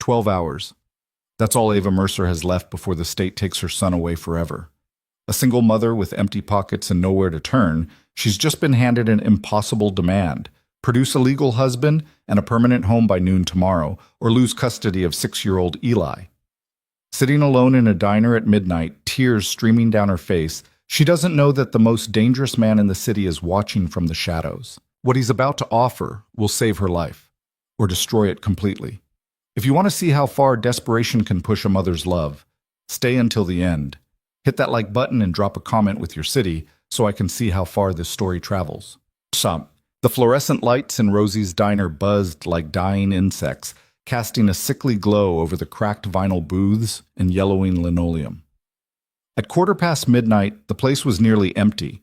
12 hours. That's all Ava Mercer has left before the state takes her son away forever. A single mother with empty pockets and nowhere to turn, she's just been handed an impossible demand: produce a legal husband and a permanent home by noon tomorrow, or lose custody of 6-year-old Eli. Sitting alone in a diner at midnight, tears streaming down her face, she doesn't know that the most dangerous man in the city is watching from the shadows. What he's about to offer will save her life, or destroy it completely. If you want to see how far desperation can push a mother's love, stay until the end. Hit that like button and drop a comment with your city so I can see how far this story travels. The fluorescent lights in Rosie's diner buzzed like dying insects, casting a sickly glow over the cracked vinyl booths and yellowing linoleum. At midnight, the place was nearly empty.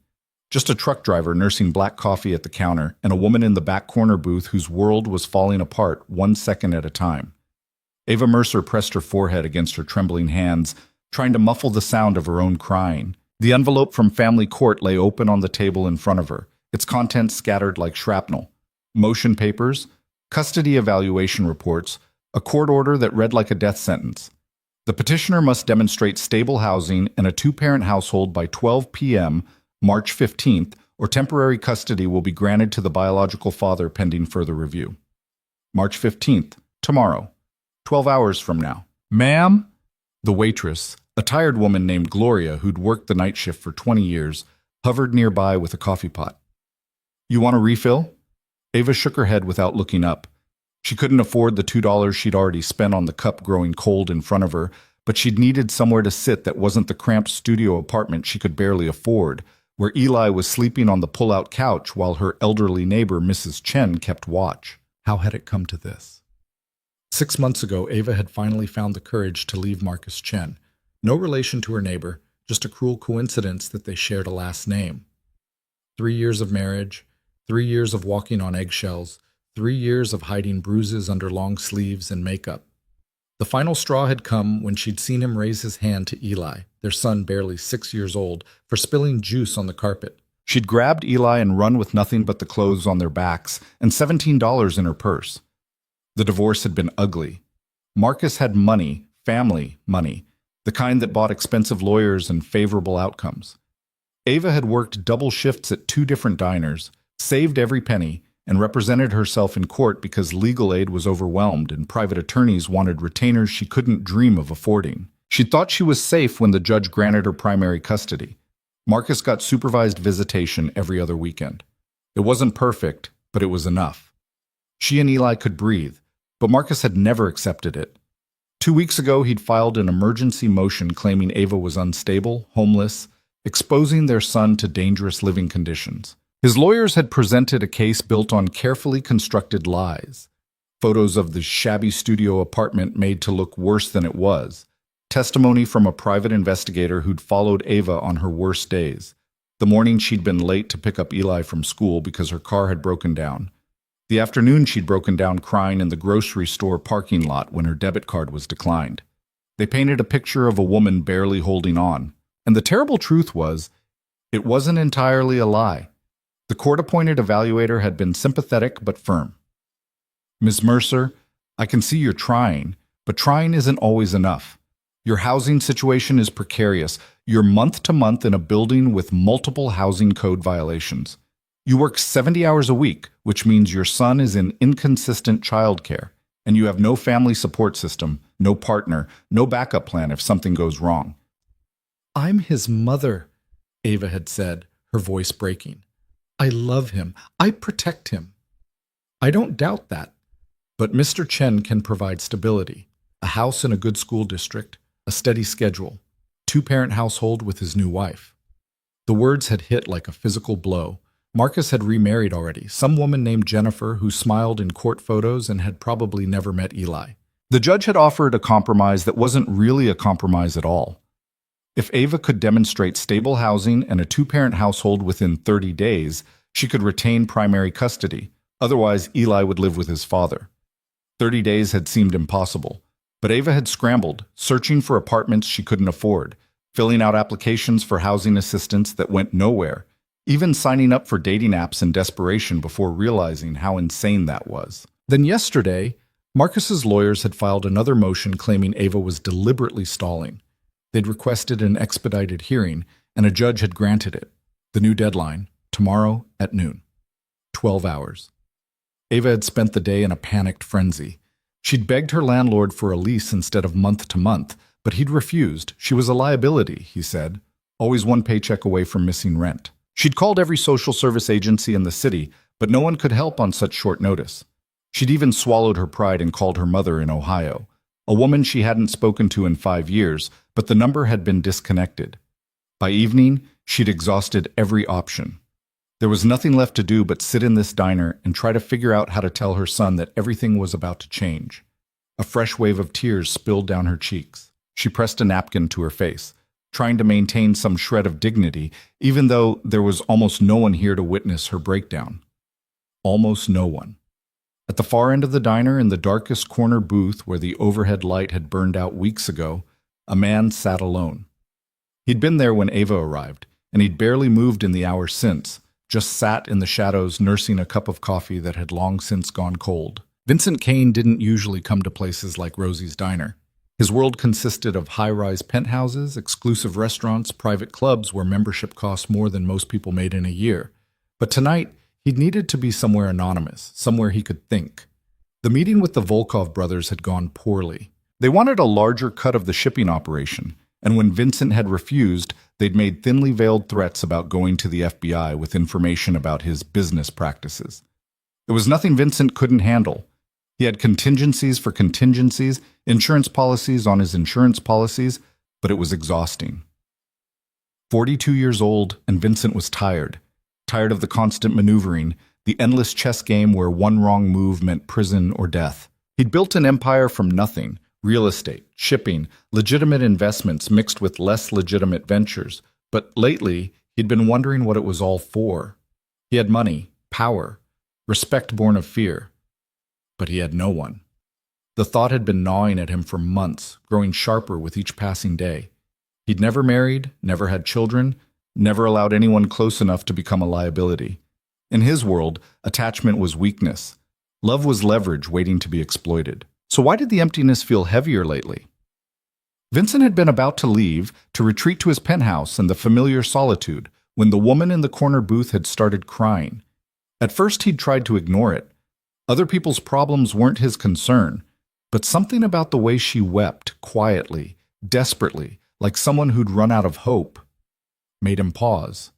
Just a truck driver nursing black coffee at the counter and a woman in the back corner booth whose world was falling apart 1 second at a time. Ava Mercer pressed her forehead against her trembling hands, trying to muffle the sound of her own crying. The envelope from family court lay open on the table in front of her, its contents scattered like shrapnel. Motion papers, custody evaluation reports, a court order that read like a death sentence. The petitioner must demonstrate stable housing and a 2-parent household by 12 p.m., March 15th, or temporary custody will be granted to the biological father pending further review. March 15th, tomorrow, 12 hours from now. Ma'am? The waitress, a tired woman named Gloria who'd worked the night shift for 20 years, hovered nearby with a coffee pot. You want a refill? Ava shook her head without looking up. She couldn't afford the $2 she'd already spent on the cup growing cold in front of her, but she'd needed somewhere to sit that wasn't the cramped studio apartment she could barely afford, where Eli was sleeping on the pull-out couch while her elderly neighbor, Mrs. Chen, kept watch. How had it come to this? 6 months ago, Ava had finally found the courage to leave Marcus Chen. No relation to her neighbor, just a cruel coincidence that they shared a last name. 3 years of marriage, 3 years of walking on eggshells, 3 years of hiding bruises under long sleeves and makeup. The final straw had come when she'd seen him raise his hand to Eli, their son barely 6 years old, for spilling juice on the carpet. She'd grabbed Eli and run with nothing but the clothes on their backs and $17 in her purse. The divorce had been ugly. Marcus had money, family money, the kind that bought expensive lawyers and favorable outcomes. Ava had worked double shifts at 2 different diners, saved every penny, and represented herself in court because legal aid was overwhelmed and private attorneys wanted retainers she couldn't dream of affording. She thought she was safe when the judge granted her primary custody. Marcus got supervised visitation every other weekend. It wasn't perfect, but it was enough. She and Eli could breathe, but Marcus had never accepted it. 2 weeks ago, he'd filed an emergency motion claiming Ava was unstable, homeless, exposing their son to dangerous living conditions. His lawyers had presented a case built on carefully constructed lies. Photos of the shabby studio apartment made to look worse than it was. Testimony from a private investigator who'd followed Ava on her worst days. The morning she'd been late to pick up Eli from school because her car had broken down. The afternoon she'd broken down crying in the grocery store parking lot when her debit card was declined. They painted a picture of a woman barely holding on. And the terrible truth was, it wasn't entirely a lie. The court-appointed evaluator had been sympathetic but firm. Ms. Mercer, I can see you're trying, but trying isn't always enough. Your housing situation is precarious. You're month to month in a building with multiple housing code violations. You work 70 hours a week, which means your son is in inconsistent childcare, and you have no family support system, no partner, no backup plan if something goes wrong. I'm his mother, Ava had said, her voice breaking. I love him. I protect him. I don't doubt that. But Mr. Chen can provide stability, a house in a good school district, a steady schedule, 2-parent household with his new wife. The words had hit like a physical blow. Marcus had remarried already, some woman named Jennifer who smiled in court photos and had probably never met Eli. The judge had offered a compromise that wasn't really a compromise at all. If Ava could demonstrate stable housing and a 2-parent household within 30 days, she could retain primary custody. Otherwise, Eli would live with his father. 30 days had seemed impossible, but Ava had scrambled, searching for apartments she couldn't afford, filling out applications for housing assistance that went nowhere, even signing up for dating apps in desperation before realizing how insane that was. Then yesterday, Marcus's lawyers had filed another motion claiming Ava was deliberately stalling. They'd requested an expedited hearing, and a judge had granted it. The new deadline, tomorrow at noon. 12 hours. Ava had spent the day in a panicked frenzy. She'd begged her landlord for a lease instead of month to month, but he'd refused. She was a liability, he said, always one paycheck away from missing rent. She'd called every social service agency in the city, but no one could help on such short notice. She'd even swallowed her pride and called her mother in Ohio, a woman she hadn't spoken to in 5 years, but the number had been disconnected. By evening, she'd exhausted every option. There was nothing left to do but sit in this diner and try to figure out how to tell her son that everything was about to change. A fresh wave of tears spilled down her cheeks. She pressed a napkin to her face, trying to maintain some shred of dignity, even though there was almost no one here to witness her breakdown. Almost no one. At the far end of the diner, in the darkest corner booth where the overhead light had burned out weeks ago, a man sat alone. He'd been there when Ava arrived, and he'd barely moved in the hour since, just sat in the shadows nursing a cup of coffee that had long since gone cold. Vincent Kane didn't usually come to places like Rosie's Diner. His world consisted of high-rise penthouses, exclusive restaurants, private clubs where membership cost more than most people made in a year. But tonight, he'd needed to be somewhere anonymous, somewhere he could think. The meeting with the Volkov brothers had gone poorly. They wanted a larger cut of the shipping operation, and when Vincent had refused, they'd made thinly veiled threats about going to the FBI with information about his business practices. It was nothing Vincent couldn't handle. He had contingencies for contingencies, insurance policies on his insurance policies, but it was exhausting. 42 years old, and Vincent was tired. Tired of the constant maneuvering, the endless chess game where one wrong move meant prison or death. He'd built an empire from nothing. Real estate, shipping, legitimate investments mixed with less legitimate ventures. But lately, he'd been wondering what it was all for. He had money, power, respect born of fear. But he had no one. The thought had been gnawing at him for months, growing sharper with each passing day. He'd never married, never had children, never allowed anyone close enough to become a liability. In his world, attachment was weakness. Love was leverage waiting to be exploited. So why did the emptiness feel heavier lately? Vincent had been about to leave, to retreat to his penthouse and the familiar solitude, when the woman in the corner booth had started crying. At first he'd tried to ignore it. Other people's problems weren't his concern, but something about the way she wept, quietly, desperately, like someone who'd run out of hope, made him pause.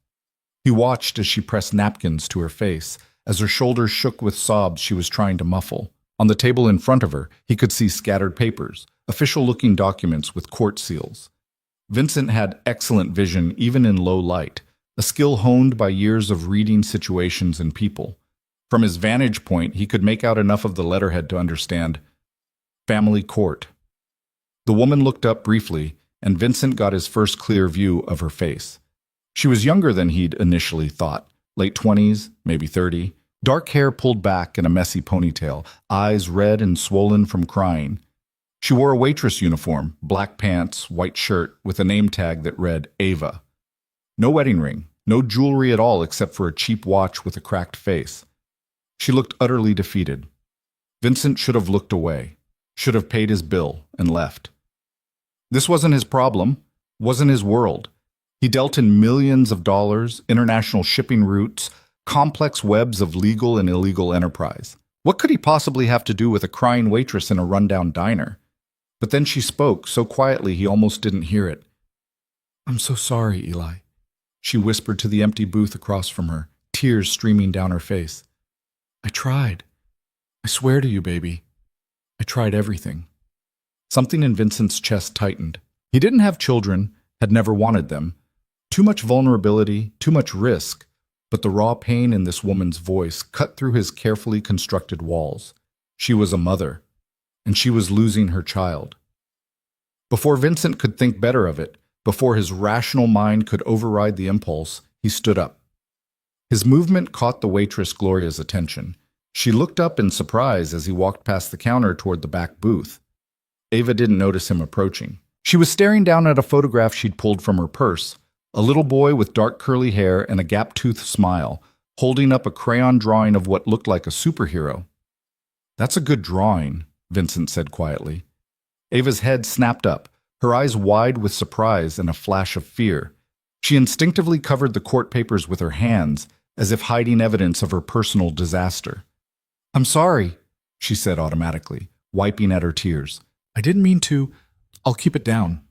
He watched as she pressed napkins to her face, as her shoulders shook with sobs she was trying to muffle. On the table in front of her, he could see scattered papers, official-looking documents with court seals. Vincent had excellent vision even in low light, a skill honed by years of reading situations and people. From his vantage point, he could make out enough of the letterhead to understand family court. The woman looked up briefly, and Vincent got his first clear view of her face. She was younger than he'd initially thought, late 20s, maybe 30. Dark hair pulled back in a messy ponytail, eyes red and swollen from crying. She wore a waitress uniform, black pants, white shirt, with a name tag that read Ava. No wedding ring, no jewelry at all except for a cheap watch with a cracked face. She looked utterly defeated. Vincent should have looked away, should have paid his bill, and left. This wasn't his problem, wasn't his world. He dealt in millions of dollars, international shipping routes, complex webs of legal and illegal enterprise. What could he possibly have to do with a crying waitress in a rundown diner? But then she spoke, so quietly he almost didn't hear it. "I'm so sorry, Eli," she whispered to the empty booth across from her, tears streaming down her face. "I tried. I swear to you, baby. I tried everything." Something in Vincent's chest tightened. He didn't have children, had never wanted them. Too much vulnerability, too much risk. But the raw pain in this woman's voice cut through his carefully constructed walls. She was a mother, and she was losing her child. Before Vincent could think better of it, before his rational mind could override the impulse, he stood up. His movement caught the waitress Gloria's attention. She looked up in surprise as he walked past the counter toward the back booth. Ava didn't notice him approaching. She was staring down at a photograph she'd pulled from her purse. A little boy with dark curly hair and a gap-toothed smile, holding up a crayon drawing of what looked like a superhero. "That's a good drawing," Vincent said quietly. Ava's head snapped up, her eyes wide with surprise and a flash of fear. She instinctively covered the court papers with her hands, as if hiding evidence of her personal disaster. "I'm sorry," she said automatically, wiping at her tears. "I didn't mean to. I'll keep it down."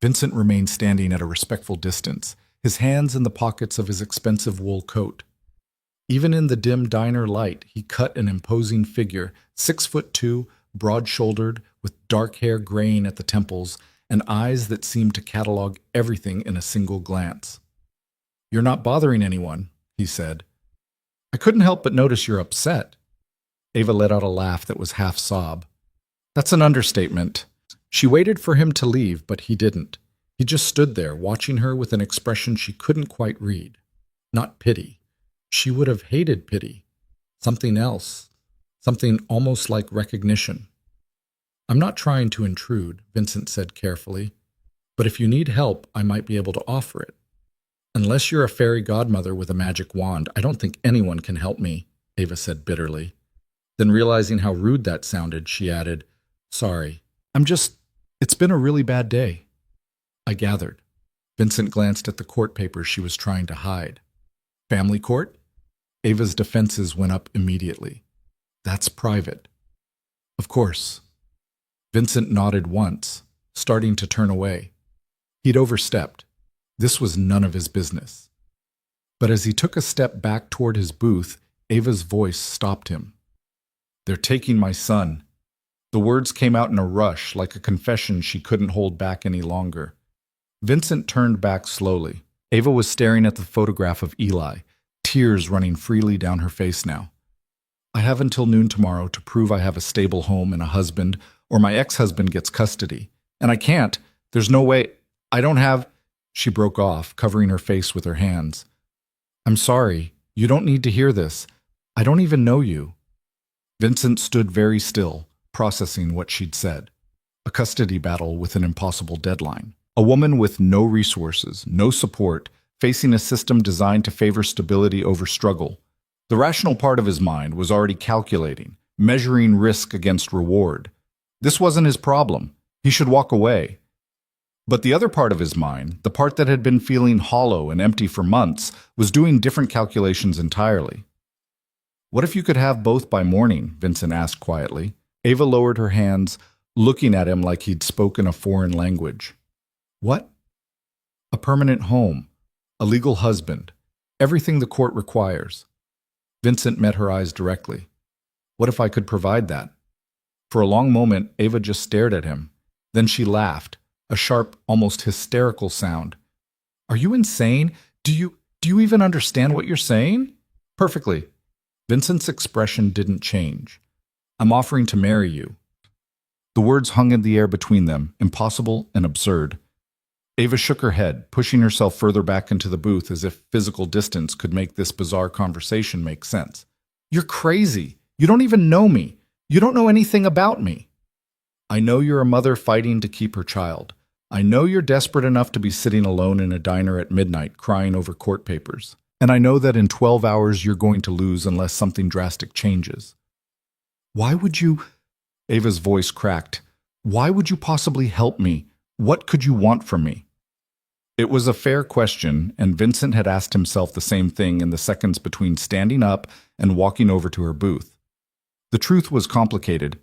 Vincent remained standing at a respectful distance, his hands in the pockets of his expensive wool coat. Even in the dim diner light, he cut an imposing figure, 6'2", broad-shouldered, with dark hair graying at the temples, and eyes that seemed to catalog everything in a single glance. "You're not bothering anyone," he said. "I couldn't help but notice you're upset." Ava let out a laugh that was half sob. "That's an understatement." She waited for him to leave, but he didn't. He just stood there, watching her with an expression she couldn't quite read. Not pity. She would have hated pity. Something else. Something almost like recognition. "I'm not trying to intrude," Vincent said carefully. "But if you need help, I might be able to offer it. Unless you're a fairy godmother with a magic wand, I don't think anyone can help me," Ava said bitterly. Then realizing how rude that sounded, she added, "Sorry. It's been a really bad day." "I gathered." Vincent glanced at the court papers she was trying to hide. "Family court?" Ava's defenses went up immediately. "That's private." "Of course." Vincent nodded once, starting to turn away. He'd overstepped. This was none of his business. But as he took a step back toward his booth, Ava's voice stopped him. "They're taking my son." The words came out in a rush, like a confession she couldn't hold back any longer. Vincent turned back slowly. Ava was staring at the photograph of Eli, tears running freely down her face now. "I have until noon tomorrow to prove I have a stable home and a husband, or my ex-husband gets custody. And I can't. There's no way. I don't have—" She broke off, covering her face with her hands. "I'm sorry. You don't need to hear this. I don't even know you." Vincent stood very still, processing what she'd said. A custody battle with an impossible deadline. A woman with no resources, no support, facing a system designed to favor stability over struggle. The rational part of his mind was already calculating, measuring risk against reward. This wasn't his problem. He should walk away. But the other part of his mind, the part that had been feeling hollow and empty for months, was doing different calculations entirely. "What if you could have both by morning?" Vincent asked quietly. Ava lowered her hands, looking at him like he'd spoken a foreign language. "What?" "A permanent home, a legal husband, everything the court requires." Vincent met her eyes directly. "What if I could provide that?" For a long moment, Ava just stared at him. Then she laughed, a sharp, almost hysterical sound. "Are you insane? Do you even understand what you're saying?" "Perfectly." Vincent's expression didn't change. "I'm offering to marry you." The words hung in the air between them, impossible and absurd. Ava shook her head, pushing herself further back into the booth as if physical distance could make this bizarre conversation make sense. "You're crazy. You don't even know me. You don't know anything about me." "I know you're a mother fighting to keep her child. I know you're desperate enough to be sitting alone in a diner at midnight crying over court papers. And I know that in 12 hours you're going to lose unless something drastic changes." "Why would you—" Ava's voice cracked. "Why would you possibly help me? What could you want from me?" It was a fair question, and Vincent had asked himself the same thing in the seconds between standing up and walking over to her booth. The truth was complicated.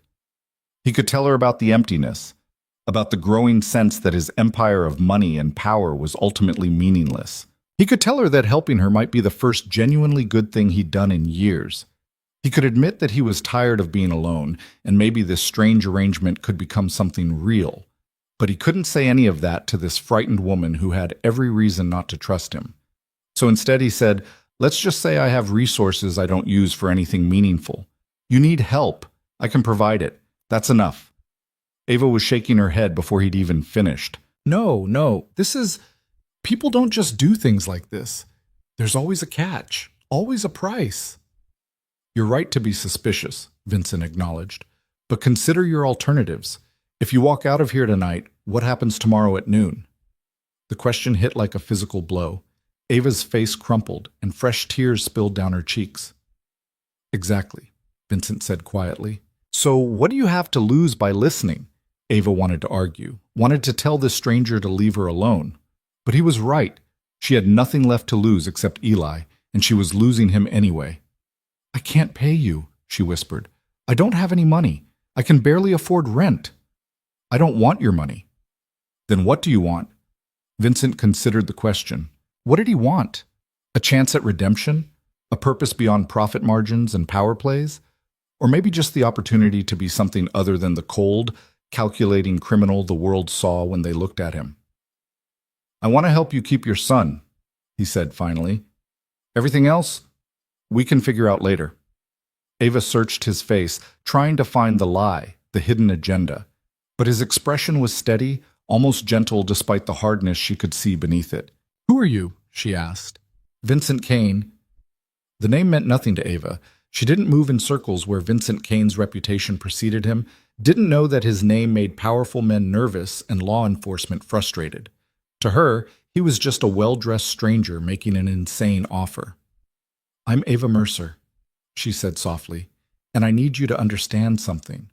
He could tell her about the emptiness, about the growing sense that his empire of money and power was ultimately meaningless. He could tell her that helping her might be the first genuinely good thing he'd done in years. He could admit that he was tired of being alone, and maybe this strange arrangement could become something real. But he couldn't say any of that to this frightened woman who had every reason not to trust him. So instead he said, "Let's just say I have resources I don't use for anything meaningful. You need help. I can provide it. That's enough." Ava was shaking her head before he'd even finished. No, people don't just do things like this. There's always a catch, always a price." "You're right to be suspicious," Vincent acknowledged. "But consider your alternatives. If you walk out of here tonight, what happens tomorrow at noon?" The question hit like a physical blow. Ava's face crumpled, and fresh tears spilled down her cheeks. "Exactly," Vincent said quietly. So what do you have to lose by listening? Ava wanted to argue, wanted to tell this stranger to leave her alone. But he was right. She had nothing left to lose except Eli, and she was losing him anyway. I can't pay you, she whispered. I don't have any money. I can barely afford rent. I don't want your money. Then what do you want? Vincent considered the question. What did he want? A chance at redemption? A purpose beyond profit margins and power plays? Or maybe just the opportunity to be something other than the cold, calculating criminal the world saw when they looked at him? I want to help you keep your son, he said finally. Everything else, we can figure out later. Ava searched his face, trying to find the lie, the hidden agenda. But his expression was steady, almost gentle despite the hardness she could see beneath it. Who are you? She asked. Vincent Kane. The name meant nothing to Ava. She didn't move in circles where Vincent Kane's reputation preceded him, didn't know that his name made powerful men nervous and law enforcement frustrated. To her, he was just a well-dressed stranger making an insane offer. I'm Ava Mercer, she said softly, and I need you to understand something.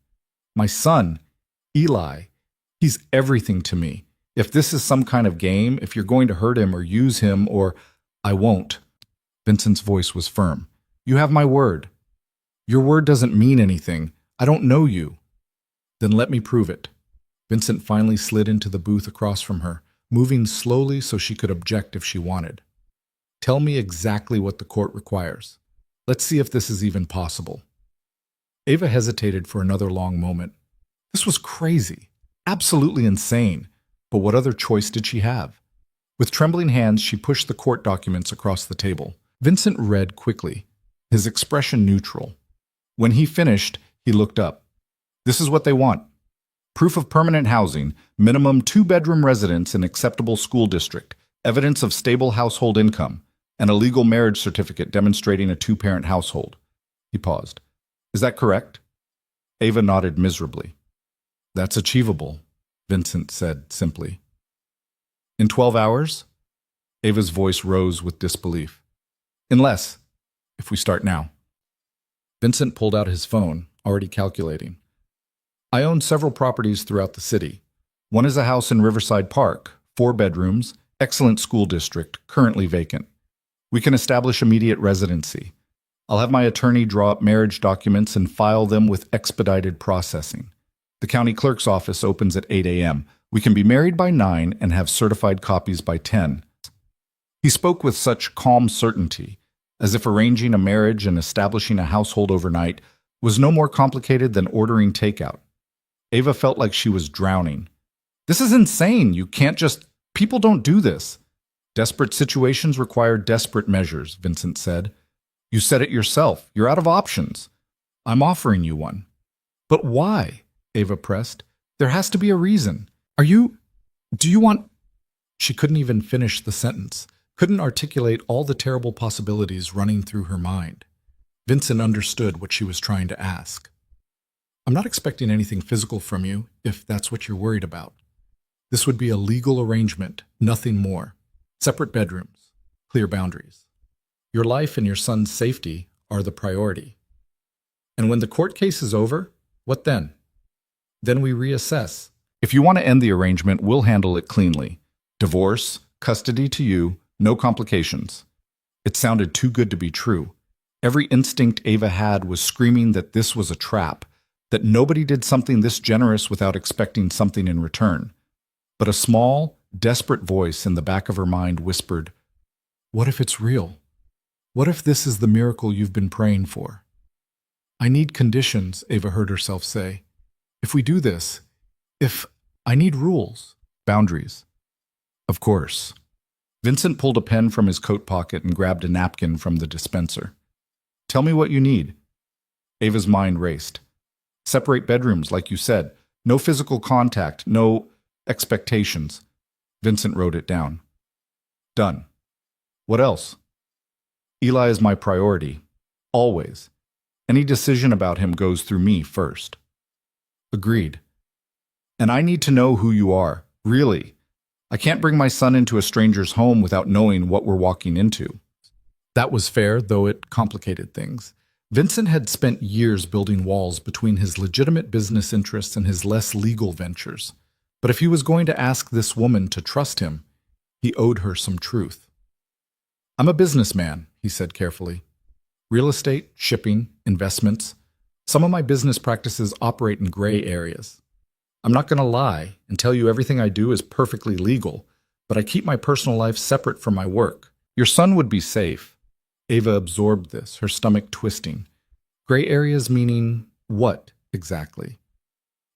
My son, Eli, he's everything to me. If this is some kind of game, if you're going to hurt him or use him or... I won't. Vincent's voice was firm. You have my word. Your word doesn't mean anything. I don't know you. Then let me prove it. Vincent finally slid into the booth across from her, moving slowly so she could object if she wanted. Tell me exactly what the court requires. Let's see if this is even possible. Ava hesitated for another long moment. This was crazy, absolutely insane, but what other choice did she have? With trembling hands, she pushed the court documents across the table. Vincent read quickly, his expression neutral. When he finished, he looked up. This is what they want. Proof of permanent housing, minimum 2-bedroom residence in acceptable school district, evidence of stable household income, and a legal marriage certificate demonstrating a 2-parent household. He paused. Is that correct? Ava nodded miserably. That's achievable, Vincent said simply. In 12 hours? Ava's voice rose with disbelief. In less, if we start now. Vincent pulled out his phone, already calculating. I own several properties throughout the city. One is a house in Riverside Park, 4 bedrooms, excellent school district, currently vacant. We can establish immediate residency. I'll have my attorney draw up marriage documents and file them with expedited processing. The county clerk's office opens at 8 a.m. We can be married by 9 and have certified copies by 10. He spoke with such calm certainty, as if arranging a marriage and establishing a household overnight was no more complicated than ordering takeout. Ava felt like she was drowning. This is insane. You can't just... People don't do this. Desperate situations require desperate measures, Vincent said. You said it yourself. You're out of options. I'm offering you one. But why? Ava pressed. There has to be a reason. Do you want... She couldn't even finish the sentence, couldn't articulate all the terrible possibilities running through her mind. Vincent understood what she was trying to ask. I'm not expecting anything physical from you, if that's what you're worried about. This would be a legal arrangement, nothing more. Separate bedrooms, clear boundaries. Your life and your son's safety are the priority. And when the court case is over, what then? Then we reassess. If you want to end the arrangement, we'll handle it cleanly. Divorce, custody to you, no complications. It sounded too good to be true. Every instinct Ava had was screaming that this was a trap, that nobody did something this generous without expecting something in return. But a small, desperate voice in the back of her mind whispered, what if it's real? What if this is the miracle you've been praying for? I need conditions, Ava heard herself say. If we do this, I need rules, boundaries. Of course. Vincent pulled a pen from his coat pocket and grabbed a napkin from the dispenser. Tell me what you need. Ava's mind raced. Separate bedrooms, like you said. No physical contact, no expectations. Vincent wrote it down. Done. What else? Eli is my priority. Always. Any decision about him goes through me first. Agreed. And I need to know who you are, really. I can't bring my son into a stranger's home without knowing what we're walking into. That was fair, though it complicated things. Vincent had spent years building walls between his legitimate business interests and his less legal ventures. But if he was going to ask this woman to trust him, he owed her some truth. "I'm a businessman," he said carefully. "Real estate, shipping, investments. Some of my business practices operate in gray areas. I'm not going to lie and tell you everything I do is perfectly legal, but I keep my personal life separate from my work. Your son would be safe." Ava absorbed this, her stomach twisting. Gray areas meaning what, exactly?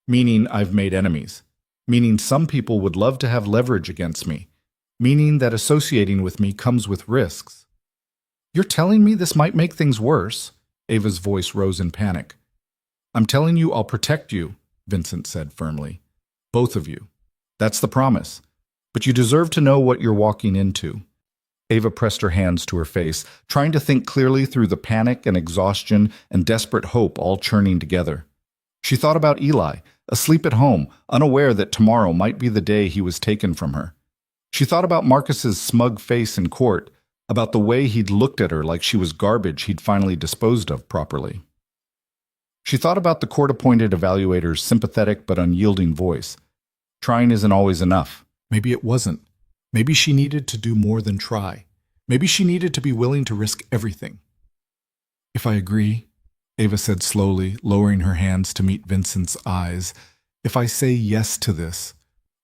Meaning I've made enemies. Meaning some people would love to have leverage against me. Meaning that associating with me comes with risks. "You're telling me this might make things worse?" Ava's voice rose in panic. "I'm telling you I'll protect you," Vincent said firmly. "Both of you. That's the promise. But you deserve to know what you're walking into." Ava pressed her hands to her face, trying to think clearly through the panic and exhaustion and desperate hope all churning together. She thought about Eli, asleep at home, unaware that tomorrow might be the day he was taken from her. She thought about Marcus's smug face in court, about the way he'd looked at her like she was garbage he'd finally disposed of properly. She thought about the court-appointed evaluator's sympathetic but unyielding voice. Trying isn't always enough. Maybe it wasn't. Maybe she needed to do more than try. Maybe she needed to be willing to risk everything. "If I agree," Ava said slowly, lowering her hands to meet Vincent's eyes, "if I say yes to this,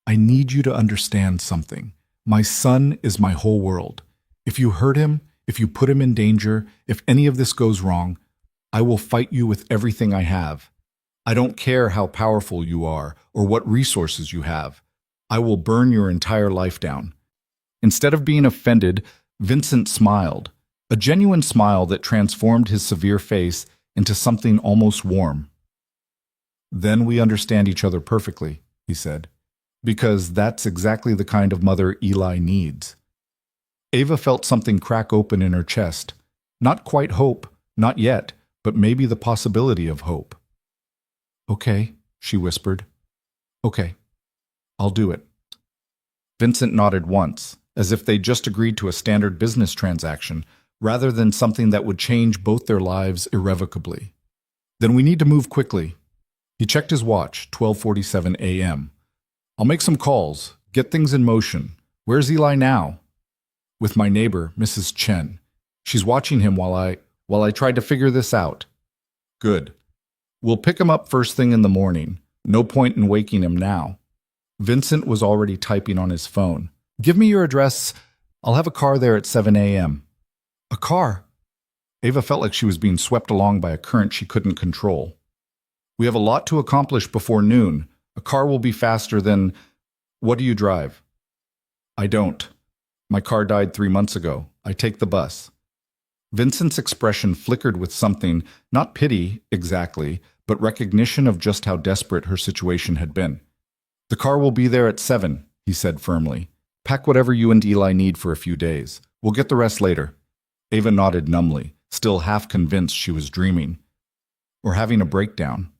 I need you to understand something. My son is my whole world. If you hurt him, if you put him in danger, if any of this goes wrong, I will fight you with everything I have. I don't care how powerful you are or what resources you have. I will burn your entire life down." Instead of being offended, Vincent smiled, a genuine smile that transformed his severe face into something almost warm. "Then we understand each other perfectly," he said, "because that's exactly the kind of mother Eli needs." Ava felt something crack open in her chest. Not quite hope, not yet, but maybe the possibility of hope. "Okay," she whispered. "Okay, I'll do it." Vincent nodded once, as if they'd just agreed to a standard business transaction, rather than something that would change both their lives irrevocably. "Then we need to move quickly." He checked his watch, 12:47 a.m. "I'll make some calls, get things in motion. Where's Eli now?" "With my neighbor, Mrs. Chen. She's watching him while I tried to figure this out." "Good. We'll pick him up first thing in the morning. No point in waking him now." Vincent was already typing on his phone. "Give me your address. I'll have a car there at 7 a.m. "A car?" Ava felt like she was being swept along by a current she couldn't control. "We have a lot to accomplish before noon. A car will be faster than... What do you drive?" "I don't. My car died 3 months ago. I take the bus." Vincent's expression flickered with something, not pity, exactly, but recognition of just how desperate her situation had been. "The car will be there at 7, he said firmly. "Pack whatever you and Eli need for a few days. We'll get the rest later." Ava nodded numbly, still half convinced she was dreaming. Or having a breakdown.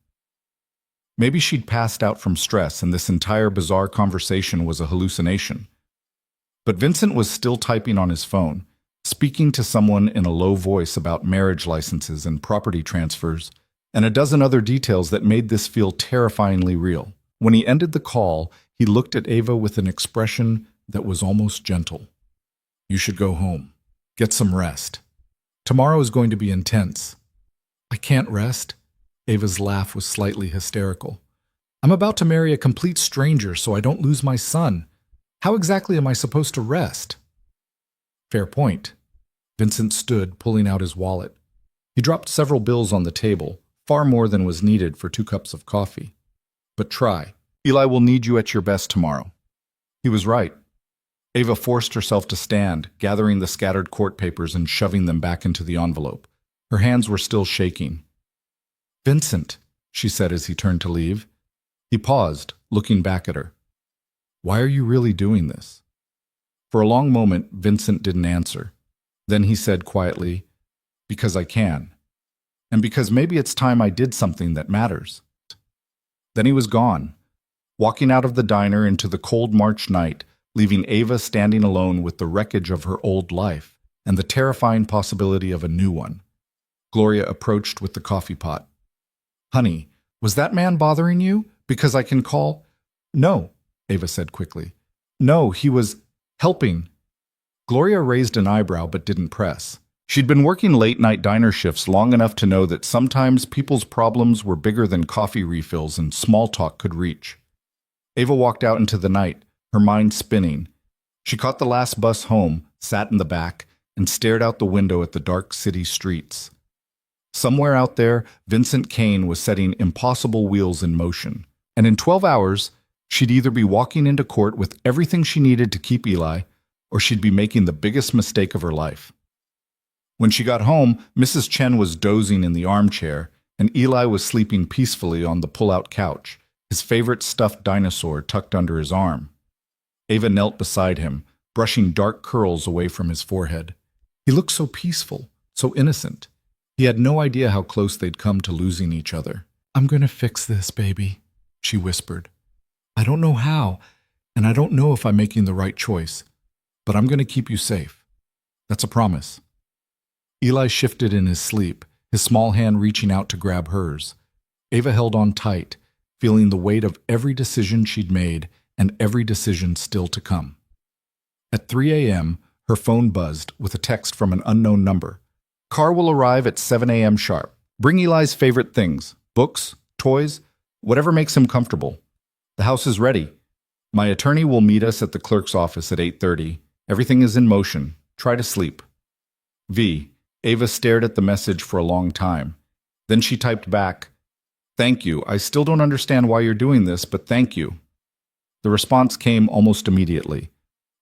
Maybe she'd passed out from stress and this entire bizarre conversation was a hallucination. But Vincent was still typing on his phone, speaking to someone in a low voice about marriage licenses and property transfers, and a dozen other details that made this feel terrifyingly real. When he ended the call, he looked at Ava with an expression that was almost gentle. "You should go home. Get some rest. Tomorrow is going to be intense." "I can't rest." Ava's laugh was slightly hysterical. "I'm about to marry a complete stranger so I don't lose my son. How exactly am I supposed to rest?" "Fair point." Vincent stood, pulling out his wallet. He dropped several bills on the table, far more than was needed for 2 cups of coffee. "But try. Eli will need you at your best tomorrow." He was right. Ava forced herself to stand, gathering the scattered court papers and shoving them back into the envelope. Her hands were still shaking. "Vincent," she said as he turned to leave. He paused, looking back at her. "Why are you really doing this?" For a long moment, Vincent didn't answer. Then he said quietly, "Because I can. And because maybe it's time I did something that matters." Then he was gone, walking out of the diner into the cold March night, leaving Ava standing alone with the wreckage of her old life and the terrifying possibility of a new one. Gloria approached with the coffee pot. Honey, was that man bothering you? Because I can call... No, Ava said quickly. No, he was helping. Gloria raised an eyebrow but didn't press. She'd been working late-night diner shifts long enough to know that sometimes people's problems were bigger than coffee refills and small talk could reach. Ava walked out into the night, her mind spinning. She caught the last bus home, sat in the back, and stared out the window at the dark city streets. Somewhere out there, Vincent Kane was setting impossible wheels in motion. And in 12 hours, she'd either be walking into court with everything she needed to keep Eli, or she'd be making the biggest mistake of her life. When she got home, Mrs. Chen was dozing in the armchair, and Eli was sleeping peacefully on the pull-out couch, his favorite stuffed dinosaur tucked under his arm. Ava knelt beside him, brushing dark curls away from his forehead. He looked so peaceful, so innocent. He had no idea how close they'd come to losing each other. I'm going to fix this, baby, she whispered. I don't know how, and I don't know if I'm making the right choice, but I'm going to keep you safe. That's a promise. Eli shifted in his sleep, his small hand reaching out to grab hers. Ava held on tight, feeling the weight of every decision she'd made and every decision still to come. At 3 a.m., her phone buzzed with a text from an unknown number. Car will arrive at 7 a.m. sharp. Bring Eli's favorite things, books, toys, whatever makes him comfortable. The house is ready. My attorney will meet us at the clerk's office at 8:30. Everything is in motion. Try to sleep. V. Ava stared at the message for a long time. Then she typed back, Thank you. I still don't understand why you're doing this, but thank you. The response came almost immediately.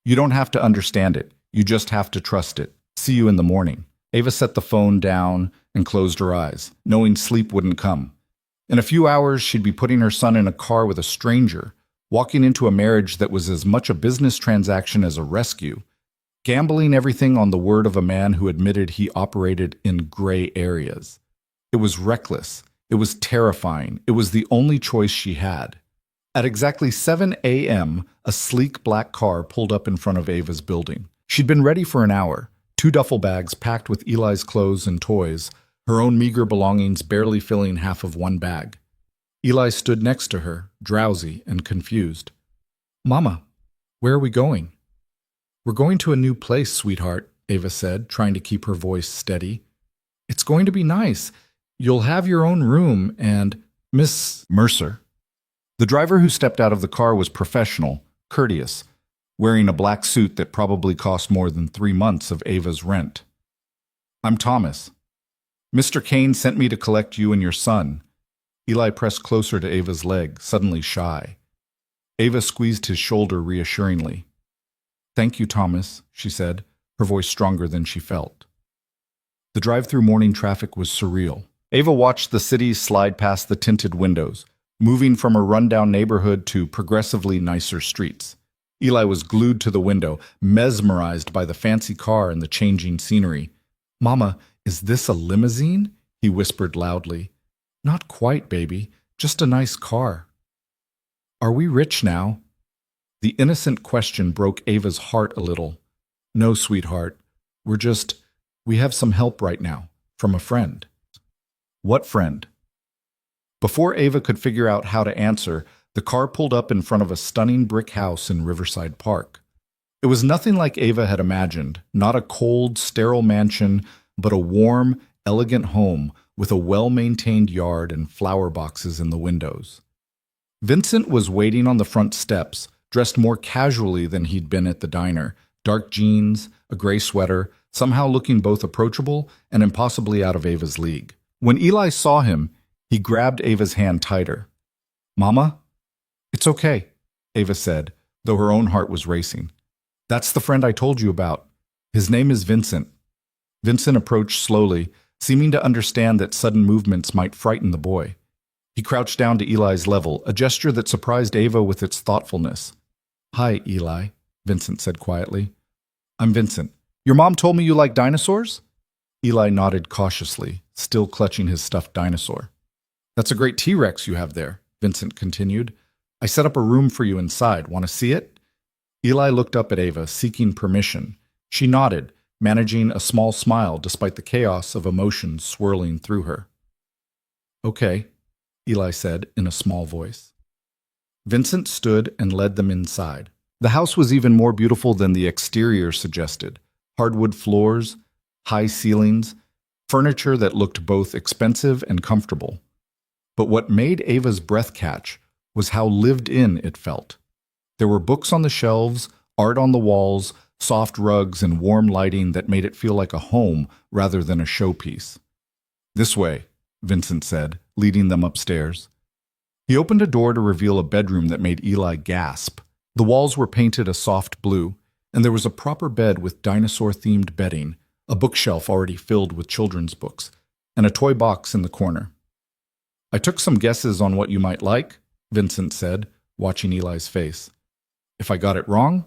You don't have to understand it. You just have to trust it. See you in the morning. Ava set the phone down and closed her eyes, knowing sleep wouldn't come. In a few hours, she'd be putting her son in a car with a stranger, walking into a marriage that was as much a business transaction as a rescue, gambling everything on the word of a man who admitted he operated in gray areas. It was reckless. It was terrifying. It was the only choice she had. At exactly 7 a.m., a sleek black car pulled up in front of Ava's building. She'd been ready for an hour, 2 duffel bags packed with Eli's clothes and toys, her own meager belongings barely filling half of one bag. Eli stood next to her, drowsy and confused. Mama, where are we going? We're going to a new place, sweetheart, Ava said, trying to keep her voice steady. It's going to be nice. You'll have your own room and... Miss Mercer. The driver who stepped out of the car was professional, courteous, wearing a black suit that probably cost more than 3 months of Ava's rent. I'm Thomas. Mr. Kane sent me to collect you and your son. Eli pressed closer to Ava's leg, suddenly shy. Ava squeezed his shoulder reassuringly. Thank you, Thomas, she said, her voice stronger than she felt. The drive-through morning traffic was surreal. Ava watched the city slide past the tinted windows, moving from a rundown neighborhood to progressively nicer streets. Eli was glued to the window, mesmerized by the fancy car and the changing scenery. Mama, is this a limousine? He whispered loudly. Not quite, baby. Just a nice car. Are we rich now? The innocent question broke Ava's heart a little. No, sweetheart. We have some help right now, from a friend. What friend? Before Ava could figure out how to answer, the car pulled up in front of a stunning brick house in Riverside Park. It was nothing like Ava had imagined, not a cold, sterile mansion, but a warm, elegant home with a well-maintained yard and flower boxes in the windows. Vincent was waiting on the front steps, dressed more casually than he'd been at the diner, dark jeans, a gray sweater, somehow looking both approachable and impossibly out of Ava's league. When Eli saw him, he grabbed Ava's hand tighter. Mama? It's okay, Ava said, though her own heart was racing. That's the friend I told you about. His name is Vincent. Vincent approached slowly, seeming to understand that sudden movements might frighten the boy. He crouched down to Eli's level, a gesture that surprised Ava with its thoughtfulness. Hi, Eli, Vincent said quietly. I'm Vincent. Your mom told me you like dinosaurs? Eli nodded cautiously, still clutching his stuffed dinosaur. That's a great T-Rex you have there, Vincent continued. I set up a room for you inside. Want to see it? Eli looked up at Ava, seeking permission. She nodded, managing a small smile despite the chaos of emotions swirling through her. "Okay," Eli said in a small voice. Vincent stood and led them inside. The house was even more beautiful than the exterior suggested. Hardwood floors, high ceilings, furniture that looked both expensive and comfortable. But what made Ava's breath catch was how lived in it felt. There were books on the shelves, art on the walls, soft rugs, and warm lighting that made it feel like a home rather than a showpiece. "This way," Vincent said, leading them upstairs. He opened a door to reveal a bedroom that made Eli gasp. The walls were painted a soft blue, and there was a proper bed with dinosaur-themed bedding, a bookshelf already filled with children's books, and a toy box in the corner. "I took some guesses on what you might like," Vincent said, watching Eli's face. "If I got it wrong,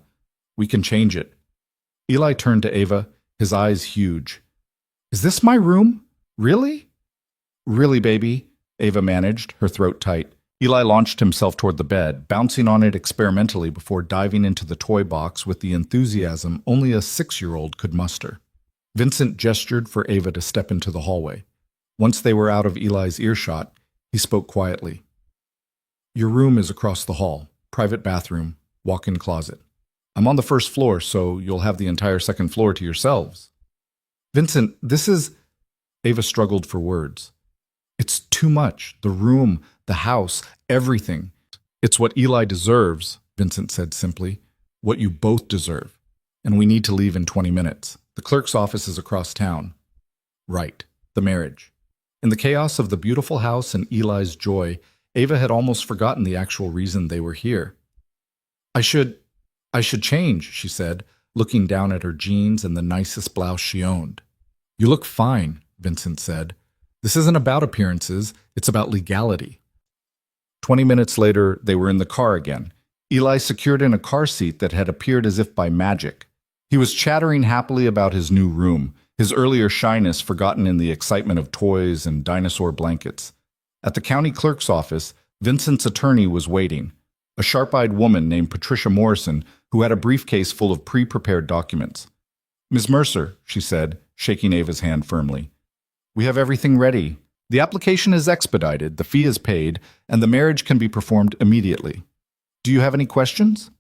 we can change it." Eli turned to Ava, his eyes huge. "Is this my room? Really?" "Really, baby," Ava managed, her throat tight. Eli launched himself toward the bed, bouncing on it experimentally before diving into the toy box with the enthusiasm only a 6-year-old could muster. Vincent gestured for Ava to step into the hallway. Once they were out of Eli's earshot, he spoke quietly. "Your room is across the hall. Private bathroom, walk-in closet. I'm on the first floor, so you'll have the entire second floor to yourselves." "Vincent, this is—" Ava struggled for words. "It's too much. The room, the house, everything. It's what Eli deserves," Vincent said simply. "What you both deserve. And we need to leave in 20 minutes. The clerk's office is across town." Right, the marriage. In the chaos of the beautiful house and Eli's joy, Ava had almost forgotten the actual reason they were here. I should change," she said, looking down at her jeans and the nicest blouse she owned. "You look fine," Vincent said. "This isn't about appearances, it's about legality." 20 minutes later, they were in the car again. Eli secured in a car seat that had appeared as if by magic. He was chattering happily about his new room, his earlier shyness forgotten in the excitement of toys and dinosaur blankets. At the county clerk's office, Vincent's attorney was waiting, a sharp-eyed woman named Patricia Morrison who had a briefcase full of pre-prepared documents. "Ms. Mercer," she said, shaking Ava's hand firmly, "we have everything ready. The application is expedited, the fee is paid, and the marriage can be performed immediately. Do you have any questions?"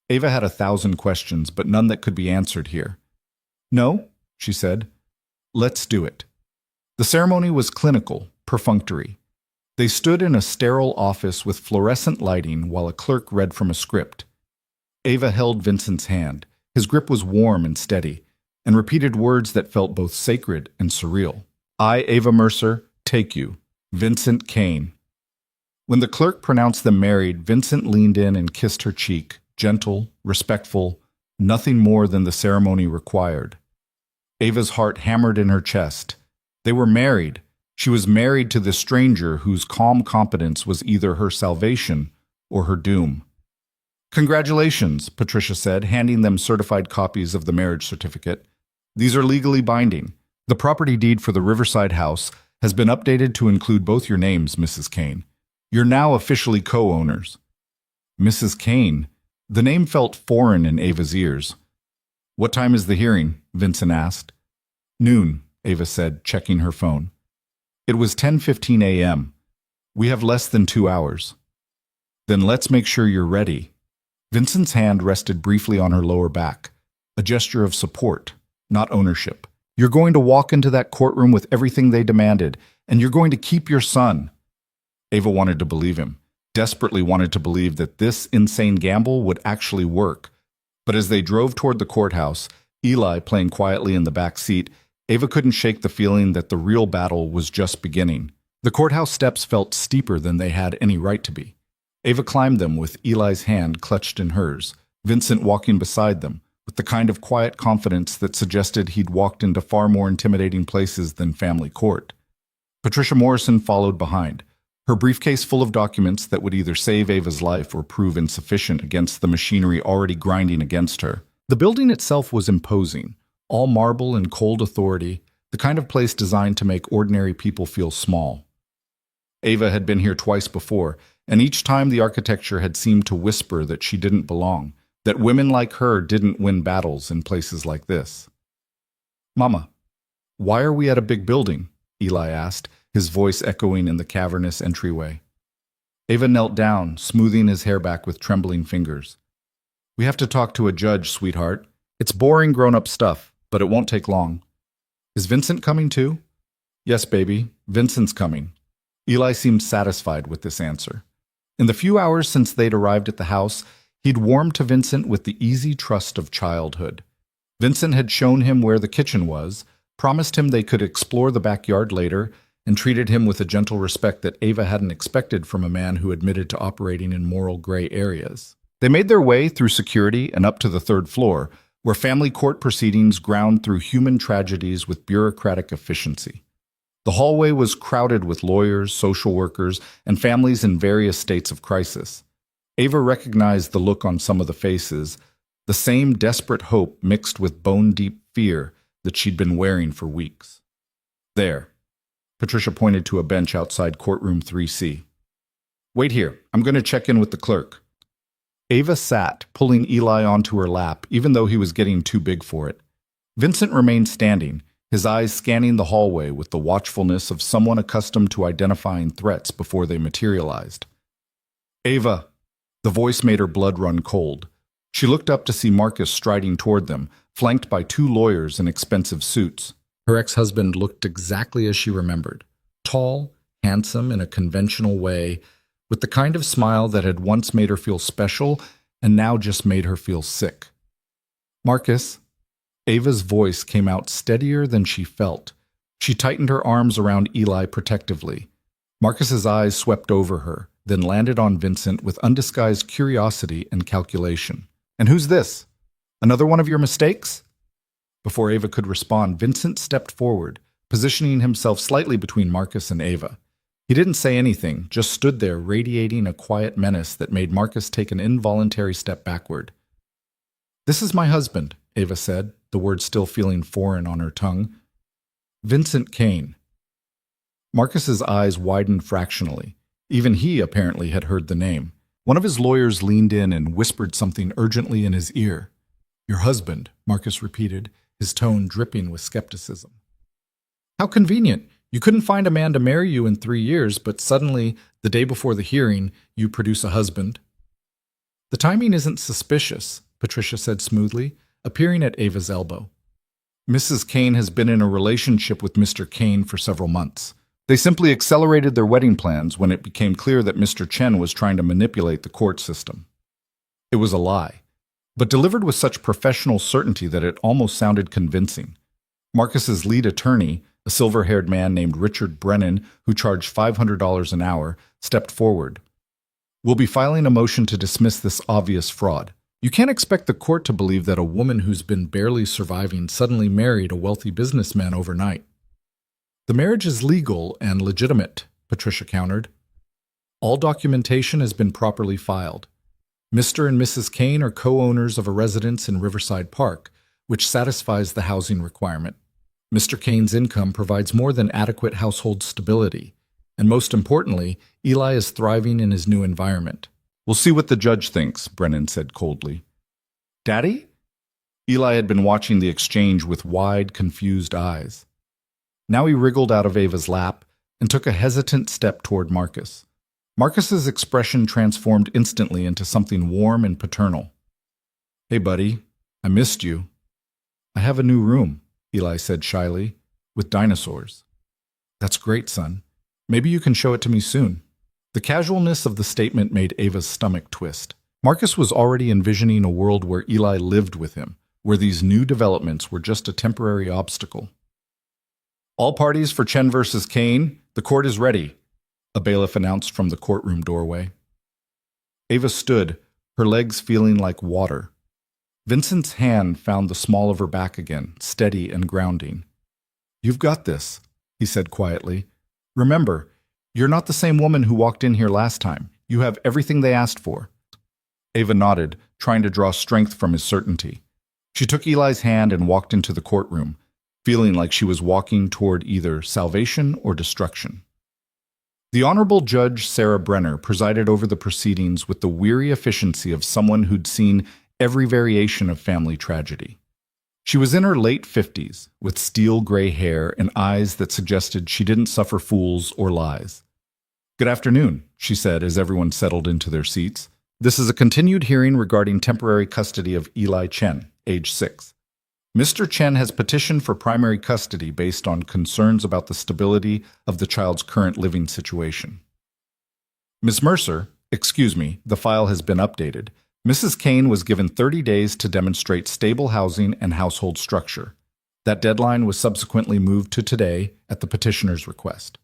Ava had 1,000 questions, but none that could be answered here. "No," she said. "Let's do it." The ceremony was clinical, perfunctory. They stood in a sterile office with fluorescent lighting while a clerk read from a script. Ava held Vincent's hand. His grip was warm and steady, and repeated words that felt both sacred and surreal. "I, Ava Mercer, take you. Vincent Kane." When the clerk pronounced them married, Vincent leaned in and kissed her cheek, gentle, respectful, nothing more than the ceremony required. Ava's heart hammered in her chest. They were married. She was married to this stranger whose calm competence was either her salvation or her doom. "Congratulations," Patricia said, handing them certified copies of the marriage certificate. "These are legally binding. The property deed for the Riverside house has been updated to include both your names, Mrs. Kane. You're now officially co-owners." Mrs. Kane. The name felt foreign in Ava's ears. "What time is the hearing?" Vincent asked. "Noon," Ava said, checking her phone. It was 10:15 a.m. "We have less than 2 hours." "Then let's make sure you're ready." Vincent's hand rested briefly on her lower back, a gesture of support, not ownership. "You're going to walk into that courtroom with everything they demanded, and you're going to keep your son." Ava wanted to believe him, desperately wanted to believe that this insane gamble would actually work. But as they drove toward the courthouse, Eli playing quietly in the back seat, Ava couldn't shake the feeling that the real battle was just beginning. The courthouse steps felt steeper than they had any right to be. Ava climbed them with Eli's hand clutched in hers, Vincent walking beside them, with the kind of quiet confidence that suggested he'd walked into far more intimidating places than family court. Patricia Morrison followed behind, her briefcase full of documents that would either save Ava's life or prove insufficient against the machinery already grinding against her. The building itself was imposing, all marble and cold authority, the kind of place designed to make ordinary people feel small. Ava had been here twice before, and each time the architecture had seemed to whisper that she didn't belong, that women like her didn't win battles in places like this. Mama, why are we at a big building? Eli asked, his voice echoing in the cavernous entryway. Ava knelt down, smoothing his hair back with trembling fingers. We have to talk to a judge, sweetheart. It's boring grown-up stuff, but it won't take long. Is Vincent coming too? Yes, baby, Vincent's coming. Eli seemed satisfied with this answer. In the few hours since they'd arrived at the house, he'd warmed to Vincent with the easy trust of childhood. Vincent had shown him where the kitchen was, promised him they could explore the backyard later, and treated him with a gentle respect that Ava hadn't expected from a man who admitted to operating in moral gray areas. They made their way through security and up to the third floor, where family court proceedings ground through human tragedies with bureaucratic efficiency. The hallway was crowded with lawyers, social workers, and families in various states of crisis. Ava recognized the look on some of the faces, the same desperate hope mixed with bone-deep fear that she'd been wearing for weeks. There. Patricia pointed to a bench outside courtroom 3C. Wait here. I'm going to check in with the clerk. Ava sat, pulling Eli onto her lap, even though he was getting too big for it. Vincent remained standing, his eyes scanning the hallway with the watchfulness of someone accustomed to identifying threats before they materialized. Ava. The voice made her blood run cold. She looked up to see Marcus striding toward them, flanked by two lawyers in expensive suits. Her ex-husband looked exactly as she remembered. Tall, handsome in a conventional way, with the kind of smile that had once made her feel special and now just made her feel sick. Marcus. Ava's voice came out steadier than she felt. She tightened her arms around Eli protectively. Marcus's eyes swept over her, then landed on Vincent with undisguised curiosity and calculation. And who's this? Another one of your mistakes? Before Ava could respond, Vincent stepped forward, positioning himself slightly between Marcus and Ava. He didn't say anything, just stood there radiating a quiet menace that made Marcus take an involuntary step backward. This is my husband, Ava said, the word still feeling foreign on her tongue. Vincent Kane. Marcus's eyes widened fractionally. Even he apparently had heard the name. One of his lawyers leaned in and whispered something urgently in his ear. Your husband, Marcus repeated, his tone dripping with skepticism. How convenient. You couldn't find a man to marry you in 3 years, but suddenly, the day before the hearing, you produce a husband. The timing isn't suspicious, Patricia said smoothly, appearing at Ava's elbow. Mrs. Kane has been in a relationship with Mr. Kane for several months. They simply accelerated their wedding plans when it became clear that Mr. Chen was trying to manipulate the court system. It was a lie, but delivered with such professional certainty that it almost sounded convincing. Marcus's lead attorney, a silver-haired man named Richard Brennan, who charged $500 an hour, stepped forward. We'll be filing a motion to dismiss this obvious fraud. You can't expect the court to believe that a woman who's been barely surviving suddenly married a wealthy businessman overnight. The marriage is legal and legitimate, Patricia countered. All documentation has been properly filed. Mr. and Mrs. Kane are co-owners of a residence in Riverside Park, which satisfies the housing requirement. Mr. Kane's income provides more than adequate household stability, and most importantly, Eli is thriving in his new environment. We'll see what the judge thinks, Brennan said coldly. Daddy? Eli had been watching the exchange with wide, confused eyes. Now he wriggled out of Ava's lap and took a hesitant step toward Marcus. Marcus's expression transformed instantly into something warm and paternal. Hey, buddy, I missed you. I have a new room, Eli said shyly, with dinosaurs. That's great, son. Maybe you can show it to me soon. The casualness of the statement made Ava's stomach twist. Marcus was already envisioning a world where Eli lived with him, where these new developments were just a temporary obstacle. All parties for Chen versus Kane, the court is ready, a bailiff announced from the courtroom doorway. Ava stood, her legs feeling like water. Vincent's hand found the small of her back again, steady and grounding. You've got this, he said quietly. Remember, you're not the same woman who walked in here last time. You have everything they asked for. Ava nodded, trying to draw strength from his certainty. She took Eli's hand and walked into the courtroom, feeling like she was walking toward either salvation or destruction. The Honorable Judge Sarah Brenner presided over the proceedings with the weary efficiency of someone who'd seen every variation of family tragedy. She was in her late 50s, with steel gray hair and eyes that suggested she didn't suffer fools or lies. "Good afternoon," she said as everyone settled into their seats. "This is a continued hearing regarding temporary custody of Eli Chen, age 6. Mr. Chen has petitioned for primary custody based on concerns about the stability of the child's current living situation." "Ms. Mercer, excuse me, the file has been updated. Mrs. Kane was given 30 days to demonstrate stable housing and household structure. That deadline was subsequently moved to today at the petitioner's request."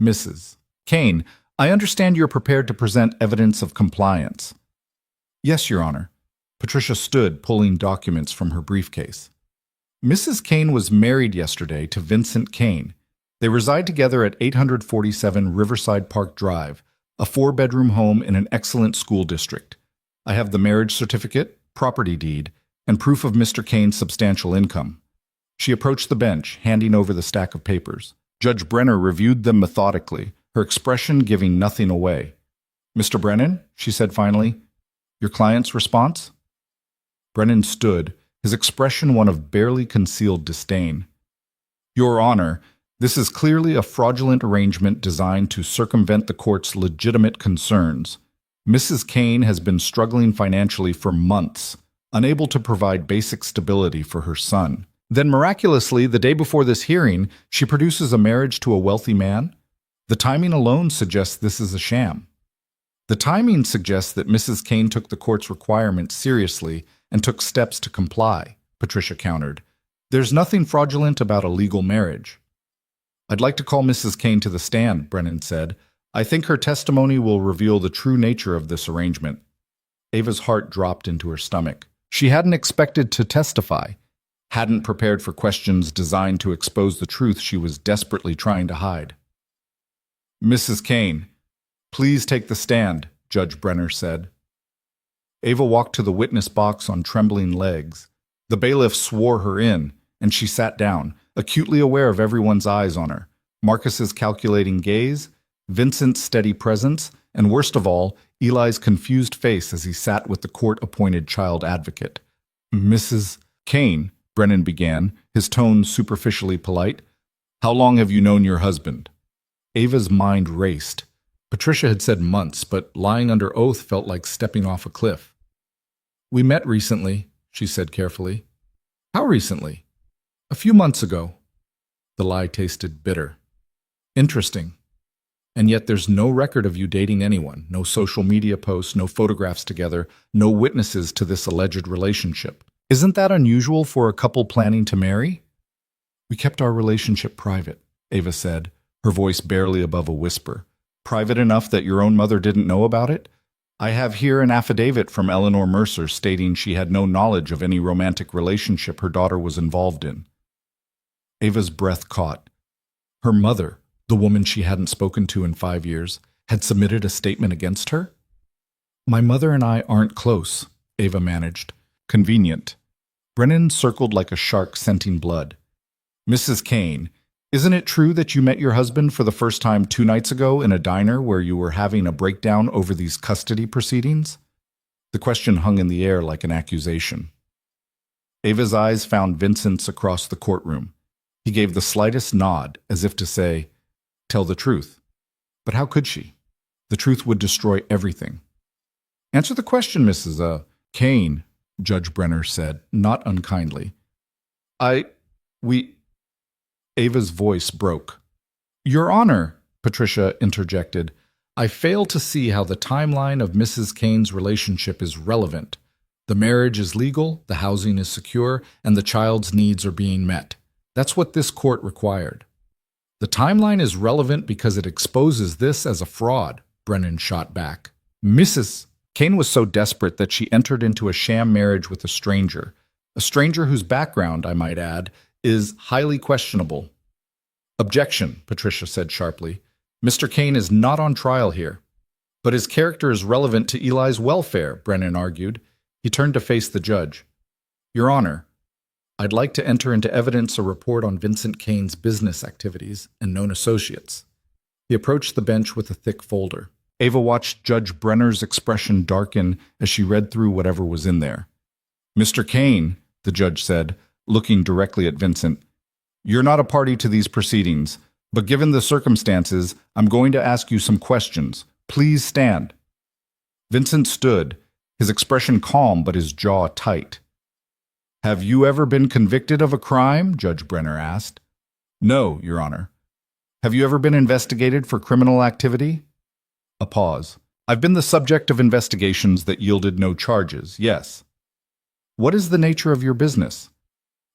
"Mrs. Kane, I understand you're prepared to present evidence of compliance." "Yes, Your Honor." Patricia stood, pulling documents from her briefcase. "Mrs. Kane was married yesterday to Vincent Kane. They reside together at 847 Riverside Park Drive, a 4-bedroom home in an excellent school district. I have the marriage certificate, property deed, and proof of Mr. Kane's substantial income." She approached the bench, handing over the stack of papers. Judge Brenner reviewed them methodically, her expression giving nothing away. "Mr. Brennan," she said finally, "your client's response?" Brennan stood, his expression one of barely concealed disdain. "Your Honor, this is clearly a fraudulent arrangement designed to circumvent the court's legitimate concerns. Mrs. Kane has been struggling financially for months, unable to provide basic stability for her son. Then miraculously, the day before this hearing, she produces a marriage to a wealthy man? The timing alone suggests this is a sham." "The timing suggests that Mrs. Kane took the court's requirements seriously and took steps to comply," Patricia countered. "There's nothing fraudulent about a legal marriage." "I'd like to call Mrs. Kane to the stand," Brennan said. "I think her testimony will reveal the true nature of this arrangement." Ava's heart dropped into her stomach. She hadn't expected to testify, hadn't prepared for questions designed to expose the truth she was desperately trying to hide. "Mrs. Kane, please take the stand," Judge Brenner said. Ava walked to the witness box on trembling legs. The bailiff swore her in, and she sat down, acutely aware of everyone's eyes on her. Marcus's calculating gaze, Vincent's steady presence, and worst of all, Eli's confused face as he sat with the court-appointed child advocate. "Mrs. Kane," Brennan began, his tone superficially polite, "how long have you known your husband?" Ava's mind raced. Patricia had said months, but lying under oath felt like stepping off a cliff. "We met recently," she said carefully. "How recently?" "A few months ago." The lie tasted bitter. "Interesting. And yet there's no record of you dating anyone, no social media posts, no photographs together, no witnesses to this alleged relationship. Isn't that unusual for a couple planning to marry?" "We kept our relationship private," Ava said, her voice barely above a whisper. "Private enough that your own mother didn't know about it? I have here an affidavit from Eleanor Mercer stating she had no knowledge of any romantic relationship her daughter was involved in." Ava's breath caught. Her mother, the woman she hadn't spoken to in 5 years, had submitted a statement against her? "My mother and I aren't close," Ava managed. "Convenient." Brennan circled like a shark scenting blood. "Mrs. Kane, isn't it true that you met your husband for the first time 2 nights ago in a diner where you were having a breakdown over these custody proceedings?" The question hung in the air like an accusation. Ava's eyes found Vincent's across the courtroom. He gave the slightest nod, as if to say, "Tell the truth." But how could she? The truth would destroy everything. "Answer the question, Mrs. Kane," Judge Brenner said, not unkindly. We... Ava's voice broke. "Your Honor," Patricia interjected, "I fail to see how the timeline of Mrs. Kane's relationship is relevant. The marriage is legal, the housing is secure, and the child's needs are being met. That's what this court required." "The timeline is relevant because it exposes this as a fraud," Brennan shot back. Mrs. Kane was so desperate that she entered into a sham marriage with a stranger whose background, I might add, is highly questionable. "Objection," Patricia said sharply. "Mr. Kane is not on trial here." "But his character is relevant to Eli's welfare," Brennan argued. He turned to face the judge. "Your Honor, I'd like to enter into evidence a report on Vincent Kane's business activities and known associates." He approached the bench with a thick folder. Ava watched Judge Brenner's expression darken as she read through whatever was in there. "Mr. Kane," the judge said, looking directly at Vincent. You're not a party to these proceedings, but given the circumstances, I'm going to ask you some questions. Please stand. Vincent stood, his expression calm but his jaw tight. Have you ever been convicted of a crime? Judge Brenner asked. No, Your Honor. Have you ever been investigated for criminal activity? A pause. I've been the subject of investigations that yielded no charges, yes. What is the nature of your business?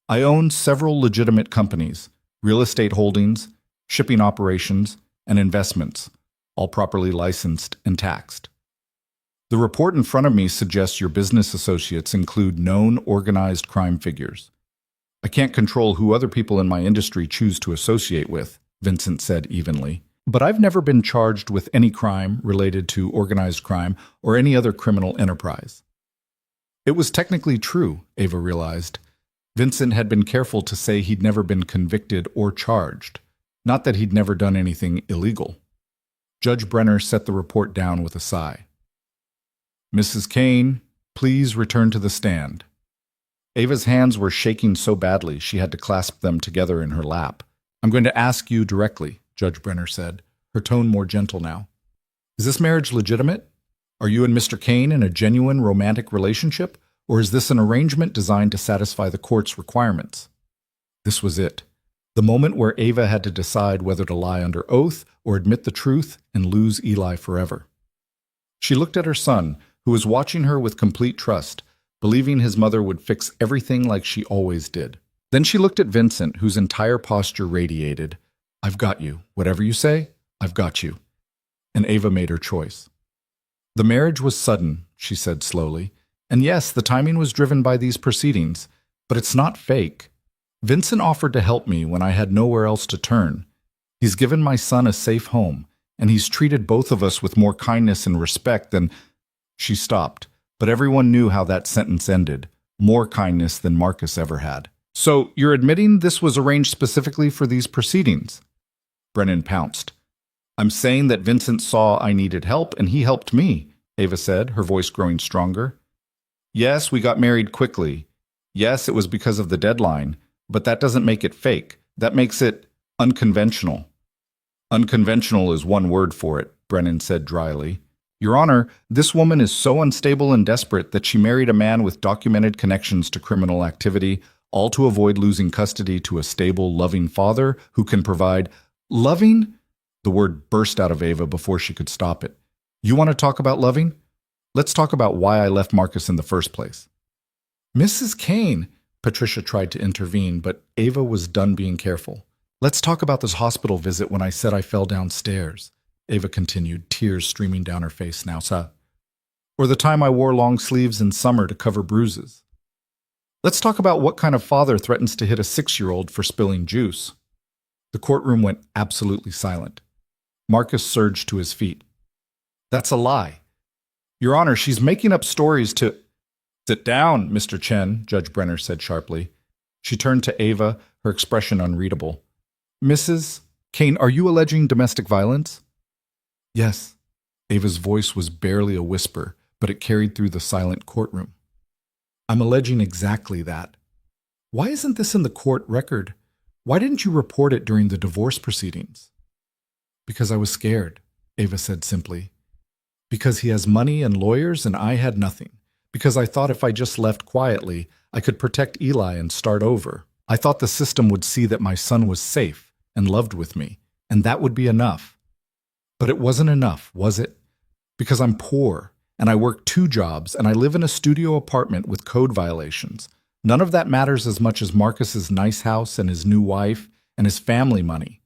I own several legitimate companies, real estate holdings, shipping operations, and investments, all properly licensed and taxed. The report in front of me suggests your business associates include known organized crime figures. I can't control who other people in my industry choose to associate with, Vincent said evenly. But I've never been charged with any crime related to organized crime or any other criminal enterprise. It was technically true, Ava realized. Vincent had been careful to say he'd never been convicted or charged, not that he'd never done anything illegal. Judge Brenner set the report down with a sigh. Mrs. Kane, please return to the stand. Ava's hands were shaking so badly she had to clasp them together in her lap. I'm going to ask you directly, Judge Brenner said, her tone more gentle now. Is this marriage legitimate? Are you and Mr. Kane in a genuine romantic relationship, or is this an arrangement designed to satisfy the court's requirements? This was it, the moment where Ava had to decide whether to lie under oath or admit the truth and lose Eli forever. She looked at her son, who was watching her with complete trust, believing his mother would fix everything like she always did. Then she looked at Vincent, whose entire posture radiated, I've got you. Whatever you say, I've got you. And Ava made her choice. The marriage was sudden, she said slowly, and yes, the timing was driven by these proceedings, but it's not fake. Vincent offered to help me when I had nowhere else to turn. He's given my son a safe home, and he's treated both of us with more kindness and respect than— She stopped, but everyone knew how that sentence ended, more kindness than Marcus ever had. So, you're admitting this was arranged specifically for these proceedings? Brennan pounced. I'm saying that Vincent saw I needed help, and he helped me, Ava said, her voice growing stronger. Yes, we got married quickly. Yes, it was because of the deadline, but that doesn't make it fake. That makes it unconventional. Unconventional is one word for it, Brennan said dryly. Your Honor, this woman is so unstable and desperate that she married a man with documented connections to criminal activity, all to avoid losing custody to a stable, loving father who can provide— Loving? The word burst out of Ava before she could stop it. You want to talk about loving? Let's talk about why I left Marcus in the first place. Mrs. Kane, Patricia tried to intervene, but Ava was done being careful. Let's talk about this hospital visit when I said I fell downstairs, Ava continued, tears streaming down her face now, sir. Or the time I wore long sleeves in summer to cover bruises. Let's talk about what kind of father threatens to hit a 6-year-old for spilling juice. The courtroom went absolutely silent. Marcus surged to his feet. That's a lie. Your Honor, she's making up stories to— Sit down, Mr. Chen, Judge Brenner said sharply. She turned to Ava, her expression unreadable. Mrs. Kane, are you alleging domestic violence? Yes. Ava's voice was barely a whisper, but it carried through the silent courtroom. I'm alleging exactly that. Why isn't this in the court record? Why didn't you report it during the divorce proceedings? Because I was scared, Ava said simply. Because he has money and lawyers and I had nothing. Because I thought if I just left quietly, I could protect Eli and start over. I thought the system would see that my son was safe and loved with me, and that would be enough. But it wasn't enough, was it? Because I'm poor, and I work 2 jobs, and I live in a studio apartment with code violations. None of that matters as much as Marcus's nice house and his new wife and his family money.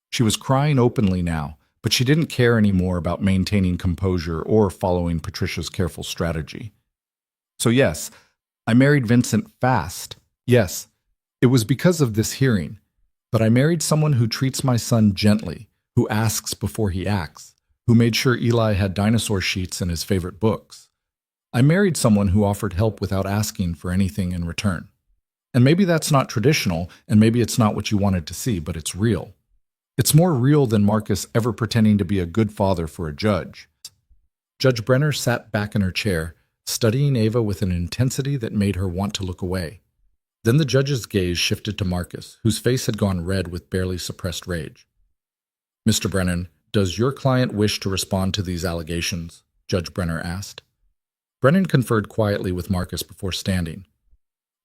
She was crying openly now, but she didn't care anymore about maintaining composure or following Patricia's careful strategy. So yes, I married Vincent fast. Yes, it was because of this hearing. But I married someone who treats my son gently, who asks before he acts, who made sure Eli had dinosaur sheets in his favorite books. I married someone who offered help without asking for anything in return. And maybe that's not traditional, and maybe it's not what you wanted to see, but it's real. It's more real than Marcus ever pretending to be a good father for a judge. Judge Brenner sat back in her chair, studying Ava with an intensity that made her want to look away. Then the judge's gaze shifted to Marcus, whose face had gone red with barely suppressed rage. "Mr. Brennan, does your client wish to respond to these allegations?" Judge Brenner asked. Brennan conferred quietly with Marcus before standing.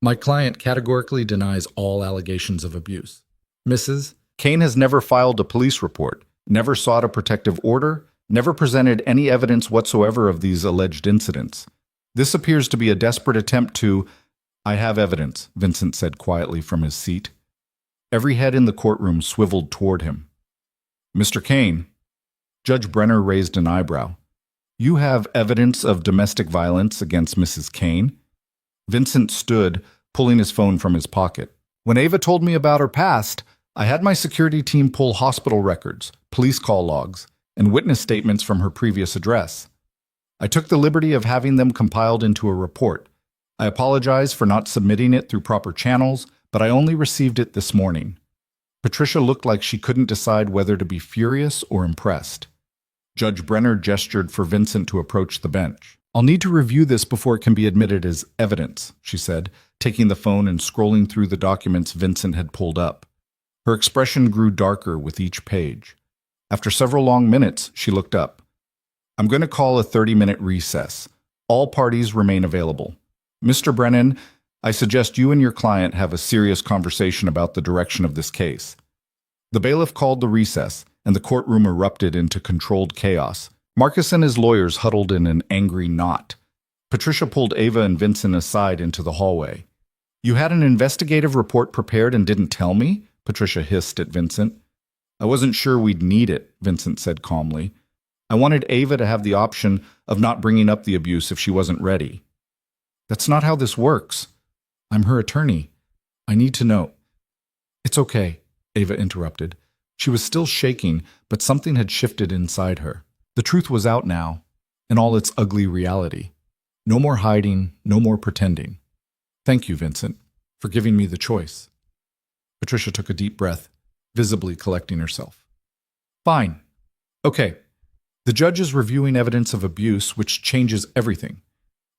"My client categorically denies all allegations of abuse. Mrs. Kane has never filed a police report, never sought a protective order, never presented any evidence whatsoever of these alleged incidents. This appears to be a desperate attempt to—" "I have evidence," Vincent said quietly from his seat. Every head in the courtroom swiveled toward him. "Mr. Kane," Judge Brenner raised an eyebrow. "You have evidence of domestic violence against Mrs. Kane?" Vincent stood, pulling his phone from his pocket. "When Ava told me about her past, I had my security team pull hospital records, police call logs, and witness statements from her previous address. I took the liberty of having them compiled into a report. I apologize for not submitting it through proper channels, but I only received it this morning." Patricia looked like she couldn't decide whether to be furious or impressed. Judge Brenner gestured for Vincent to approach the bench. "I'll need to review this before it can be admitted as evidence," she said, taking the phone and scrolling through the documents Vincent had pulled up. Her expression grew darker with each page. After several long minutes, she looked up. "I'm going to call a 30-minute recess. All parties remain available. Mr. Brennan, I suggest you and your client have a serious conversation about the direction of this case." The bailiff called the recess, and the courtroom erupted into controlled chaos. Marcus and his lawyers huddled in an angry knot. Patricia pulled Ava and Vincent aside into the hallway. "You had an investigative report prepared and didn't tell me?" Patricia hissed at Vincent. "I wasn't sure we'd need it," Vincent said calmly. "I wanted Ava to have the option of not bringing up the abuse if she wasn't ready." "That's not how this works. I'm her attorney. I need to know." "It's okay," Ava interrupted. She was still shaking, but something had shifted inside her. The truth was out now, in all its ugly reality. No more hiding, no more pretending. "Thank you, Vincent, for giving me the choice." Patricia took a deep breath, visibly collecting herself. "Fine. Okay. The judge is reviewing evidence of abuse, which changes everything.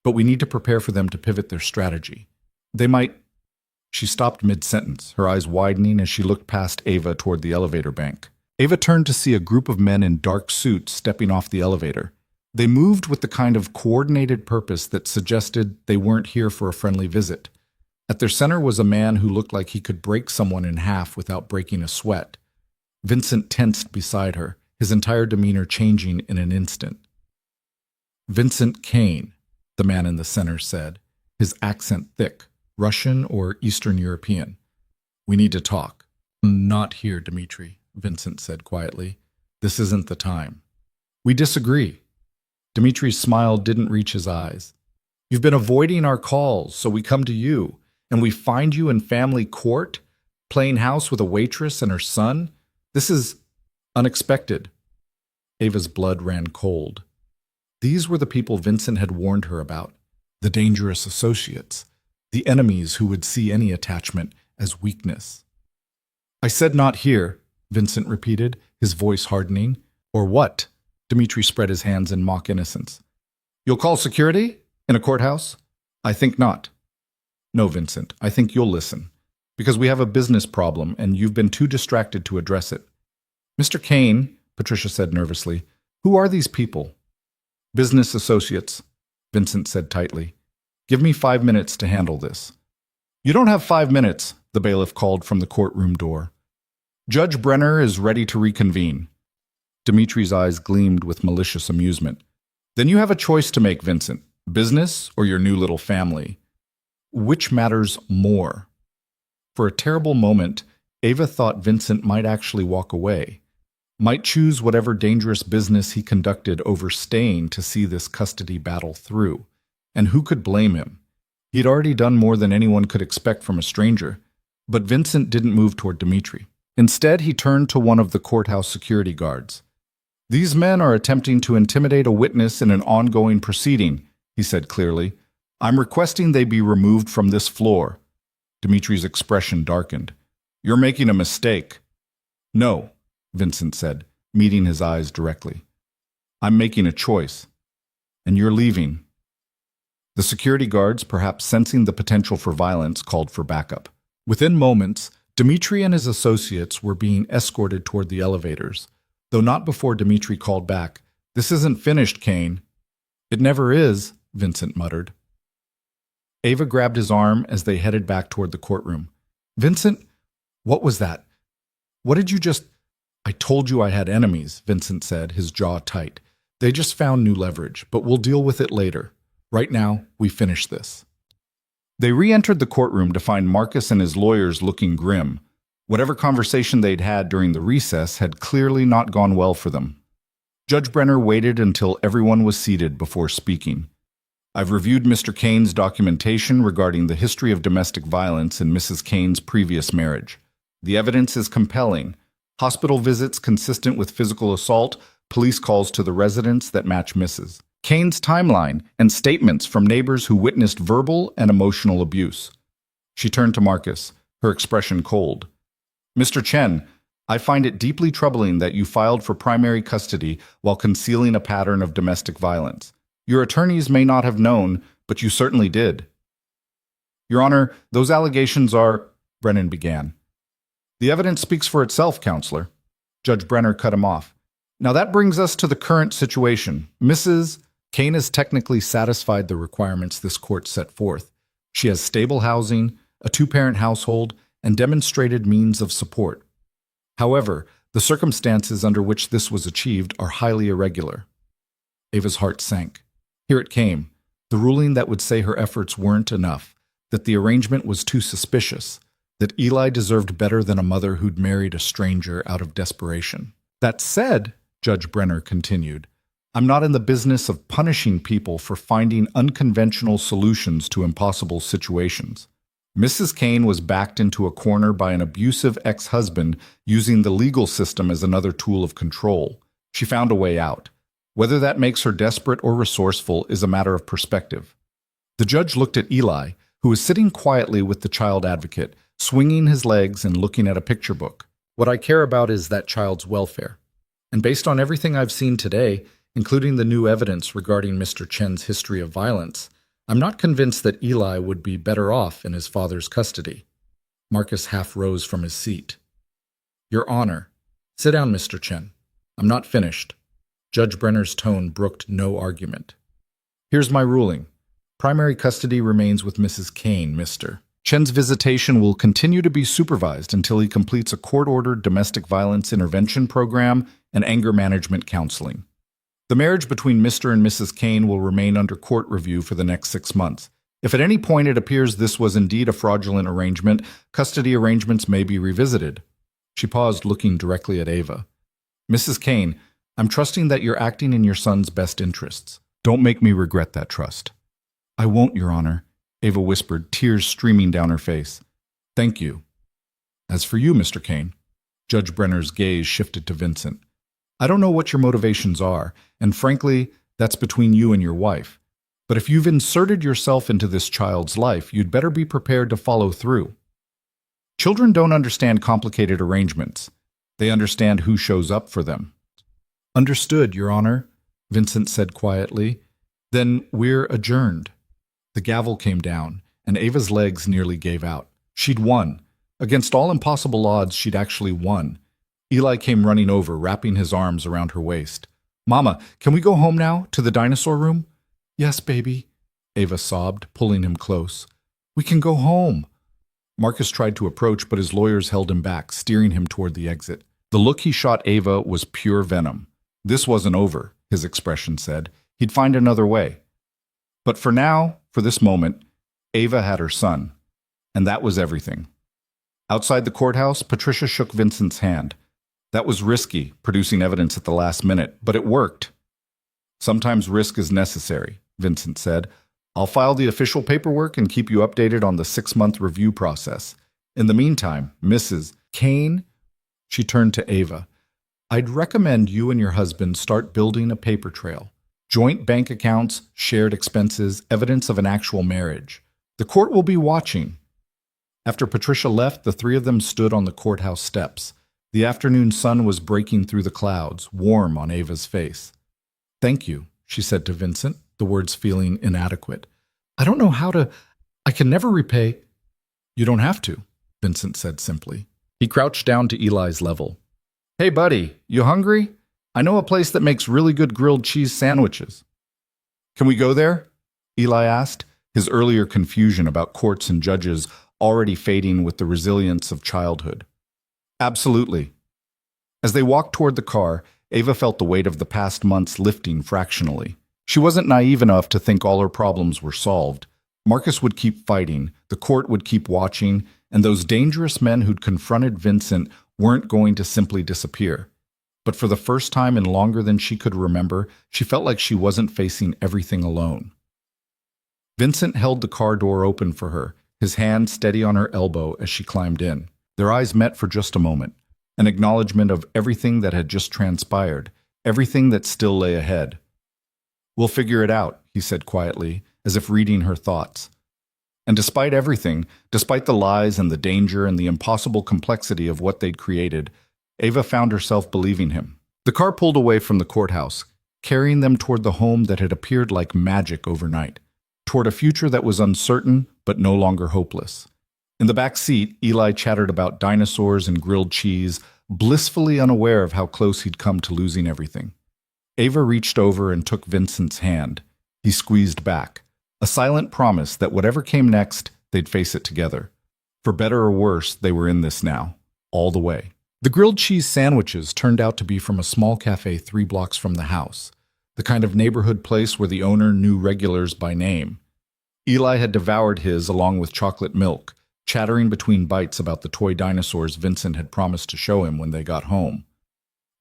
But we need to prepare for them to pivot their strategy. They might—" She stopped mid-sentence, her eyes widening as she looked past Ava toward the elevator bank. Ava turned to see a group of men in dark suits stepping off the elevator. They moved with the kind of coordinated purpose that suggested they weren't here for a friendly visit. At their center was a man who looked like he could break someone in half without breaking a sweat. Vincent tensed beside her, his entire demeanor changing in an instant. "Vincent Kane," the man in the center said, his accent thick, Russian or Eastern European. "We need to talk." "Not here, Dmitri," Vincent said quietly. "This isn't the time." "We disagree." Dmitri's smile didn't reach his eyes. "You've been avoiding our calls, so we come to you, and we find you in family court, playing house with a waitress and her son. This is unexpected." Ava's blood ran cold. These were the people Vincent had warned her about, the dangerous associates, the enemies who would see any attachment as weakness. "I said not here," Vincent repeated, his voice hardening. "Or what?" Dmitri spread his hands in mock innocence. "You'll call security? In a courthouse?" "I think not." "No, Vincent, I think you'll listen. Because we have a business problem, and you've been too distracted to address it." "Mr. Kane," Patricia said nervously, "who are these people?" "Business associates," Vincent said tightly. "Give me 5 minutes to handle this." "You don't have 5 minutes," the bailiff called from the courtroom door. "Judge Brenner is ready to reconvene." Dmitri's eyes gleamed with malicious amusement. "Then you have a choice to make, Vincent. Business or your new little family. Which matters more?" For a terrible moment, Ava thought Vincent might actually walk away, might choose whatever dangerous business he conducted over staying to see this custody battle through. And who could blame him? He'd already done more than anyone could expect from a stranger. But Vincent didn't move toward Dmitri. Instead, he turned to one of the courthouse security guards. "These men are attempting to intimidate a witness in an ongoing proceeding," he said clearly. "I'm requesting they be removed from this floor." Dmitri's expression darkened. "You're making a mistake." "No," Vincent said, meeting his eyes directly. "I'm making a choice. And you're leaving." The security guards, perhaps sensing the potential for violence, called for backup. Within moments, Dmitri and his associates were being escorted toward the elevators, though not before Dmitri called back, "This isn't finished, Kane." "It never is," Vincent muttered. Ava grabbed his arm as they headed back toward the courtroom. "Vincent, what was that? What did you just—" "I told you I had enemies," Vincent said, his jaw tight. "They just found new leverage, but we'll deal with it later. Right now, we finish this." They re-entered the courtroom to find Marcus and his lawyers looking grim. Whatever conversation they'd had during the recess had clearly not gone well for them. Judge Brenner waited until everyone was seated before speaking. "I've reviewed Mr. Kane's documentation regarding the history of domestic violence in Mrs. Kane's previous marriage. The evidence is compelling. Hospital visits consistent with physical assault, police calls to the residence that match Mrs. Kane's timeline, and statements from neighbors who witnessed verbal and emotional abuse." She turned to Marcus, her expression cold. "Mr. Chen, I find it deeply troubling that you filed for primary custody while concealing a pattern of domestic violence. Your attorneys may not have known, but you certainly did." "Your Honor, those allegations are—" Brennan began. "The evidence speaks for itself, Counselor." Judge Brenner cut him off. "Now that brings us to the current situation. Mrs. Kane has technically satisfied the requirements this court set forth. She has stable housing, a two-parent household, and demonstrated means of support. However, the circumstances under which this was achieved are highly irregular." Ava's heart sank. Here it came, the ruling that would say her efforts weren't enough, that the arrangement was too suspicious, that Eli deserved better than a mother who'd married a stranger out of desperation. "That said," Judge Brenner continued, "I'm not in the business of punishing people for finding unconventional solutions to impossible situations. Mrs. Kane was backed into a corner by an abusive ex-husband using the legal system as another tool of control. She found a way out. Whether that makes her desperate or resourceful is a matter of perspective." The judge looked at Eli, who was sitting quietly with the child advocate, swinging his legs and looking at a picture book. "What I care about is that child's welfare. And based on everything I've seen today, including the new evidence regarding Mr. Chen's history of violence, I'm not convinced that Eli would be better off in his father's custody." Marcus half rose from his seat. "Your Honor." "Sit down, Mr. Chen. I'm not finished." Judge Brenner's tone brooked no argument. "Here's my ruling. Primary custody remains with Mrs. Kane, Mr. Chen's visitation will continue to be supervised until he completes a court-ordered domestic violence intervention program and anger management counseling. The marriage between Mr. and Mrs. Kane will remain under court review for the next 6 months. If at any point it appears this was indeed a fraudulent arrangement, custody arrangements may be revisited." She paused, looking directly at Ava. "Mrs. Kane, I'm trusting that you're acting in your son's best interests. Don't make me regret that trust." "I won't, Your Honor," Ava whispered, tears streaming down her face. "Thank you." "As for you, Mr. Kane," Judge Brenner's gaze shifted to Vincent. "I don't know what your motivations are, and frankly, that's between you and your wife. But if you've inserted yourself into this child's life, you'd better be prepared to follow through. Children don't understand complicated arrangements. They understand who shows up for them." "Understood, Your Honor," Vincent said quietly. "Then we're adjourned." The gavel came down, and Ava's legs nearly gave out. She'd won. Against all impossible odds, she'd actually won. Eli came running over, wrapping his arms around her waist. "Mama, can we go home now, to the dinosaur room?" "Yes, baby," Ava sobbed, pulling him close. "We can go home." Marcus tried to approach, but his lawyers held him back, steering him toward the exit. The look he shot Ava was pure venom. This wasn't over, his expression said. He'd find another way. But for now, for this moment, Ava had her son. And that was everything. Outside the courthouse, Patricia shook Vincent's hand. That was risky, producing evidence at the last minute, but it worked. "Sometimes risk is necessary," Vincent said. "I'll file the official paperwork and keep you updated on the 6-month review process. In the meantime, Mrs. Kane," she turned to Ava, "I'd recommend you and your husband start building a paper trail. Joint bank accounts, shared expenses, evidence of an actual marriage. The court will be watching." After Patricia left, the three of them stood on the courthouse steps. The afternoon sun was breaking through the clouds, warm on Ava's face. "Thank you," she said to Vincent, the words feeling inadequate. I don't know how to. I can never repay. You don't have to, Vincent said simply. He crouched down to Eli's level. Hey, buddy, you hungry? I know a place that makes really good grilled cheese sandwiches. Can we go there? Eli asked, his earlier confusion about courts and judges already fading with the resilience of childhood. Absolutely. As they walked toward the car, Ava felt the weight of the past months lifting fractionally. She wasn't naive enough to think all her problems were solved. Marcus would keep fighting, the court would keep watching, and those dangerous men who'd confronted Vincent weren't going to simply disappear. But for the first time in longer than she could remember, she felt like she wasn't facing everything alone. Vincent held the car door open for her, his hand steady on her elbow as she climbed in. Their eyes met for just a moment, an acknowledgement of everything that had just transpired, everything that still lay ahead. We'll figure it out, he said quietly, as if reading her thoughts. And despite everything, despite the lies and the danger and the impossible complexity of what they'd created, Ava found herself believing him. The car pulled away from the courthouse, carrying them toward the home that had appeared like magic overnight, toward a future that was uncertain but no longer hopeless. In the back seat, Eli chattered about dinosaurs and grilled cheese, blissfully unaware of how close he'd come to losing everything. Ava reached over and took Vincent's hand. He squeezed back, a silent promise that whatever came next, they'd face it together. For better or worse, they were in this now, all the way. The grilled cheese sandwiches turned out to be from a small cafe 3 blocks from the house, the kind of neighborhood place where the owner knew regulars by name. Eli had devoured his along with chocolate milk, chattering between bites about the toy dinosaurs Vincent had promised to show him when they got home.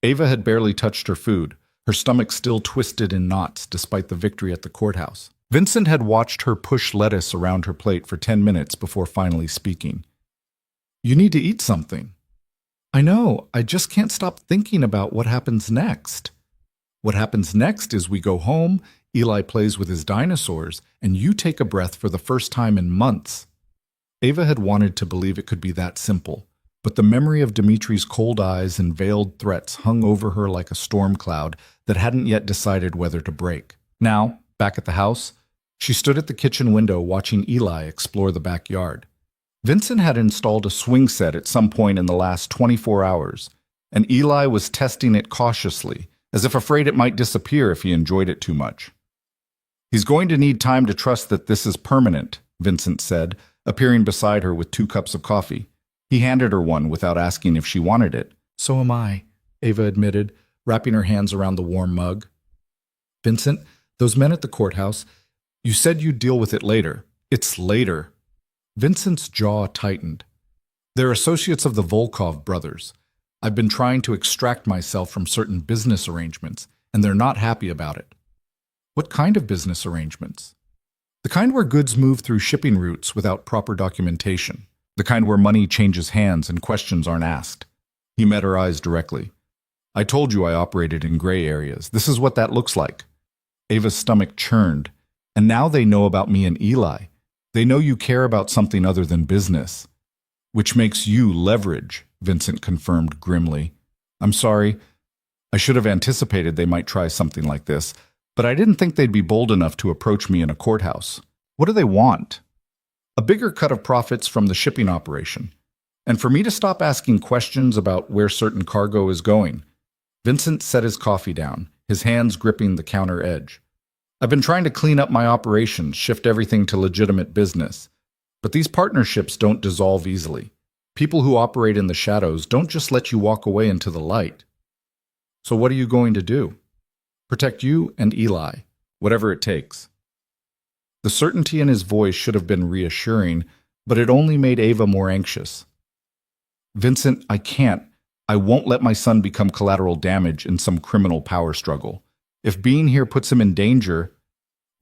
Ava had barely touched her food, her stomach still twisted in knots despite the victory at the courthouse. Vincent had watched her push lettuce around her plate for 10 minutes before finally speaking. You need to eat something. I know, I just can't stop thinking about what happens next. What happens next is we go home, Eli plays with his dinosaurs, and you take a breath for the first time in months. Ava had wanted to believe it could be that simple, but the memory of Dimitri's cold eyes and veiled threats hung over her like a storm cloud that hadn't yet decided whether to break. Now, back at the house, she stood at the kitchen window watching Eli explore the backyard. Vincent had installed a swing set at some point in the last 24 hours, and Eli was testing it cautiously, as if afraid it might disappear if he enjoyed it too much. He's going to need time to trust that this is permanent, Vincent said, appearing beside her with 2 cups of coffee. He handed her one without asking if she wanted it. So am I, Ava admitted, wrapping her hands around the warm mug. Vincent, those men at the courthouse, you said you'd deal with it later. It's later. Vincent's jaw tightened. They're associates of the Volkov brothers. I've been trying to extract myself from certain business arrangements, and they're not happy about it. What kind of business arrangements? The kind where goods move through shipping routes without proper documentation. The kind where money changes hands and questions aren't asked. He met her eyes directly. I told you I operated in gray areas. This is what that looks like. Ava's stomach churned. And now they know about me and Eli. They know you care about something other than business. Which makes you leverage, Vincent confirmed grimly. I'm sorry. I should have anticipated they might try something like this, but I didn't think they'd be bold enough to approach me in a courthouse. What do they want? A bigger cut of profits from the shipping operation. And for me to stop asking questions about where certain cargo is going. Vincent set his coffee down, his hands gripping the counter edge. I've been trying to clean up my operations, shift everything to legitimate business. But these partnerships don't dissolve easily. People who operate in the shadows don't just let you walk away into the light. So what are you going to do? Protect you and Eli, whatever it takes. The certainty in his voice should have been reassuring, but it only made Ava more anxious. Vincent, I can't. I won't let my son become collateral damage in some criminal power struggle. If being here puts him in danger,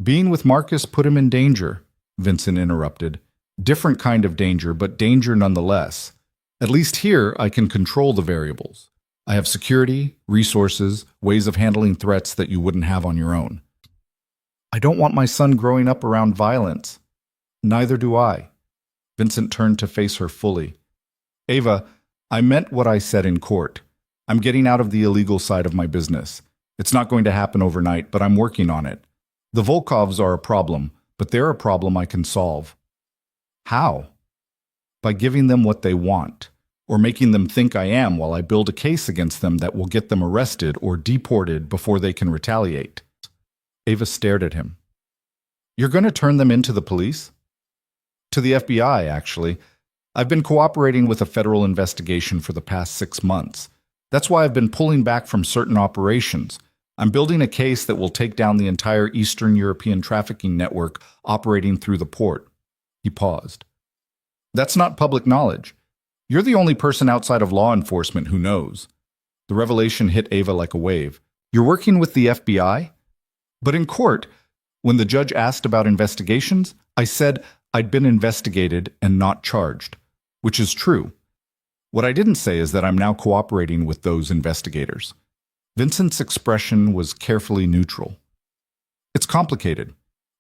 being with Marcus put him in danger, Vincent interrupted. Different kind of danger, but danger nonetheless. At least here, I can control the variables. I have security, resources, ways of handling threats that you wouldn't have on your own. I don't want my son growing up around violence. Neither do I. Vincent turned to face her fully. Ava, I meant what I said in court. I'm getting out of the illegal side of my business. It's not going to happen overnight, but I'm working on it. The Volkovs are a problem, but they're a problem I can solve. How? By giving them what they want, or making them think I am while I build a case against them that will get them arrested or deported before they can retaliate. Ava stared at him. You're going to turn them into the police? To the FBI, actually. I've been cooperating with a federal investigation for the past 6 months. That's why I've been pulling back from certain operations. I'm building a case that will take down the entire Eastern European trafficking network operating through the port. He paused. That's not public knowledge. You're the only person outside of law enforcement who knows. The revelation hit Ava like a wave. You're working with the FBI? But in court, when the judge asked about investigations, I said I'd been investigated and not charged, which is true. What I didn't say is that I'm now cooperating with those investigators. Vincent's expression was carefully neutral. It's complicated.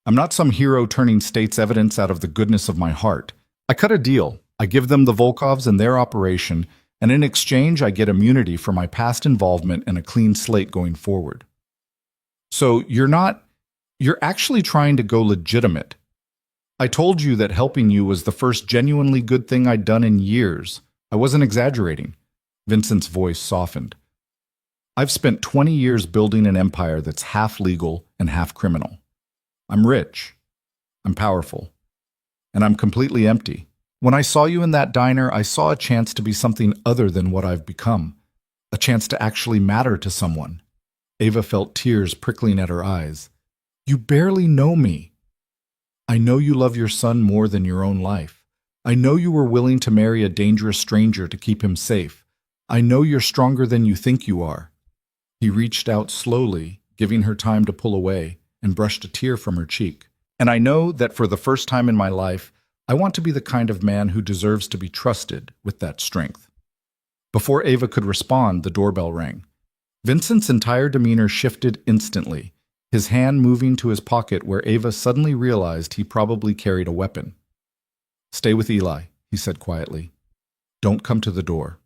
I'm not some hero turning state's evidence out of the goodness of my heart. I cut a deal. I give them the Volkovs and their operation, and in exchange I get immunity for my past involvement and a clean slate going forward. So you're actually trying to go legitimate. I told you that helping you was the first genuinely good thing I'd done in years. I wasn't exaggerating. Vincent's voice softened. I've spent 20 years building an empire that's half legal and half criminal. I'm rich. I'm powerful. And I'm completely empty. When I saw you in that diner, I saw a chance to be something other than what I've become. A chance to actually matter to someone. Ava felt tears prickling at her eyes. You barely know me. I know you love your son more than your own life. I know you were willing to marry a dangerous stranger to keep him safe. I know you're stronger than you think you are. He reached out slowly, giving her time to pull away, and brushed a tear from her cheek. And I know that for the first time in my life, I want to be the kind of man who deserves to be trusted with that strength. Before Ava could respond, the doorbell rang. Vincent's entire demeanor shifted instantly, his hand moving to his pocket where Ava suddenly realized he probably carried a weapon. Stay with Eli, he said quietly. Don't come to the door.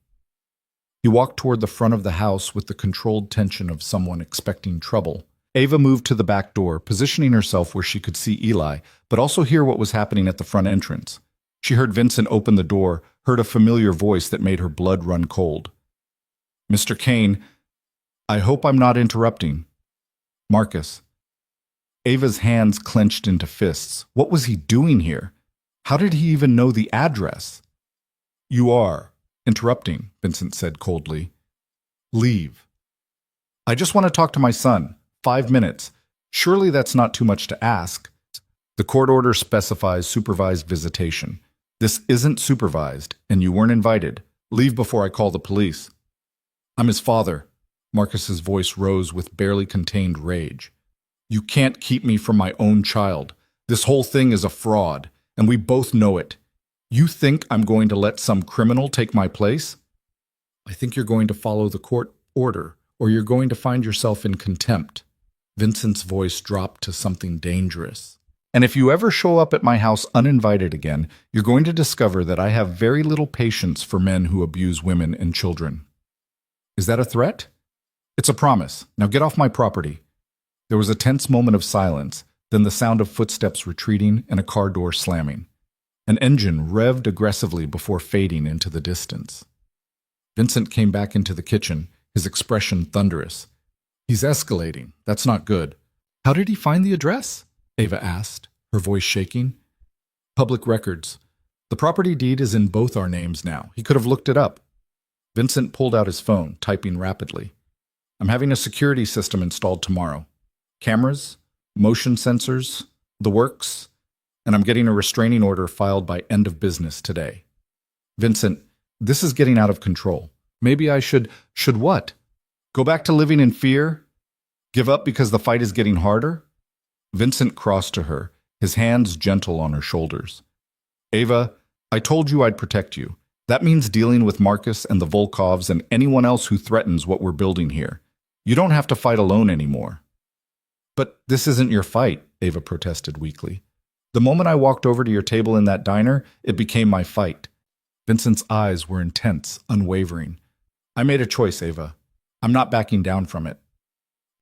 He walked toward the front of the house with the controlled tension of someone expecting trouble. Ava moved to the back door, positioning herself where she could see Eli, but also hear what was happening at the front entrance. She heard Vincent open the door, heard a familiar voice that made her blood run cold. Mr. Kane, I hope I'm not interrupting. Marcus. Ava's hands clenched into fists. What was he doing here? How did he even know the address? You are interrupting, Vincent said coldly. Leave. I just want to talk to my son. 5 minutes. Surely that's not too much to ask. The court order specifies supervised visitation. This isn't supervised, and you weren't invited. Leave before I call the police. I'm his father. Marcus's voice rose with barely contained rage. You can't keep me from my own child. This whole thing is a fraud, and we both know it. You think I'm going to let some criminal take my place? I think you're going to follow the court order, or you're going to find yourself in contempt. Vincent's voice dropped to something dangerous. And if you ever show up at my house uninvited again, you're going to discover that I have very little patience for men who abuse women and children. Is that a threat? It's a promise. Now get off my property. There was a tense moment of silence, then the sound of footsteps retreating and a car door slamming. An engine revved aggressively before fading into the distance. Vincent came back into the kitchen, his expression thunderous. He's escalating. That's not good. How did he find the address? Ava asked, her voice shaking. Public records. The property deed is in both our names now. He could have looked it up. Vincent pulled out his phone, typing rapidly. I'm having a security system installed tomorrow. Cameras, motion sensors, the works, and I'm getting a restraining order filed by end of business today. Vincent, this is getting out of control. Maybe I should what? Go back to living in fear? Give up because the fight is getting harder? Vincent crossed to her, his hands gentle on her shoulders. Ava, I told you I'd protect you. That means dealing with Marcus and the Volkovs and anyone else who threatens what we're building here. You don't have to fight alone anymore. But this isn't your fight, Ava protested weakly. The moment I walked over to your table in that diner, it became my fight. Vincent's eyes were intense, unwavering. I made a choice, Ava. I'm not backing down from it.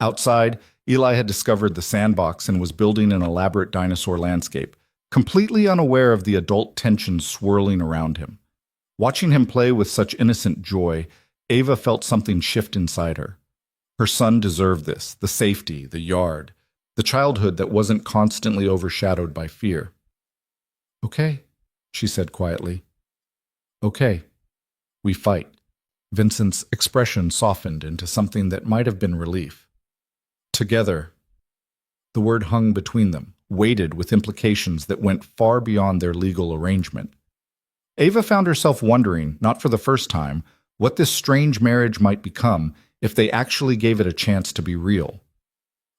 Outside, Eli had discovered the sandbox and was building an elaborate dinosaur landscape, completely unaware of the adult tension swirling around him. Watching him play with such innocent joy, Ava felt something shift inside her. Her son deserved this, the safety, the yard, the childhood that wasn't constantly overshadowed by fear. "Okay," she said quietly. "Okay. We fight." Vincent's expression softened into something that might have been relief. "Together." The word hung between them, weighted with implications that went far beyond their legal arrangement. Ava found herself wondering, not for the first time, what this strange marriage might become if they actually gave it a chance to be real.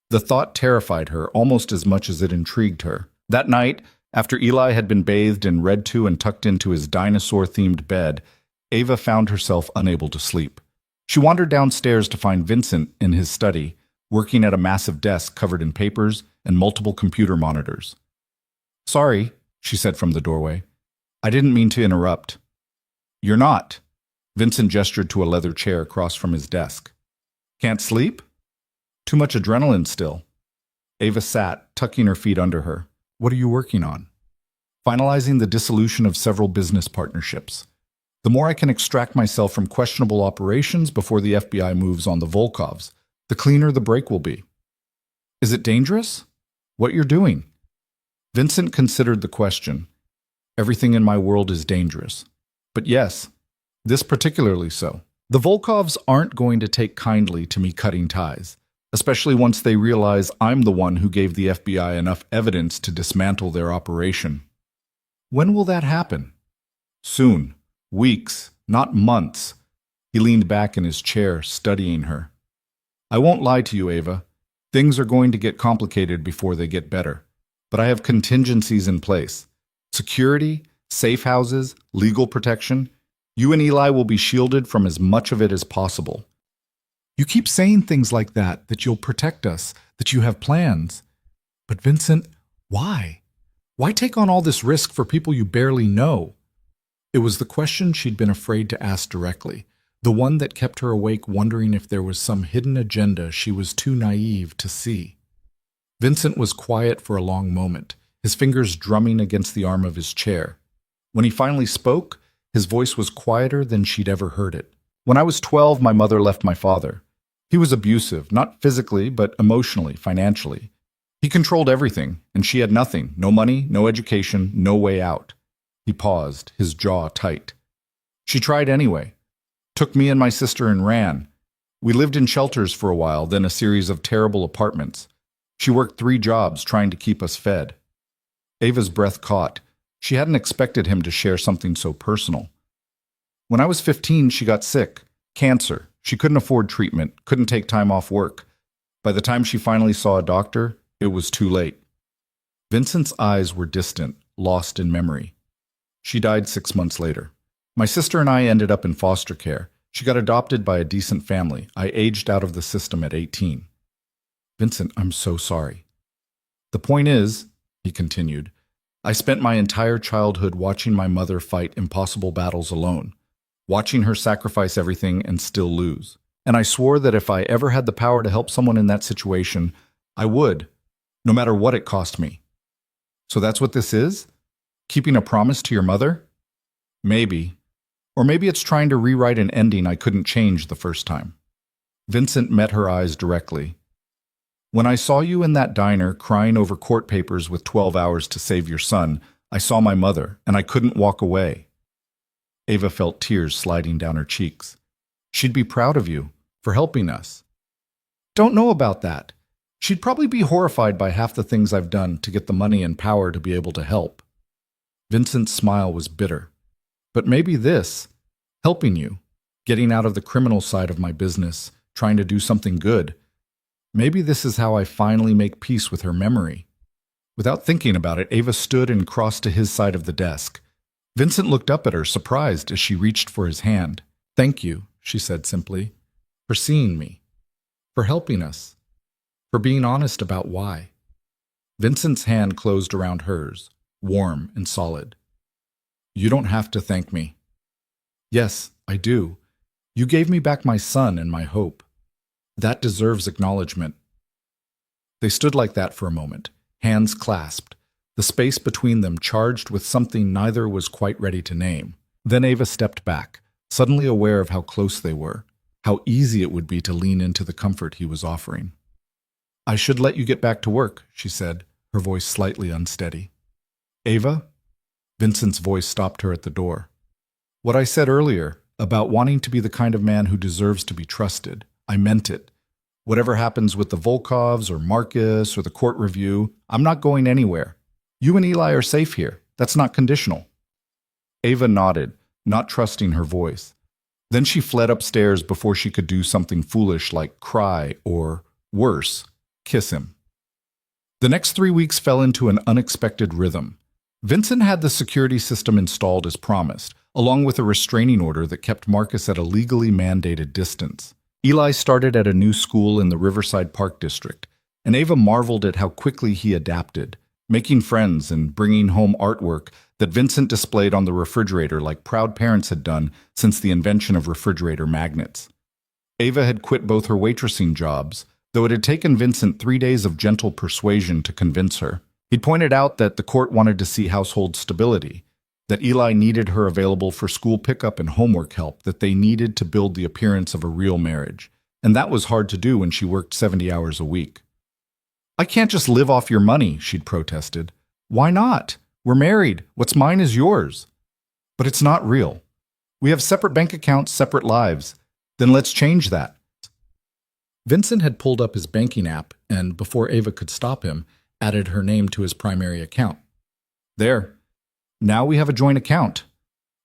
The thought terrified her almost as much as it intrigued her. That night, after Eli had been bathed and read to and tucked into his dinosaur-themed bed, Ava found herself unable to sleep. She wandered downstairs to find Vincent in his study, working at a massive desk covered in papers and multiple computer monitors. "Sorry," she said from the doorway. "I didn't mean to interrupt." "You're not." Vincent gestured to a leather chair across from his desk. "Can't sleep?" "Too much adrenaline still." Ava sat, tucking her feet under her. "What are you working on?" "Finalizing the dissolution of several business partnerships. The more I can extract myself from questionable operations before the FBI moves on the Volkovs, the cleaner the break will be." "Is it dangerous?" "What you're doing?" Vincent considered the question. "Everything in my world is dangerous. But yes, this particularly so. The Volkovs aren't going to take kindly to me cutting ties, especially once they realize I'm the one who gave the FBI enough evidence to dismantle their operation." "When will that happen?" "Soon. Weeks, not months." He leaned back in his chair, studying her. "I won't lie to you, Ava. Things are going to get complicated before they get better. But I have contingencies in place. Security, safe houses, legal protection. You and Eli will be shielded from as much of it as possible." "You keep saying things like that you'll protect us, that you have plans. But Vincent, why? Why take on all this risk for people you barely know?" It was the question she'd been afraid to ask directly, the one that kept her awake wondering if there was some hidden agenda she was too naive to see. Vincent was quiet for a long moment, his fingers drumming against the arm of his chair. When he finally spoke, his voice was quieter than she'd ever heard it. "When I was 12, my mother left my father. He was abusive, not physically, but emotionally, financially. He controlled everything, and she had nothing, no money, no education, no way out." He paused, his jaw tight. "She tried anyway. Took me and my sister and ran. We lived in shelters for a while, then a series of terrible apartments. She worked 3 jobs trying to keep us fed." Ava's breath caught. She hadn't expected him to share something so personal. "When I was 15, she got sick. Cancer. She couldn't afford treatment, couldn't take time off work. By the time she finally saw a doctor, it was too late." Vincent's eyes were distant, lost in memory. "She died 6 months later. My sister and I ended up in foster care. She got adopted by a decent family. I aged out of the system at 18. "Vincent, I'm so sorry." "The point is," he continued, "I spent my entire childhood watching my mother fight impossible battles alone, watching her sacrifice everything and still lose. And I swore that if I ever had the power to help someone in that situation, I would, no matter what it cost me." "So that's what this is? Keeping a promise to your mother?" "Maybe. Or maybe it's trying to rewrite an ending I couldn't change the first time." Vincent met her eyes directly. "When I saw you in that diner crying over court papers with 12 hours to save your son, I saw my mother, and I couldn't walk away." Ava felt tears sliding down her cheeks. "She'd be proud of you for helping us." "Don't know about that. She'd probably be horrified by half the things I've done to get the money and power to be able to help." Vincent's smile was bitter. "But maybe this, helping you, getting out of the criminal side of my business, trying to do something good, maybe this is how I finally make peace with her memory." Without thinking about it, Ava stood and crossed to his side of the desk. Vincent looked up at her, surprised, as she reached for his hand. "Thank you," she said simply, "for seeing me, for helping us, for being honest about why." Vincent's hand closed around hers, warm and solid. "You don't have to thank me." "Yes, I do. You gave me back my son and my hope." That deserves acknowledgement. They stood like that for a moment, hands clasped, the space between them charged with something neither was quite ready to name. Then Ava stepped back, suddenly aware of how close they were, how easy it would be to lean into the comfort he was offering. "I should let you get back to work," she said, her voice slightly unsteady. "Ava?" Vincent's voice stopped her at the door. "What I said earlier, about wanting to be the kind of man who deserves to be trusted, I meant it. Whatever happens with the Volkovs or Marcus or the court review, I'm not going anywhere. You and Eli are safe here. That's not conditional." Ava nodded, not trusting her voice. Then she fled upstairs before she could do something foolish like cry or, worse, kiss him. The next 3 weeks fell into an unexpected rhythm. Vincent had the security system installed as promised, along with a restraining order that kept Marcus at a legally mandated distance. Eli started at a new school in the Riverside Park District, and Ava marveled at how quickly he adapted, making friends and bringing home artwork that Vincent displayed on the refrigerator like proud parents had done since the invention of refrigerator magnets. Ava had quit both her waitressing jobs, though it had taken Vincent 3 days of gentle persuasion to convince her. He'd pointed out that the court wanted to see household stability, that Eli needed her available for school pickup and homework help, that they needed to build the appearance of a real marriage, and that was hard to do when she worked 70 hours a week. "I can't just live off your money," she'd protested. "Why not? We're married. What's mine is yours." "But it's not real. We have separate bank accounts, separate lives. Then let's change that." Vincent had pulled up his banking app and, before Ava could stop him, added her name to his primary account. "There. Now we have a joint account.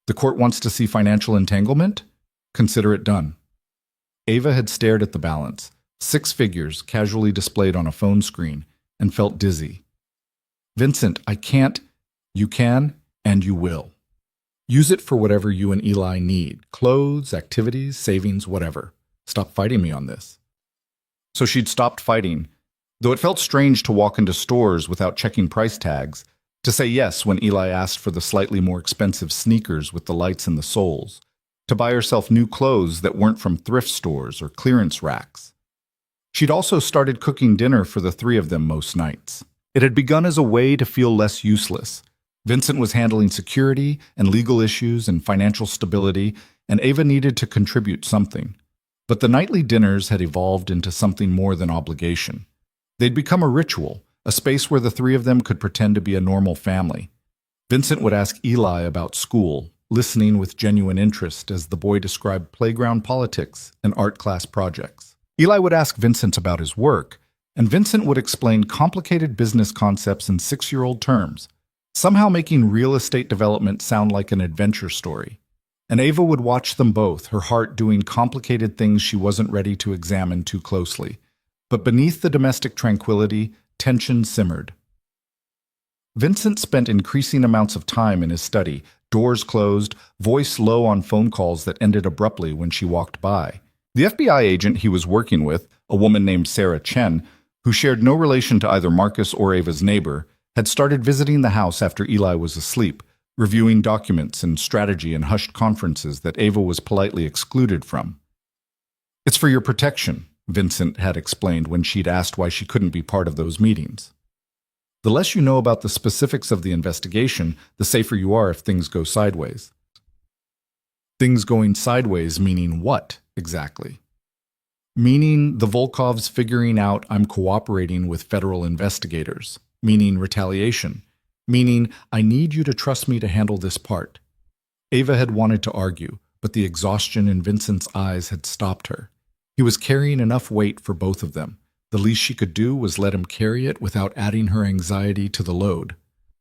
The court wants to see financial entanglement? Consider it done." Ava had stared at the balance, 6 figures casually displayed on a phone screen, and felt dizzy. "Vincent, I can't." "You can, and you will. Use it for whatever you and Eli need. Clothes, activities, savings, whatever. Stop fighting me on this." So she'd stopped fighting, though it felt strange to walk into stores without checking price tags, to say yes when Eli asked for the slightly more expensive sneakers with the lights and the soles, to buy herself new clothes that weren't from thrift stores or clearance racks. She'd also started cooking dinner for the 3 of them most nights. It had begun as a way to feel less useless. Vincent was handling security and legal issues and financial stability, and Ava needed to contribute something. But the nightly dinners had evolved into something more than obligation. They'd become a ritual, a space where the 3 of them could pretend to be a normal family. Vincent would ask Eli about school, listening with genuine interest as the boy described playground politics and art class projects. Eli would ask Vincent about his work, and Vincent would explain complicated business concepts in 6-year-old terms, somehow making real estate development sound like an adventure story. And Ava would watch them both, her heart doing complicated things she wasn't ready to examine too closely. But beneath the domestic tranquility, tension simmered. Vincent spent increasing amounts of time in his study, doors closed, voice low on phone calls that ended abruptly when she walked by. The FBI agent he was working with, a woman named Sarah Chen, who shared no relation to either Marcus or Ava's neighbor, had started visiting the house after Eli was asleep, reviewing documents and strategy in hushed conferences that Ava was politely excluded from. "It's for your protection," Vincent had explained when she'd asked why she couldn't be part of those meetings. "The less you know about the specifics of the investigation, the safer you are if things go sideways." Things going sideways meaning what, exactly? Meaning the Volkovs figuring out I'm cooperating with federal investigators. Meaning retaliation. Meaning, I need you to trust me to handle this part. Ava had wanted to argue, but the exhaustion in Vincent's eyes had stopped her. He was carrying enough weight for both of them. The least she could do was let him carry it without adding her anxiety to the load.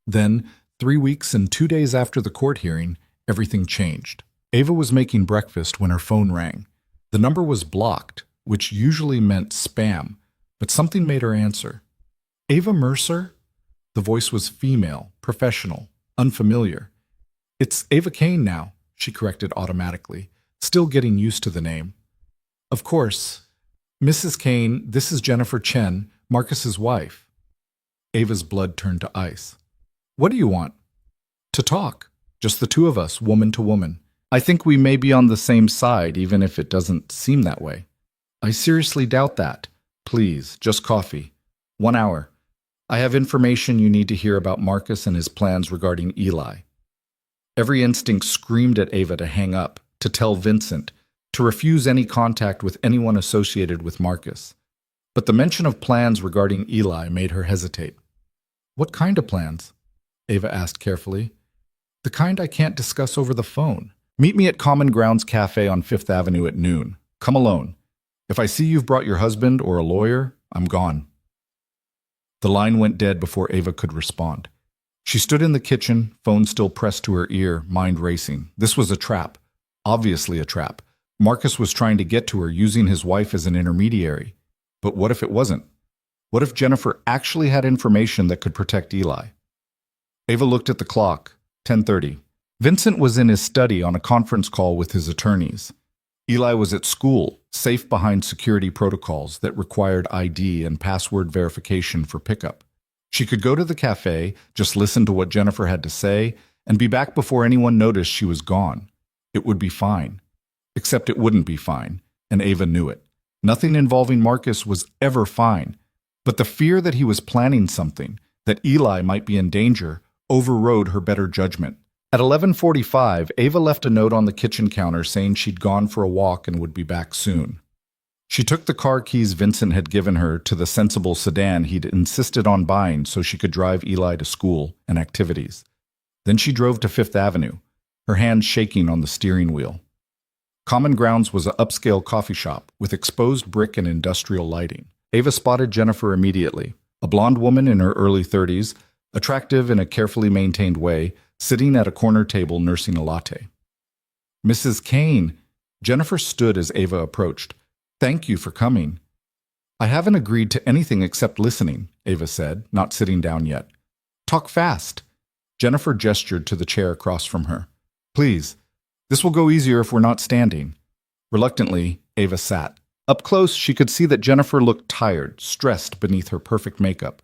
Then, 3 weeks and 2 days after the court hearing, everything changed. Ava was making breakfast when her phone rang. The number was blocked, which usually meant spam, but something made her answer. "Ava Mercer?" The voice was female, professional, unfamiliar. "It's Ava Kane now," she corrected automatically, still getting used to the name. "Of course. Mrs. Kane, this is Jennifer Chen, Marcus's wife." Ava's blood turned to ice. "What do you want?" "To talk. Just the 2 of us, woman to woman. I think we may be on the same side, even if it doesn't seem that way." I seriously doubt that. Please, just coffee. 1 hour. I have information you need to hear about Marcus and his plans regarding Eli. Every instinct screamed at Ava to hang up, to tell Vincent, to refuse any contact with anyone associated with Marcus. But the mention of plans regarding Eli made her hesitate. What kind of plans? Ava asked carefully. The kind I can't discuss over the phone. Meet me at Common Grounds Cafe on 5th Avenue at noon. Come alone. If I see you've brought your husband or a lawyer, I'm gone. The line went dead before Ava could respond. She stood in the kitchen, phone still pressed to her ear, mind racing. This was a trap. Obviously a trap. Marcus was trying to get to her, using his wife as an intermediary. But what if it wasn't? What if Jennifer actually had information that could protect Eli? Ava looked at the clock. 10:30. Vincent was in his study on a conference call with his attorneys. Eli was at school, safe behind security protocols that required ID and password verification for pickup. She could go to the cafe, just listen to what Jennifer had to say, and be back before anyone noticed she was gone. It would be fine. Except it wouldn't be fine, and Ava knew it. Nothing involving Marcus was ever fine. But the fear that he was planning something, that Eli might be in danger, overrode her better judgment. At 11:45, Ava left a note on the kitchen counter saying she'd gone for a walk and would be back soon. She took the car keys Vincent had given her to the sensible sedan he'd insisted on buying so she could drive Eli to school and activities. Then she drove to 5th Avenue, her hands shaking on the steering wheel. Common Grounds was an upscale coffee shop with exposed brick and industrial lighting. Ava spotted Jennifer immediately, a blonde woman in her early 30s, attractive in a carefully maintained way, sitting at a corner table nursing a latte. Mrs. Kane, Jennifer stood as Ava approached. Thank you for coming. I haven't agreed to anything except listening, Ava said, not sitting down yet. Talk fast. Jennifer gestured to the chair across from her. Please, this will go easier if we're not standing. Reluctantly, Ava sat. Up close, she could see that Jennifer looked tired, stressed beneath her perfect makeup.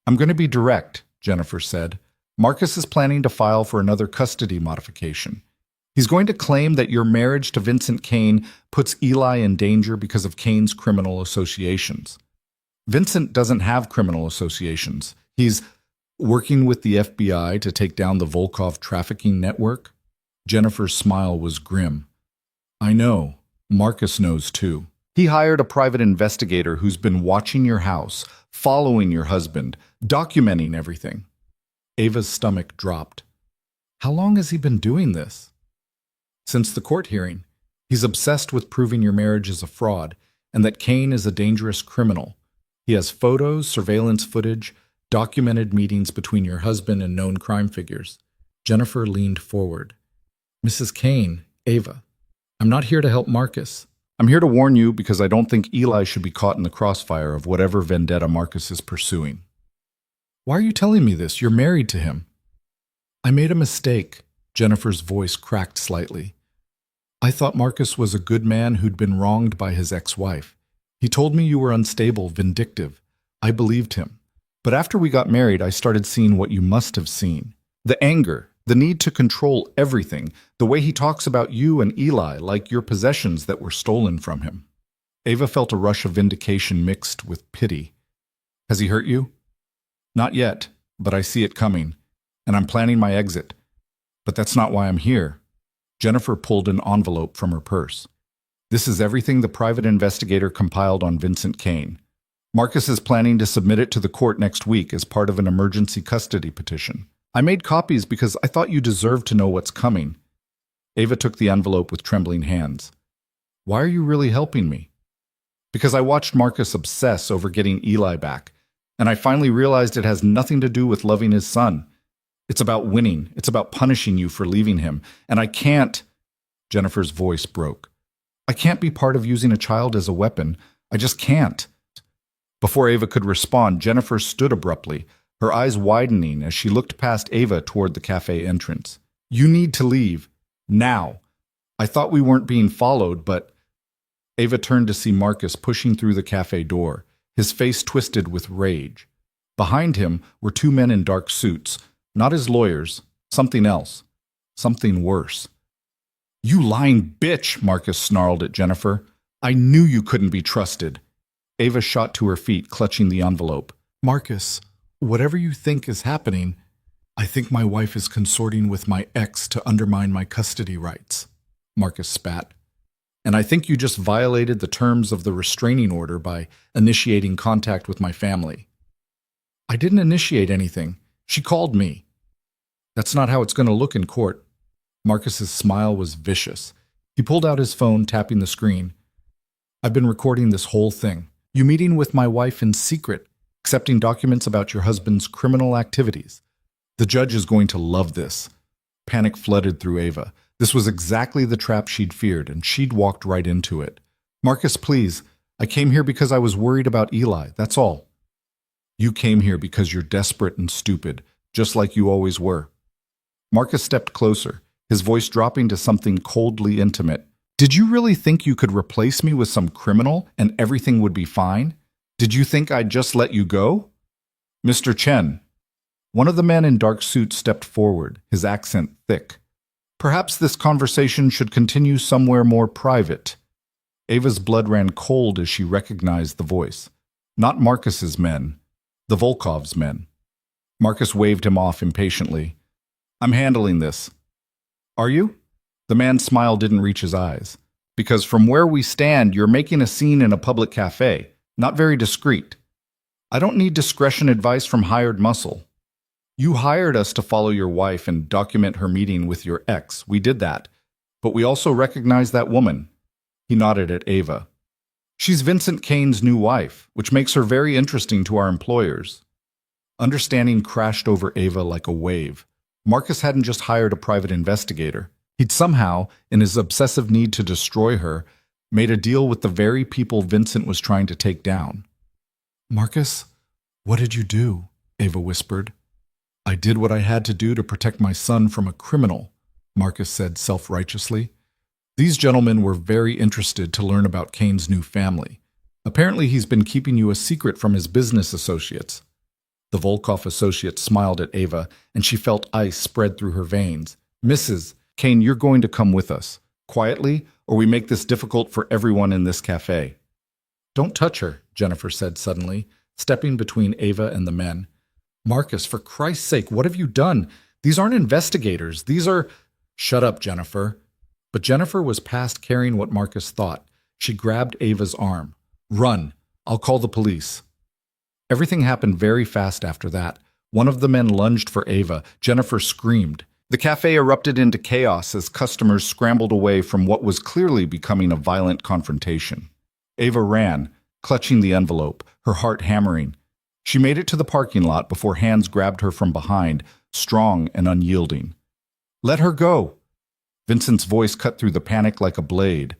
I'm going to be direct, Jennifer said. Marcus is planning to file for another custody modification. He's going to claim that your marriage to Vincent Kane puts Eli in danger because of Kane's criminal associations. Vincent doesn't have criminal associations. He's working with the FBI to take down the Volkov trafficking network. Jennifer's smile was grim. I know. Marcus knows too. He hired a private investigator who's been watching your house, following your husband, documenting everything. Ava's stomach dropped. How long has he been doing this? Since the court hearing. He's obsessed with proving your marriage is a fraud and that Kane is a dangerous criminal. He has photos, surveillance footage, documented meetings between your husband and known crime figures. Jennifer leaned forward. Mrs. Kane, Ava, I'm not here to help Marcus. I'm here to warn you because I don't think Eli should be caught in the crossfire of whatever vendetta Marcus is pursuing. Why are you telling me this? You're married to him. I made a mistake. Jennifer's voice cracked slightly. I thought Marcus was a good man who'd been wronged by his ex-wife. He told me you were unstable, vindictive. I believed him. But after we got married, I started seeing what you must have seen. The anger, the need to control everything, the way he talks about you and Eli like your possessions that were stolen from him. Ava felt a rush of vindication mixed with pity. Has he hurt you? Not yet, but I see it coming, and I'm planning my exit. But that's not why I'm here. Jennifer pulled an envelope from her purse. This is everything the private investigator compiled on Vincent Kane. Marcus is planning to submit it to the court next week as part of an emergency custody petition. I made copies because I thought you deserved to know what's coming. Ava took the envelope with trembling hands. Why are you really helping me? Because I watched Marcus obsess over getting Eli back, and I finally realized it has nothing to do with loving his son. It's about winning. It's about punishing you for leaving him. And I can't. Jennifer's voice broke. I can't be part of using a child as a weapon. I just can't. Before Ava could respond, Jennifer stood abruptly, her eyes widening as she looked past Ava toward the cafe entrance. You need to leave. Now. I thought we weren't being followed, but... Ava turned to see Marcus pushing through the cafe door, his face twisted with rage. Behind him were two men in dark suits, not his lawyers, something else, something worse. You lying bitch, Marcus snarled at Jennifer. I knew you couldn't be trusted. Ava shot to her feet, clutching the envelope. Marcus, whatever you think is happening, I think my wife is consorting with my ex to undermine my custody rights. Marcus spat. And I think you just violated the terms of the restraining order by initiating contact with my family. I didn't initiate anything. She called me. That's not how it's going to look in court. Marcus's smile was vicious. He pulled out his phone, tapping the screen. I've been recording this whole thing. You meeting with my wife in secret, accepting documents about your husband's criminal activities. The judge is going to love this. Panic flooded through Ava. This was exactly the trap she'd feared, and she'd walked right into it. Marcus, please. I came here because I was worried about Eli, that's all. You came here because you're desperate and stupid, just like you always were. Marcus stepped closer, his voice dropping to something coldly intimate. Did you really think you could replace me with some criminal and everything would be fine? Did you think I'd just let you go? Mr. Chen. One of the men in dark suits stepped forward, his accent thick. Perhaps this conversation should continue somewhere more private. Ava's blood ran cold as she recognized the voice. Not Marcus's men, the Volkov's men. Marcus waved him off impatiently. I'm handling this. Are you? The man's smile didn't reach his eyes. Because from where we stand, you're making a scene in a public cafe, not very discreet. I don't need discretion advice from hired muscle. You hired us to follow your wife and document her meeting with your ex. We did that. But we also recognize that woman. He nodded at Ava. She's Vincent Kane's new wife, which makes her very interesting to our employers. Understanding crashed over Ava like a wave. Marcus hadn't just hired a private investigator. He'd somehow, in his obsessive need to destroy her, made a deal with the very people Vincent was trying to take down. Marcus, what did you do? Ava whispered. I did what I had to do to protect my son from a criminal, Marcus said self-righteously. These gentlemen were very interested to learn about Kane's new family. Apparently he's been keeping you a secret from his business associates. The Volkov associate smiled at Ava, and she felt ice spread through her veins. Mrs. Kane, you're going to come with us, quietly, or we make this difficult for everyone in this cafe. Don't touch her, Jennifer said suddenly, stepping between Ava and the men. Marcus, for Christ's sake, what have you done? These aren't investigators. These are... Shut up, Jennifer. But Jennifer was past caring what Marcus thought. She grabbed Ava's arm. Run. I'll call the police. Everything happened very fast after that. One of the men lunged for Ava. Jennifer screamed. The cafe erupted into chaos as customers scrambled away from what was clearly becoming a violent confrontation. Ava ran, clutching the envelope, her heart hammering. She made it to the parking lot before hands grabbed her from behind, strong and unyielding. Let her go! Vincent's voice cut through the panic like a blade.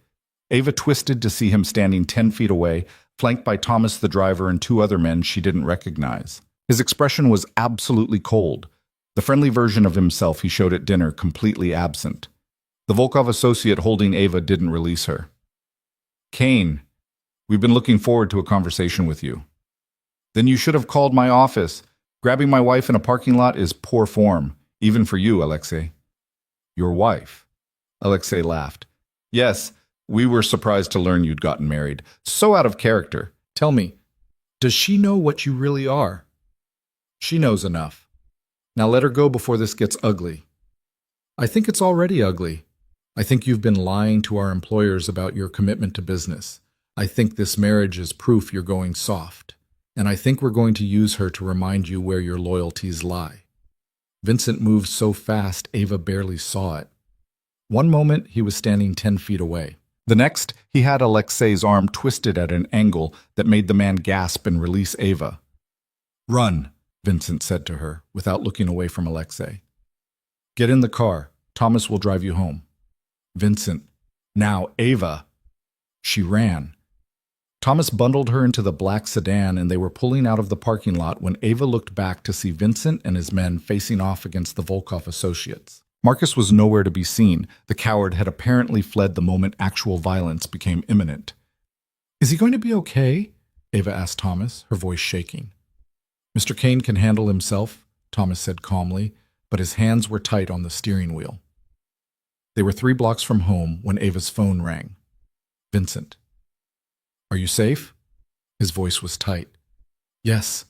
Ava twisted to see him standing 10 feet away, flanked by Thomas the driver and two other men she didn't recognize. His expression was absolutely cold. The friendly version of himself he showed at dinner completely absent. The Volkov associate holding Ava didn't release her. Kane, we've been looking forward to a conversation with you. Then you should have called my office. Grabbing my wife in a parking lot is poor form, even for you, Alexei. Your wife? Alexei laughed. Yes, we were surprised to learn you'd gotten married. So out of character. Tell me, does she know what you really are? She knows enough. Now let her go before this gets ugly. I think it's already ugly. I think you've been lying to our employers about your commitment to business. I think this marriage is proof you're going soft. And I think we're going to use her to remind you where your loyalties lie. Vincent moved so fast Ava barely saw it. One moment, he was standing 10 feet away. The next, he had Alexei's arm twisted at an angle that made the man gasp and release Ava. Run, Vincent said to her, without looking away from Alexei. Get in the car. Thomas will drive you home. Vincent. Now, Ava. She ran. Thomas bundled her into the black sedan and they were pulling out of the parking lot when Ava looked back to see Vincent and his men facing off against the Volkov associates. Marcus was nowhere to be seen. The coward had apparently fled the moment actual violence became imminent. Is he going to be okay? Ava asked Thomas, her voice shaking. Mr. Kane can handle himself, Thomas said calmly, but his hands were tight on the steering wheel. They were 3 blocks from home when Ava's phone rang. Vincent. Are you safe? His voice was tight. Yes.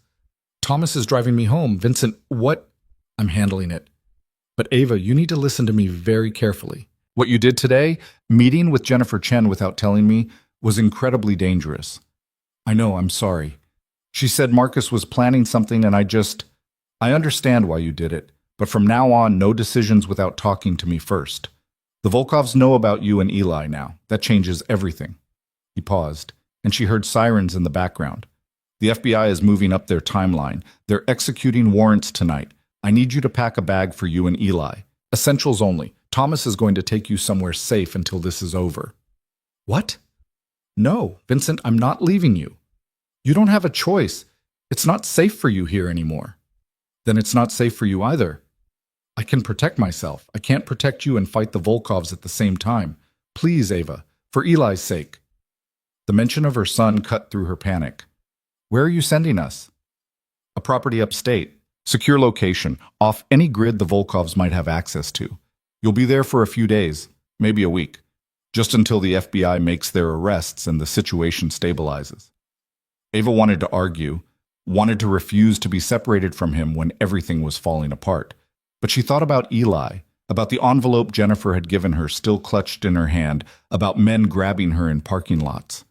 Thomas is driving me home. Vincent, what? I'm handling it. But Ava, you need to listen to me very carefully. What you did today, meeting with Jennifer Chen without telling me, was incredibly dangerous. I know, I'm sorry. She said Marcus was planning something and I understand why you did it, but from now on, no decisions without talking to me first. The Volkovs know about you and Eli now. That changes everything. He paused, and she heard sirens in the background. The FBI is moving up their timeline. They're executing warrants tonight. I need you to pack a bag for you and Eli. Essentials only. Thomas is going to take you somewhere safe until this is over. What? No, Vincent, I'm not leaving you. You don't have a choice. It's not safe for you here anymore. Then it's not safe for you either. I can protect myself. I can't protect you and fight the Volkovs at the same time. Please, Ava, for Eli's sake. The mention of her son cut through her panic. Where are you sending us? A property upstate. Secure location, off any grid the Volkovs might have access to. You'll be there for a few days, maybe a week, just until the FBI makes their arrests and the situation stabilizes. Ava wanted to argue, wanted to refuse to be separated from him when everything was falling apart. But she thought about Eli, about the envelope Jennifer had given her still clutched in her hand, about men grabbing her in parking lots.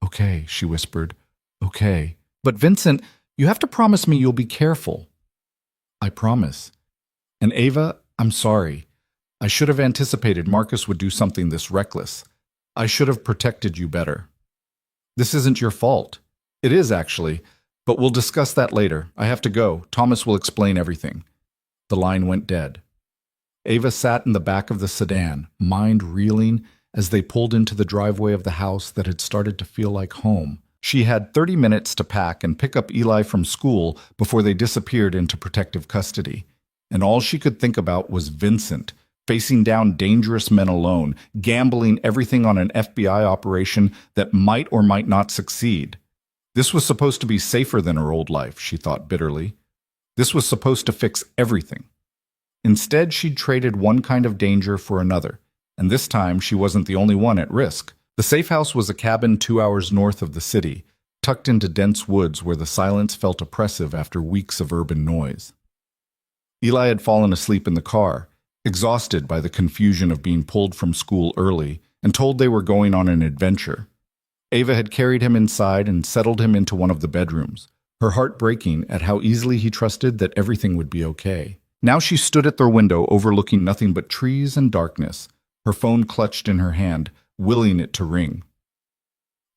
Okay, she whispered. Okay. But Vincent, you have to promise me you'll be careful. I promise. And Ava, I'm sorry. I should have anticipated Marcus would do something this reckless. I should have protected you better. This isn't your fault. It is, actually. But we'll discuss that later. I have to go. Thomas will explain everything. The line went dead. Ava sat in the back of the sedan, mind reeling, as they pulled into the driveway of the house that had started to feel like home. She had 30 minutes to pack and pick up Eli from school before they disappeared into protective custody. And all she could think about was Vincent, facing down dangerous men alone, gambling everything on an FBI operation that might or might not succeed. This was supposed to be safer than her old life, she thought bitterly. This was supposed to fix everything. Instead, she'd traded one kind of danger for another, and this time she wasn't the only one at risk. The safe house was a cabin 2 hours north of the city, tucked into dense woods where the silence felt oppressive after weeks of urban noise. Eli had fallen asleep in the car, exhausted by the confusion of being pulled from school early and told they were going on an adventure. Ava had carried him inside and settled him into one of the bedrooms, her heart breaking at how easily he trusted that everything would be okay. Now she stood at their window overlooking nothing but trees and darkness, her phone clutched in her hand, willing it to ring.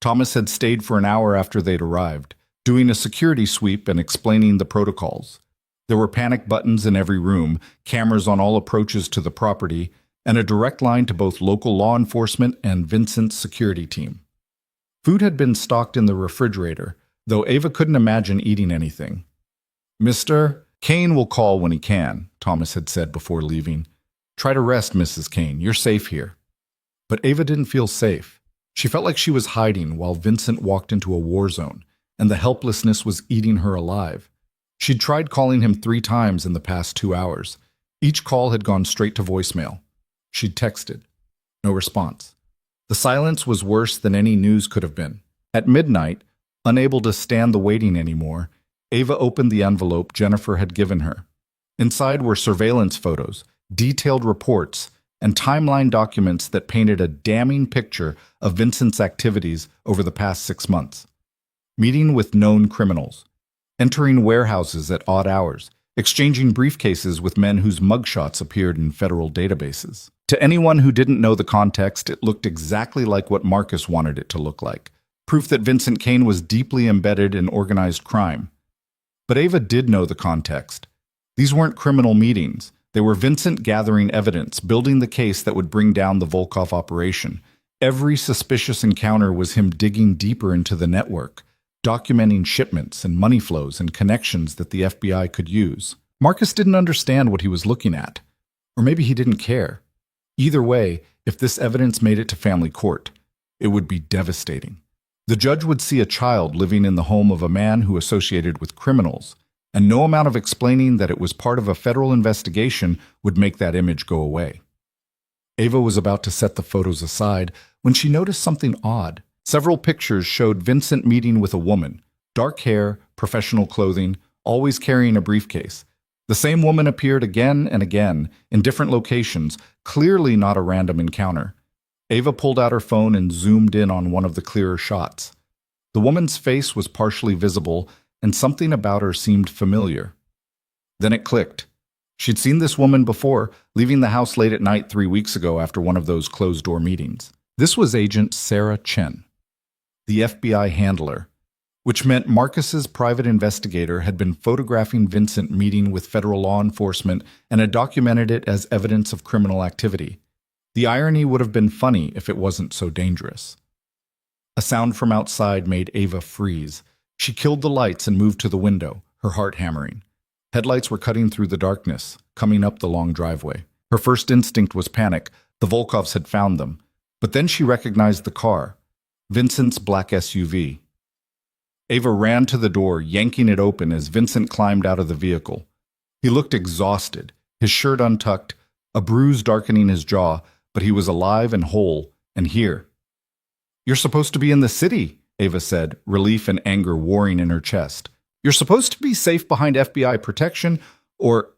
Thomas had stayed for an hour after they'd arrived, doing a security sweep and explaining the protocols. There were panic buttons in every room, cameras on all approaches to the property, and a direct line to both local law enforcement and Vincent's security team. Food had been stocked in the refrigerator, though Ava couldn't imagine eating anything. Mr. Kane will call when he can, Thomas had said before leaving. Try to rest, Mrs. Kane. You're safe here. But Ava didn't feel safe. She felt like she was hiding while Vincent walked into a war zone, and the helplessness was eating her alive. She'd tried calling him 3 times in the past 2 hours. Each call had gone straight to voicemail. She'd texted. No response. The silence was worse than any news could have been. At midnight, unable to stand the waiting anymore, Ava opened the envelope Jennifer had given her. Inside were surveillance photos, detailed reports, and timeline documents that painted a damning picture of Vincent's activities over the past 6 months. Meeting with known criminals, entering warehouses at odd hours, exchanging briefcases with men whose mugshots appeared in federal databases. To anyone who didn't know the context, it looked exactly like what Marcus wanted it to look like, proof that Vincent Kane was deeply embedded in organized crime. But Ava did know the context. These weren't criminal meetings. They were Vincent gathering evidence, building the case that would bring down the Volkov operation. Every suspicious encounter was him digging deeper into the network, documenting shipments and money flows and connections that the FBI could use. Marcus didn't understand what he was looking at. Or maybe he didn't care. Either way, if this evidence made it to family court, it would be devastating. The judge would see a child living in the home of a man who associated with criminals, and no amount of explaining that it was part of a federal investigation would make that image go away. Ava was about to set the photos aside when she noticed something odd. Several pictures showed Vincent meeting with a woman, dark hair, professional clothing, always carrying a briefcase. The same woman appeared again and again in different locations, clearly not a random encounter. Ava pulled out her phone and zoomed in on one of the clearer shots. The woman's face was partially visible, and something about her seemed familiar. Then it clicked. She'd seen this woman before, leaving the house late at night 3 weeks ago after one of those closed-door meetings. This was Agent Sarah Chen, the FBI handler, which meant Marcus's private investigator had been photographing Vincent meeting with federal law enforcement and had documented it as evidence of criminal activity. The irony would have been funny if it wasn't so dangerous. A sound from outside made Ava freeze. She killed the lights and moved to the window, her heart hammering. Headlights were cutting through the darkness, coming up the long driveway. Her first instinct was panic. The Volkovs had found them. But then she recognized the car, Vincent's black SUV. Ava ran to the door, yanking it open as Vincent climbed out of the vehicle. He looked exhausted, his shirt untucked, a bruise darkening his jaw, but he was alive and whole, and here. "You're supposed to be in the city," Ava said, relief and anger warring in her chest. "You're supposed to be safe behind FBI protection, or—"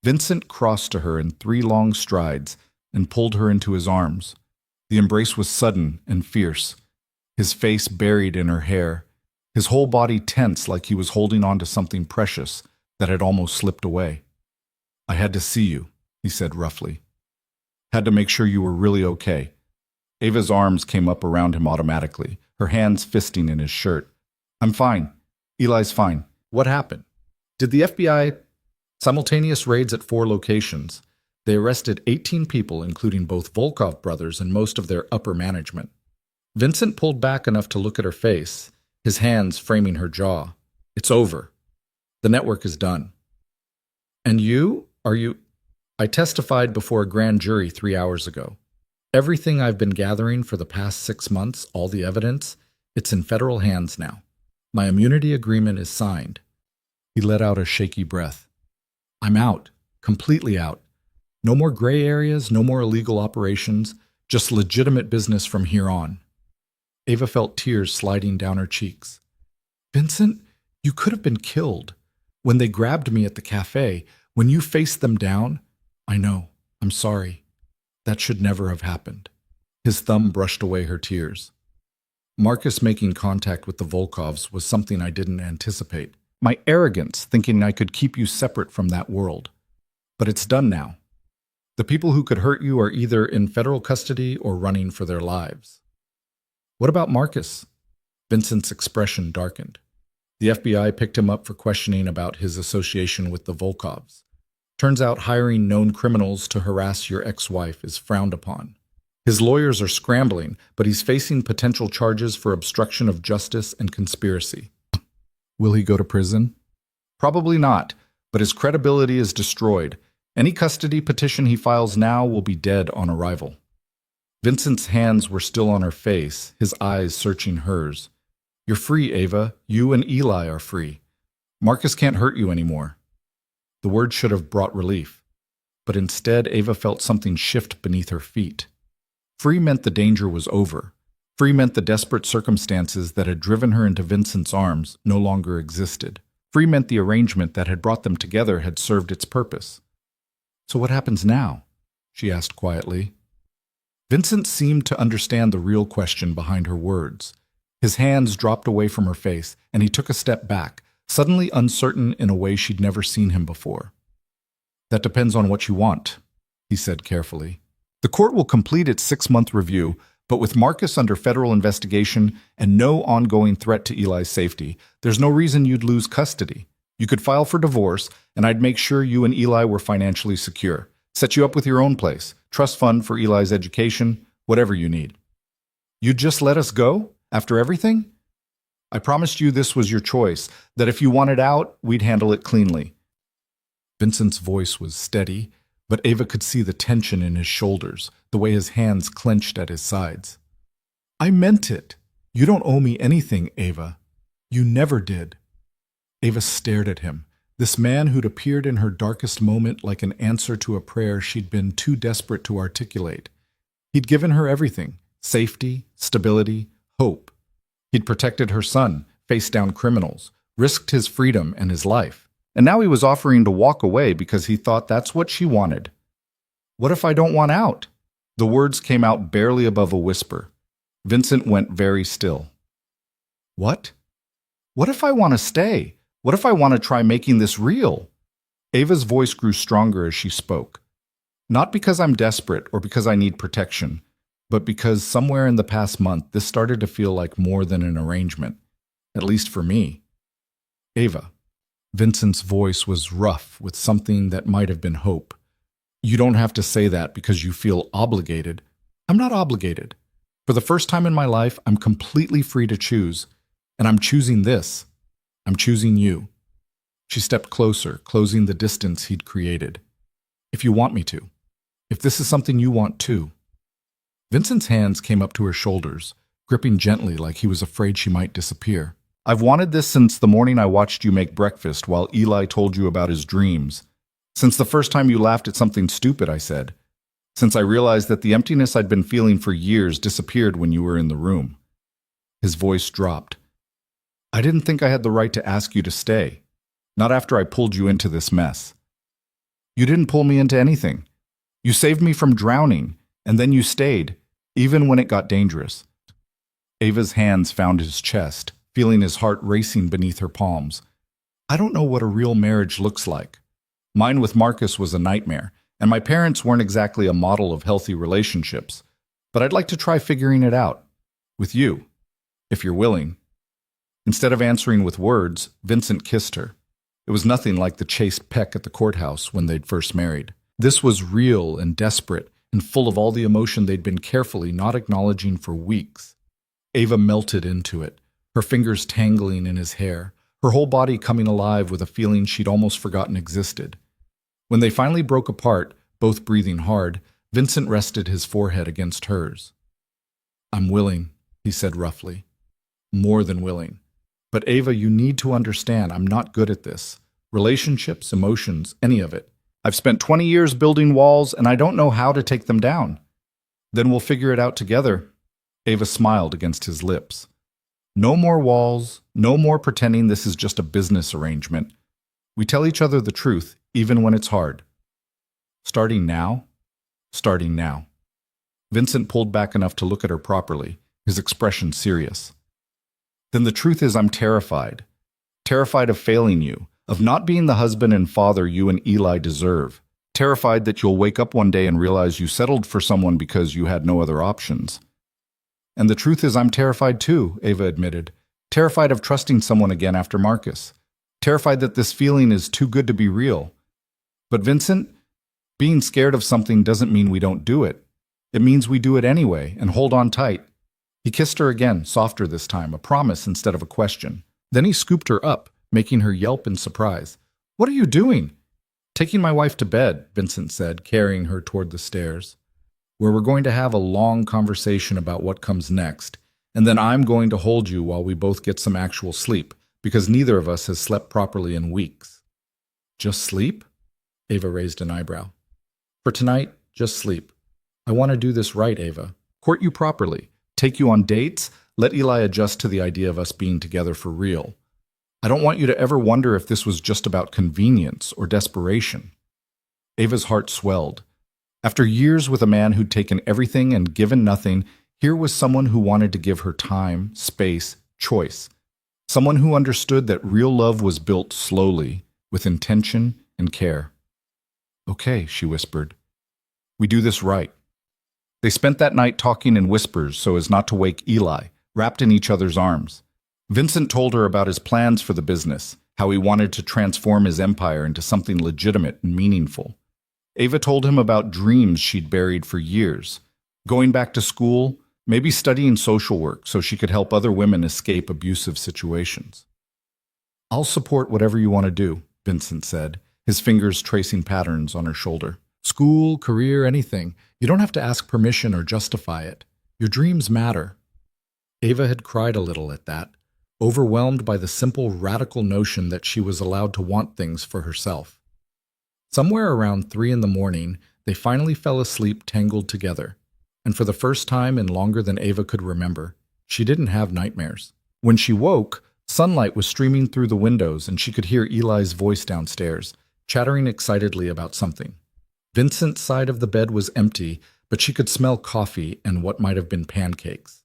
Vincent crossed to her in 3 long strides and pulled her into his arms. The embrace was sudden and fierce, his face buried in her hair, his whole body tense like he was holding on to something precious that had almost slipped away. "I had to see you," he said roughly. "Had to make sure you were really okay." Ava's arms came up around him automatically, her hands fisting in his shirt. "I'm fine. Eli's fine. What happened?" "Did the FBI—" Simultaneous raids at 4 locations. They arrested 18 people, including both Volkov brothers and most of their upper management. Vincent pulled back enough to look at her face, his hands framing her jaw. "It's over. The network is done." "And you? Are you—" "I testified before a grand jury 3 hours ago. Everything I've been gathering for the past 6 months, all the evidence, it's in federal hands now. My immunity agreement is signed." He let out a shaky breath. "I'm out. Completely out. No more gray areas, no more illegal operations, just legitimate business from here on." Ava felt tears sliding down her cheeks. "Vincent, you could have been killed. When they grabbed me at the cafe, when you faced them down—" "I know. I'm sorry. That should never have happened." His thumb brushed away her tears. "Marcus making contact with the Volkovs was something I didn't anticipate. My arrogance, thinking I could keep you separate from that world. But it's done now. The people who could hurt you are either in federal custody or running for their lives." "What about Marcus?" Vincent's expression darkened. "The FBI picked him up for questioning about his association with the Volkovs. Turns out hiring known criminals to harass your ex-wife is frowned upon. His lawyers are scrambling, but he's facing potential charges for obstruction of justice and conspiracy." "Will he go to prison?" "Probably not, but his credibility is destroyed. Any custody petition he files now will be dead on arrival." Vincent's hands were still on her face, his eyes searching hers. "You're free, Ava. You and Eli are free. Marcus can't hurt you anymore." The word should have brought relief, but instead Ava felt something shift beneath her feet. Free meant the danger was over. Free meant the desperate circumstances that had driven her into Vincent's arms no longer existed. Free meant the arrangement that had brought them together had served its purpose. "So what happens now?" she asked quietly. Vincent seemed to understand the real question behind her words. His hands dropped away from her face, and he took a step back, suddenly uncertain in a way she'd never seen him before. "That depends on what you want," he said carefully. "The court will complete its 6-month review, but with Marcus under federal investigation and no ongoing threat to Eli's safety, there's no reason you'd lose custody. You could file for divorce, and I'd make sure you and Eli were financially secure. Set you up with your own place, trust fund for Eli's education, whatever you need." "You'd just let us go? After everything?" "I promised you this was your choice, that if you wanted out, we'd handle it cleanly." Vincent's voice was steady, but Ava could see the tension in his shoulders, the way his hands clenched at his sides. "I meant it. You don't owe me anything, Ava. You never did." Ava stared at him, this man who'd appeared in her darkest moment like an answer to a prayer she'd been too desperate to articulate. He'd given her everything: safety, stability, hope. He'd protected her son, faced down criminals, risked his freedom and his life. And now he was offering to walk away because he thought that's what she wanted. What if I don't want out? The words came out barely above a whisper. Vincent went very still. What? What if I want to stay? What if I want to try making this real? Ava's voice grew stronger as she spoke. Not because I'm desperate or because I need protection, but because somewhere in the past month this started to feel like more than an arrangement, at least for me. Ava. Vincent's voice was rough with something that might have been hope. You don't have to say that because you feel obligated. I'm not obligated. For the first time in my life, I'm completely free to choose. And I'm choosing this. I'm choosing you. She stepped closer, closing the distance he'd created. If you want me to. If this is something you want too. Vincent's hands came up to her shoulders, gripping gently like he was afraid she might disappear. I've wanted this since the morning I watched you make breakfast while Eli told you about his dreams. Since the first time you laughed at something stupid, I said. Since I realized that the emptiness I'd been feeling for years disappeared when you were in the room. His voice dropped. I didn't think I had the right to ask you to stay. Not after I pulled you into this mess. You didn't pull me into anything. You saved me from drowning, and then you stayed, even when it got dangerous. Ava's hands found his chest, feeling his heart racing beneath her palms. I don't know what a real marriage looks like. Mine with Marcus was a nightmare, and my parents weren't exactly a model of healthy relationships. But I'd like to try figuring it out. With you, if you're willing. Instead of answering with words, Vincent kissed her. It was nothing like the chaste peck at the courthouse when they'd first married. This was real and desperate and full of all the emotion they'd been carefully not acknowledging for weeks. Ava melted into it, her fingers tangling in his hair, her whole body coming alive with a feeling she'd almost forgotten existed. When they finally broke apart, both breathing hard, Vincent rested his forehead against hers. I'm willing, he said roughly. More than willing. But Ava, you need to understand I'm not good at this. Relationships, emotions, any of it. I've spent 20 years building walls and I don't know how to take them down. Then we'll figure it out together. Ava smiled against his lips. No more walls, no more pretending this is just a business arrangement. We tell each other the truth, even when it's hard. Starting now? Starting now. Vincent pulled back enough to look at her properly, his expression serious. Then the truth is I'm terrified. Terrified of failing you, of not being the husband and father you and Eli deserve. Terrified that you'll wake up one day and realize you settled for someone because you had no other options. And the truth is I'm terrified too, Ava admitted. Terrified of trusting someone again after Marcus. Terrified that this feeling is too good to be real. But Vincent, being scared of something doesn't mean we don't do it. It means we do it anyway and hold on tight. He kissed her again, softer this time, a promise instead of a question. Then he scooped her up, making her yelp in surprise. What are you doing? Taking my wife to bed, Vincent said, carrying her toward the stairs, where we're going to have a long conversation about what comes next, and then I'm going to hold you while we both get some actual sleep, because neither of us has slept properly in weeks. Just sleep? Ava raised an eyebrow. For tonight, just sleep. I want to do this right, Ava. Court you properly. Take you on dates, let Eli adjust to the idea of us being together for real. I don't want you to ever wonder if this was just about convenience or desperation. Ava's heart swelled. After years with a man who'd taken everything and given nothing, here was someone who wanted to give her time, space, choice. Someone who understood that real love was built slowly, with intention and care. Okay, she whispered. We do this right. They spent that night talking in whispers so as not to wake Eli, wrapped in each other's arms. Vincent told her about his plans for the business, how he wanted to transform his empire into something legitimate and meaningful. Ava told him about dreams she'd buried for years, going back to school, maybe studying social work so she could help other women escape abusive situations. I'll support whatever you want to do, Vincent said, his fingers tracing patterns on her shoulder. School, career, anything. You don't have to ask permission or justify it. Your dreams matter. Ava had cried a little at that, overwhelmed by the simple, radical notion that she was allowed to want things for herself. Somewhere around 3 a.m, they finally fell asleep tangled together, and for the first time in longer than Ava could remember, She didn't have nightmares. When she woke, sunlight was streaming through the windows and she could hear Eli's voice downstairs, chattering excitedly about something. Vincent's side of the bed was empty, but she could smell coffee and what might have been pancakes.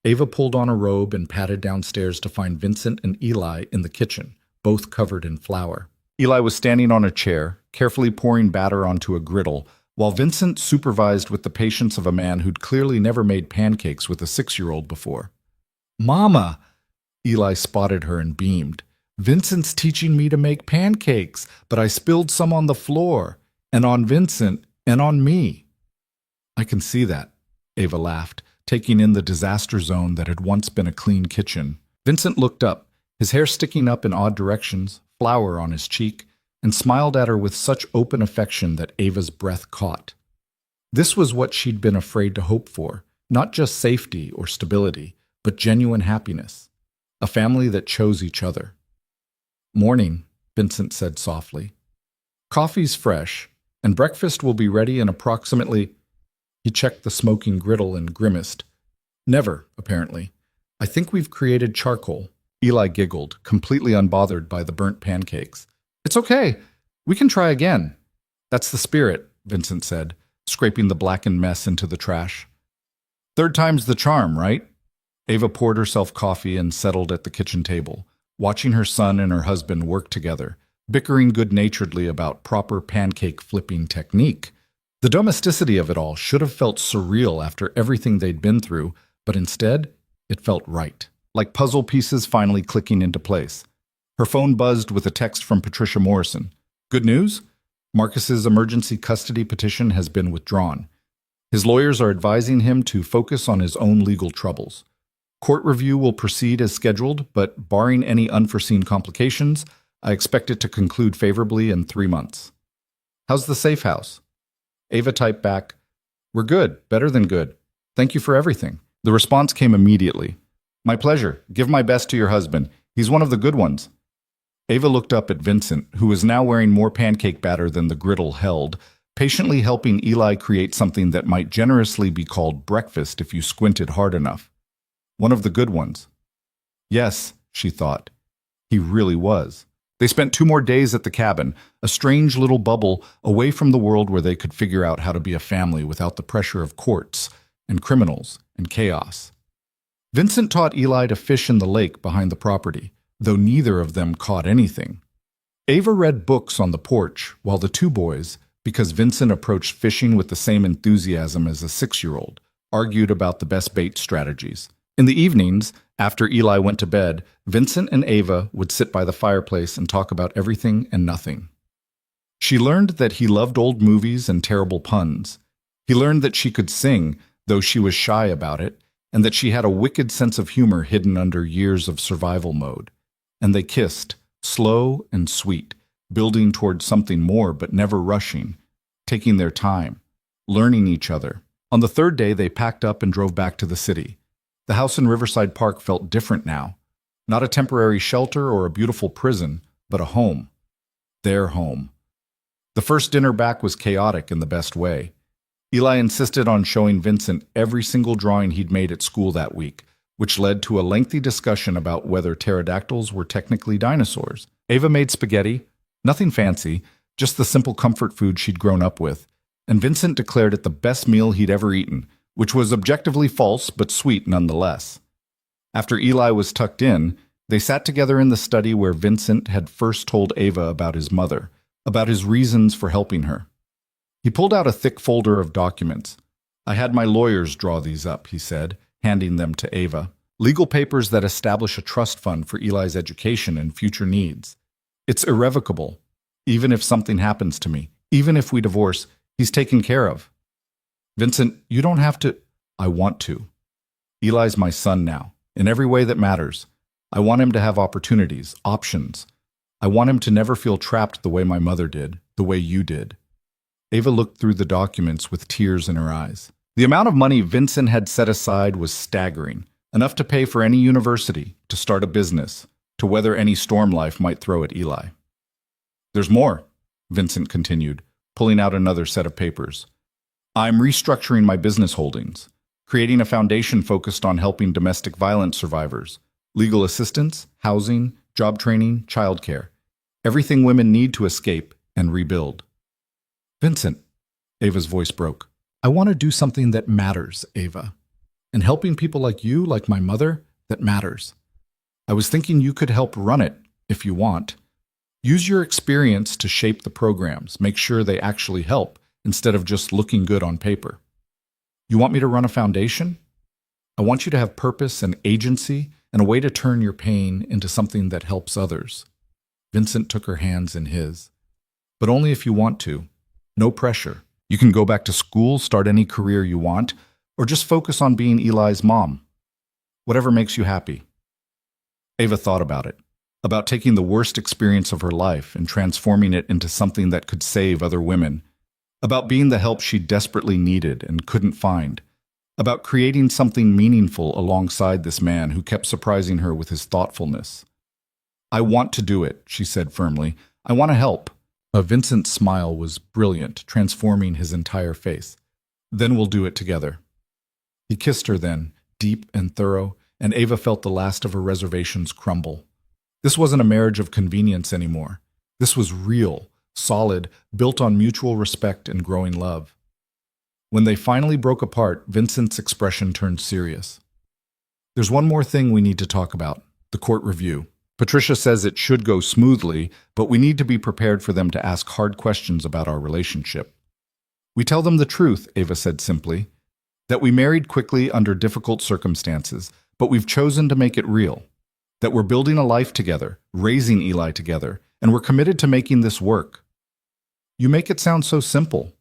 Ava pulled on a robe and padded downstairs to find Vincent and Eli in the kitchen, both covered in flour. Eli was standing on a chair, carefully pouring batter onto a griddle, while Vincent supervised with the patience of a man who'd clearly never made pancakes with a 6-year-old before. "Mama!" Eli spotted her and beamed. "Vincent's teaching me to make pancakes, but I spilled some on the floor, and on Vincent, and on me." "I can see that," Ava laughed, taking in the disaster zone that had once been a clean kitchen. Vincent looked up, his hair sticking up in odd directions, flour on his cheek, and smiled at her with such open affection that Ava's breath caught. This was what she'd been afraid to hope for, not just safety or stability, but genuine happiness. A family that chose each other. "Morning," Vincent said softly. "Coffee's fresh, and breakfast will be ready in approximately—" He checked the smoking griddle and grimaced. "Never, apparently. I think we've created charcoal." Eli giggled, completely unbothered by the burnt pancakes. "It's okay. We can try again." "That's the spirit," Vincent said, scraping the blackened mess into the trash. "Third time's the charm, right?" Ava poured herself coffee and settled at the kitchen table, watching her son and her husband work together, bickering good-naturedly about proper pancake flipping technique. The domesticity of it all should have felt surreal after everything they'd been through, but instead, it felt right, like puzzle pieces finally clicking into place. Her phone buzzed with a text from Patricia Morrison. "Good news? Marcus's emergency custody petition has been withdrawn. His lawyers are advising him to focus on his own legal troubles. Court review will proceed as scheduled, but barring any unforeseen complications, I expect it to conclude favorably in 3 months. How's the safe house?" Ava typed back, "We're good, better than good. Thank you for everything." The response came immediately. "My pleasure. Give my best to your husband. He's one of the good ones." Ava looked up at Vincent, who was now wearing more pancake batter than the griddle held, patiently helping Eli create something that might generously be called breakfast if you squinted hard enough. One of the good ones. Yes, she thought. He really was. They spent 2 more days at the cabin, a strange little bubble away from the world where they could figure out how to be a family without the pressure of courts and criminals and chaos. Vincent taught Eli to fish in the lake behind the property, though neither of them caught anything. Ava read books on the porch, while the 2 boys, because Vincent approached fishing with the same enthusiasm as a 6-year-old, argued about the best bait strategies. In the evenings, after Eli went to bed, Vincent and Ava would sit by the fireplace and talk about everything and nothing. She learned that he loved old movies and terrible puns. He learned that she could sing, though she was shy about it, and that she had a wicked sense of humor hidden under years of survival mode. And they kissed, slow and sweet, building towards something more but never rushing, taking their time, learning each other. On the 3rd day, they packed up and drove back to the city. The house in Riverside Park felt different now. Not a temporary shelter or a beautiful prison, but a home. Their home. The first dinner back was chaotic in the best way. Eli insisted on showing Vincent every single drawing he'd made at school that week, which led to a lengthy discussion about whether pterodactyls were technically dinosaurs. Ava made spaghetti, nothing fancy, just the simple comfort food she'd grown up with, and Vincent declared it the best meal he'd ever eaten, which was objectively false but sweet nonetheless. After Eli was tucked in, they sat together in the study where Vincent had first told Ava about his mother, about his reasons for helping her. He pulled out a thick folder of documents. "I had my lawyers draw these up," he said, handing them to Ava. "Legal papers that establish a trust fund for Eli's education and future needs. It's irrevocable. Even if something happens to me, even if we divorce, he's taken care of." "Vincent, you don't have to—" "I want to. Eli's my son now, in every way that matters. I want him to have opportunities, options. I want him to never feel trapped the way my mother did, the way you did." Ava looked through the documents with tears in her eyes. The amount of money Vincent had set aside was staggering, enough to pay for any university, to start a business, to weather any storm life might throw at Eli. "There's more," Vincent continued, pulling out another set of papers. "I'm restructuring my business holdings. creating a foundation focused on helping domestic violence survivors, legal assistance, housing, job training, childcare, everything women need to escape and rebuild. Vincent, Ava's voice broke. I want to do something that matters, Ava. And helping people like you, like my mother, that matters. I was thinking you could help run it, if you want. Use your experience to shape the programs, make sure they actually help, instead of just looking good on paper. You want me to run a foundation? I want you to have purpose and agency and a way to turn your pain into something that helps others. Vincent took her hands in his. But only if you want to. No pressure. You can go back to school, start any career you want, or just focus on being Eli's mom. Whatever makes you happy. Ava thought about taking the worst experience of her life and transforming it into something that could save other women, about being the help she desperately needed and couldn't find, about creating something meaningful alongside this man who kept surprising her with his thoughtfulness. I want to do it, she said firmly. I want to help. Vincent's smile was brilliant, transforming his entire face. Then we'll do it together. He kissed her then, deep and thorough, and Ava felt the last of her reservations crumble. This wasn't a marriage of convenience anymore. This was real, solid, built on mutual respect and growing love. When they finally broke apart, Vincent's expression turned serious. There's one more thing we need to talk about, the court review. Patricia says it should go smoothly, but we need to be prepared for them to ask hard questions about our relationship. We tell them the truth, Ava said simply, that we married quickly under difficult circumstances, but we've chosen to make it real. That we're building a life together, raising Eli together, and we're committed to making this work. You make it sound so simple.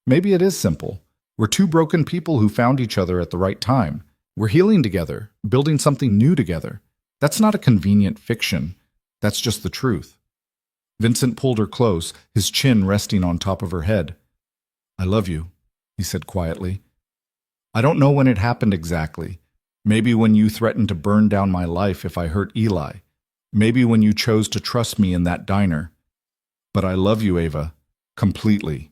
Maybe it is simple. We're two broken people who found each other at the right time. We're healing together, building something new together. That's not a convenient fiction. That's just the truth. Vincent pulled her close, his chin resting on top of her head. I love you, he said quietly. I don't know when it happened exactly. Maybe when you threatened to burn down my life if I hurt Eli. Maybe when you chose to trust me in that diner. But I love you, Ava, completely.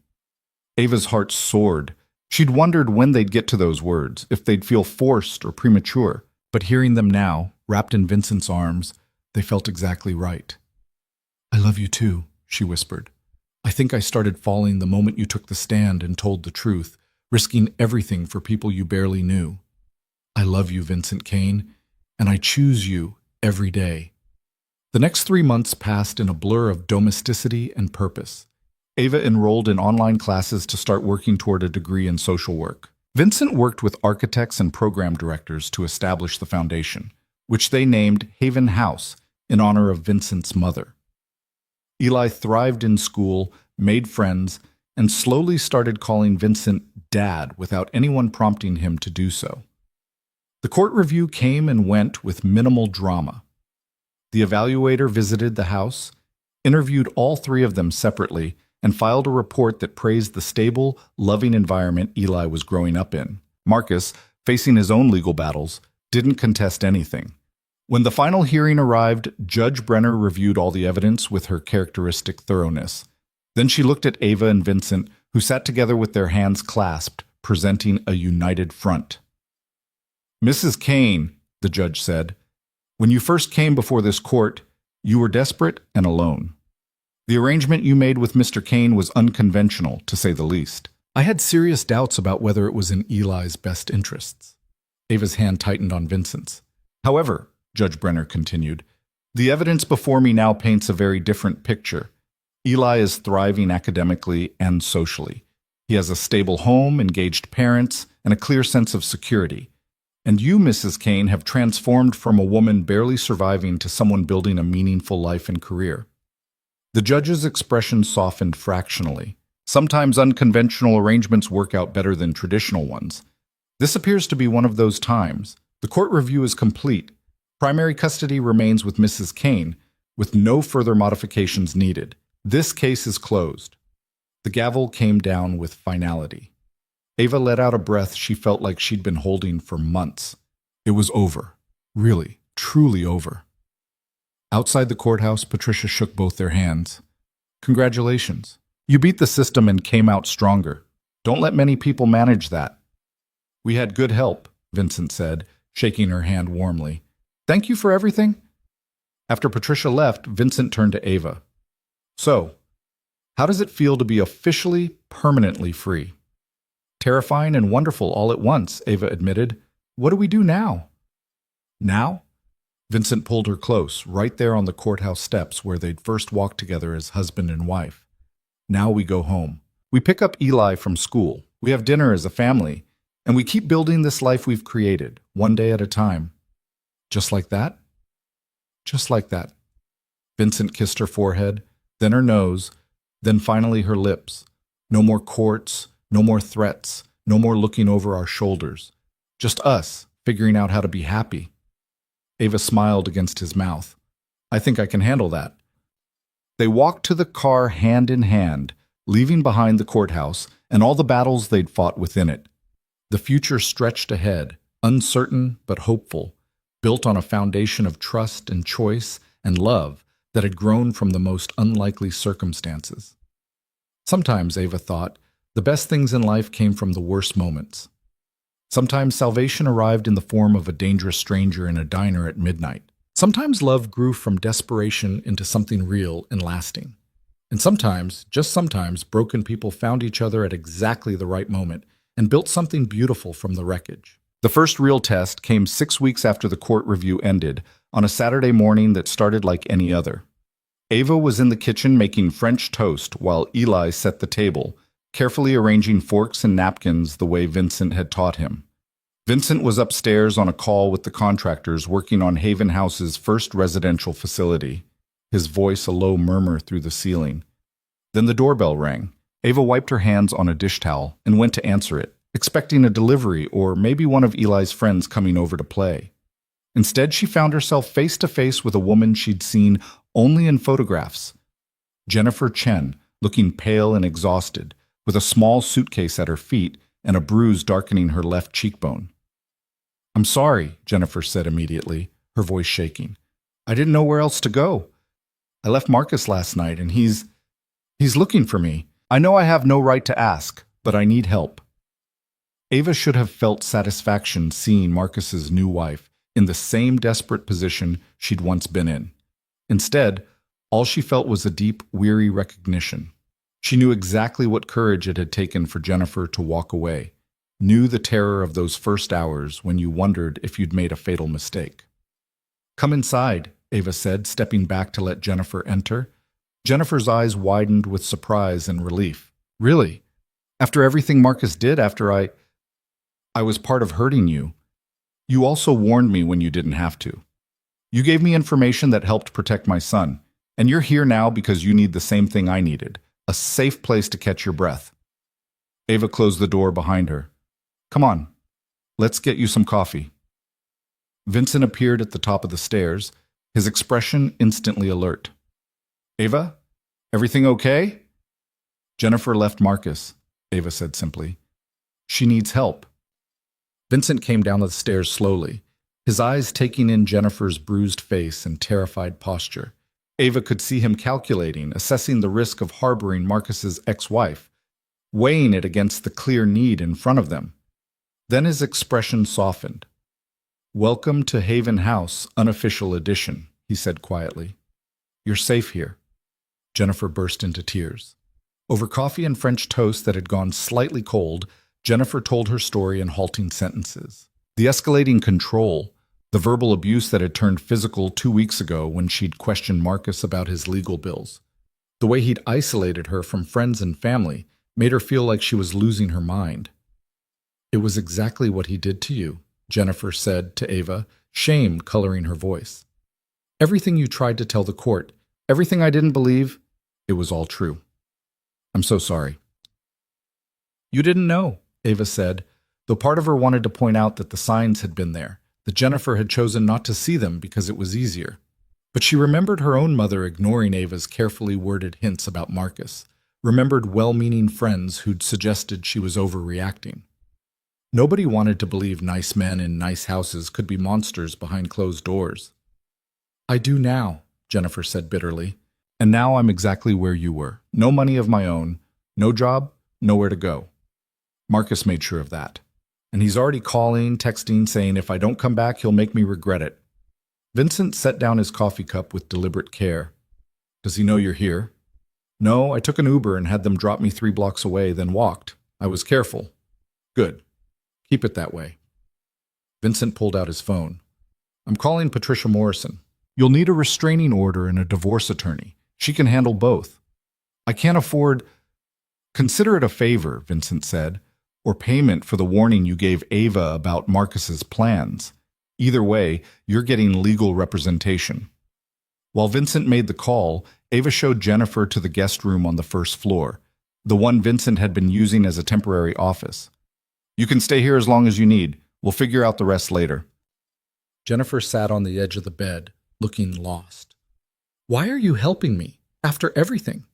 Ava's heart soared. She'd wondered when they'd get to those words, if they'd feel forced or premature. But hearing them now, wrapped in Vincent's arms, they felt exactly right. I love you too, she whispered. I think I started falling the moment you took the stand and told the truth, risking everything for people you barely knew. I love you, Vincent Kane, and I choose you every day. The next 3 months passed in a blur of domesticity and purpose. Ava enrolled in online classes to start working toward a degree in social work. Vincent worked with architects and program directors to establish the foundation, which they named Haven House in honor of Vincent's mother. Eli thrived in school, made friends, and slowly started calling Vincent Dad without anyone prompting him to do so. The court review came and went with minimal drama. The evaluator visited the house, interviewed all 3 of them separately, and filed a report that praised the stable, loving environment Eli was growing up in. Marcus, facing his own legal battles, didn't contest anything. When the final hearing arrived, Judge Brenner reviewed all the evidence with her characteristic thoroughness. Then she looked at Ava and Vincent, who sat together with their hands clasped, presenting a united front. Mrs. Kane, the judge said, when you first came before this court, you were desperate and alone. The arrangement you made with Mr. Kane was unconventional, to say the least. I had serious doubts about whether it was in Eli's best interests. Ava's hand tightened on Vincent's. However, Judge Brenner continued, the evidence before me now paints a very different picture. Eli is thriving academically and socially. He has a stable home, engaged parents, and a clear sense of security. And you, Mrs. Kane, have transformed from a woman barely surviving to someone building a meaningful life and career. The judge's expression softened fractionally. Sometimes unconventional arrangements work out better than traditional ones. This appears to be one of those times. The court review is complete. Primary custody remains with Mrs. Kane, with no further modifications needed. This case is closed. The gavel came down with finality. Ava let out a breath she felt like she'd been holding for months. It was over. Really, truly over. Outside the courthouse, Patricia shook both their hands. Congratulations. You beat the system and came out stronger. Don't let many people manage that. We had good help, Vincent said, shaking her hand warmly. Thank you for everything. After Patricia left, Vincent turned to Ava. So, how does it feel to be officially, permanently free? Terrifying and wonderful all at once, Ava admitted. What do we do now? Now? Vincent pulled her close, right there on the courthouse steps where they'd first walked together as husband and wife. Now we go home. We pick up Eli from school. We have dinner as a family. And we keep building this life we've created, one day at a time. Just like that? Just like that. Vincent kissed her forehead, then her nose, then finally her lips. No more courts, no more threats, no more looking over our shoulders. Just us, figuring out how to be happy. Ava smiled against his mouth. I think I can handle that. They walked to the car hand in hand, leaving behind the courthouse and all the battles they'd fought within it. The future stretched ahead, uncertain but hopeful, built on a foundation of trust and choice and love that had grown from the most unlikely circumstances. Sometimes, Ava thought, the best things in life came from the worst moments. Sometimes salvation arrived in the form of a dangerous stranger in a diner at midnight. Sometimes love grew from desperation into something real and lasting. And sometimes, just sometimes, broken people found each other at exactly the right moment and built something beautiful from the wreckage. The first real test came 6 weeks after the court review ended, on a Saturday morning that started like any other. Ava was in the kitchen making French toast while Eli set the table, carefully arranging forks and napkins the way Vincent had taught him. Vincent was upstairs on a call with the contractors working on Haven House's first residential facility, his voice a low murmur through the ceiling. Then the doorbell rang. Ava wiped her hands on a dish towel and went to answer it, expecting a delivery or maybe one of Eli's friends coming over to play. Instead, she found herself face to face with a woman she'd seen only in photographs. Jennifer Chen, looking pale and exhausted, with a small suitcase at her feet and a bruise darkening her left cheekbone. I'm sorry, Jennifer said immediately, her voice shaking. I didn't know where else to go. I left Marcus last night and he's looking for me. I know I have no right to ask, but I need help. Ava should have felt satisfaction seeing Marcus's new wife in the same desperate position she'd once been in. Instead, all she felt was a deep, weary recognition. She knew exactly what courage it had taken for Jennifer to walk away, knew the terror of those first hours when you wondered if you'd made a fatal mistake. Come inside, Ava said, stepping back to let Jennifer enter. Jennifer's eyes widened with surprise and relief. Really? After everything Marcus did, after I was part of hurting you. You also warned me when you didn't have to. You gave me information that helped protect my son, and you're here now because you need the same thing I needed, a safe place to catch your breath. Ava closed the door behind her. Come on, let's get you some coffee. Vincent appeared at the top of the stairs, his expression instantly alert. Ava, everything okay? Jennifer left Marcus, Ava said simply. She needs help. Vincent came down the stairs slowly, his eyes taking in Jennifer's bruised face and terrified posture. Ava could see him calculating, assessing the risk of harboring Marcus's ex-wife, weighing it against the clear need in front of them. Then his expression softened. Welcome to Haven House, unofficial edition, he said quietly. You're safe here. Jennifer burst into tears. Over coffee and French toast that had gone slightly cold, Jennifer told her story in halting sentences. The escalating control, the verbal abuse that had turned physical 2 weeks ago when she'd questioned Marcus about his legal bills. The way he'd isolated her from friends and family made her feel like she was losing her mind. It was exactly what he did to you, Jennifer said to Ava, shame coloring her voice. Everything you tried to tell the court, everything I didn't believe, it was all true. I'm so sorry. You didn't know, Ava said, though part of her wanted to point out that the signs had been there, that Jennifer had chosen not to see them because it was easier. But she remembered her own mother ignoring Ava's carefully worded hints about Marcus, remembered well-meaning friends who'd suggested she was overreacting. Nobody wanted to believe nice men in nice houses could be monsters behind closed doors. I do now, Jennifer said bitterly, and now I'm exactly where you were. No money of my own, no job, nowhere to go. Marcus made sure of that. And he's already calling, texting, saying if I don't come back, he'll make me regret it. Vincent set down his coffee cup with deliberate care. Does he know you're here? No, I took an Uber and had them drop me 3 blocks away, then walked. I was careful. Good. Keep it that way. Vincent pulled out his phone. I'm calling Patricia Morrison. You'll need a restraining order and a divorce attorney. She can handle both. I can't afford... Consider it a favor, Vincent said, or payment for the warning you gave Ava about Marcus's plans. Either way, you're getting legal representation. While Vincent made the call, Ava showed Jennifer to the guest room on the first floor, the one Vincent had been using as a temporary office. You can stay here as long as you need. We'll figure out the rest later. Jennifer sat on the edge of the bed, looking lost. Why are you helping me, after everything?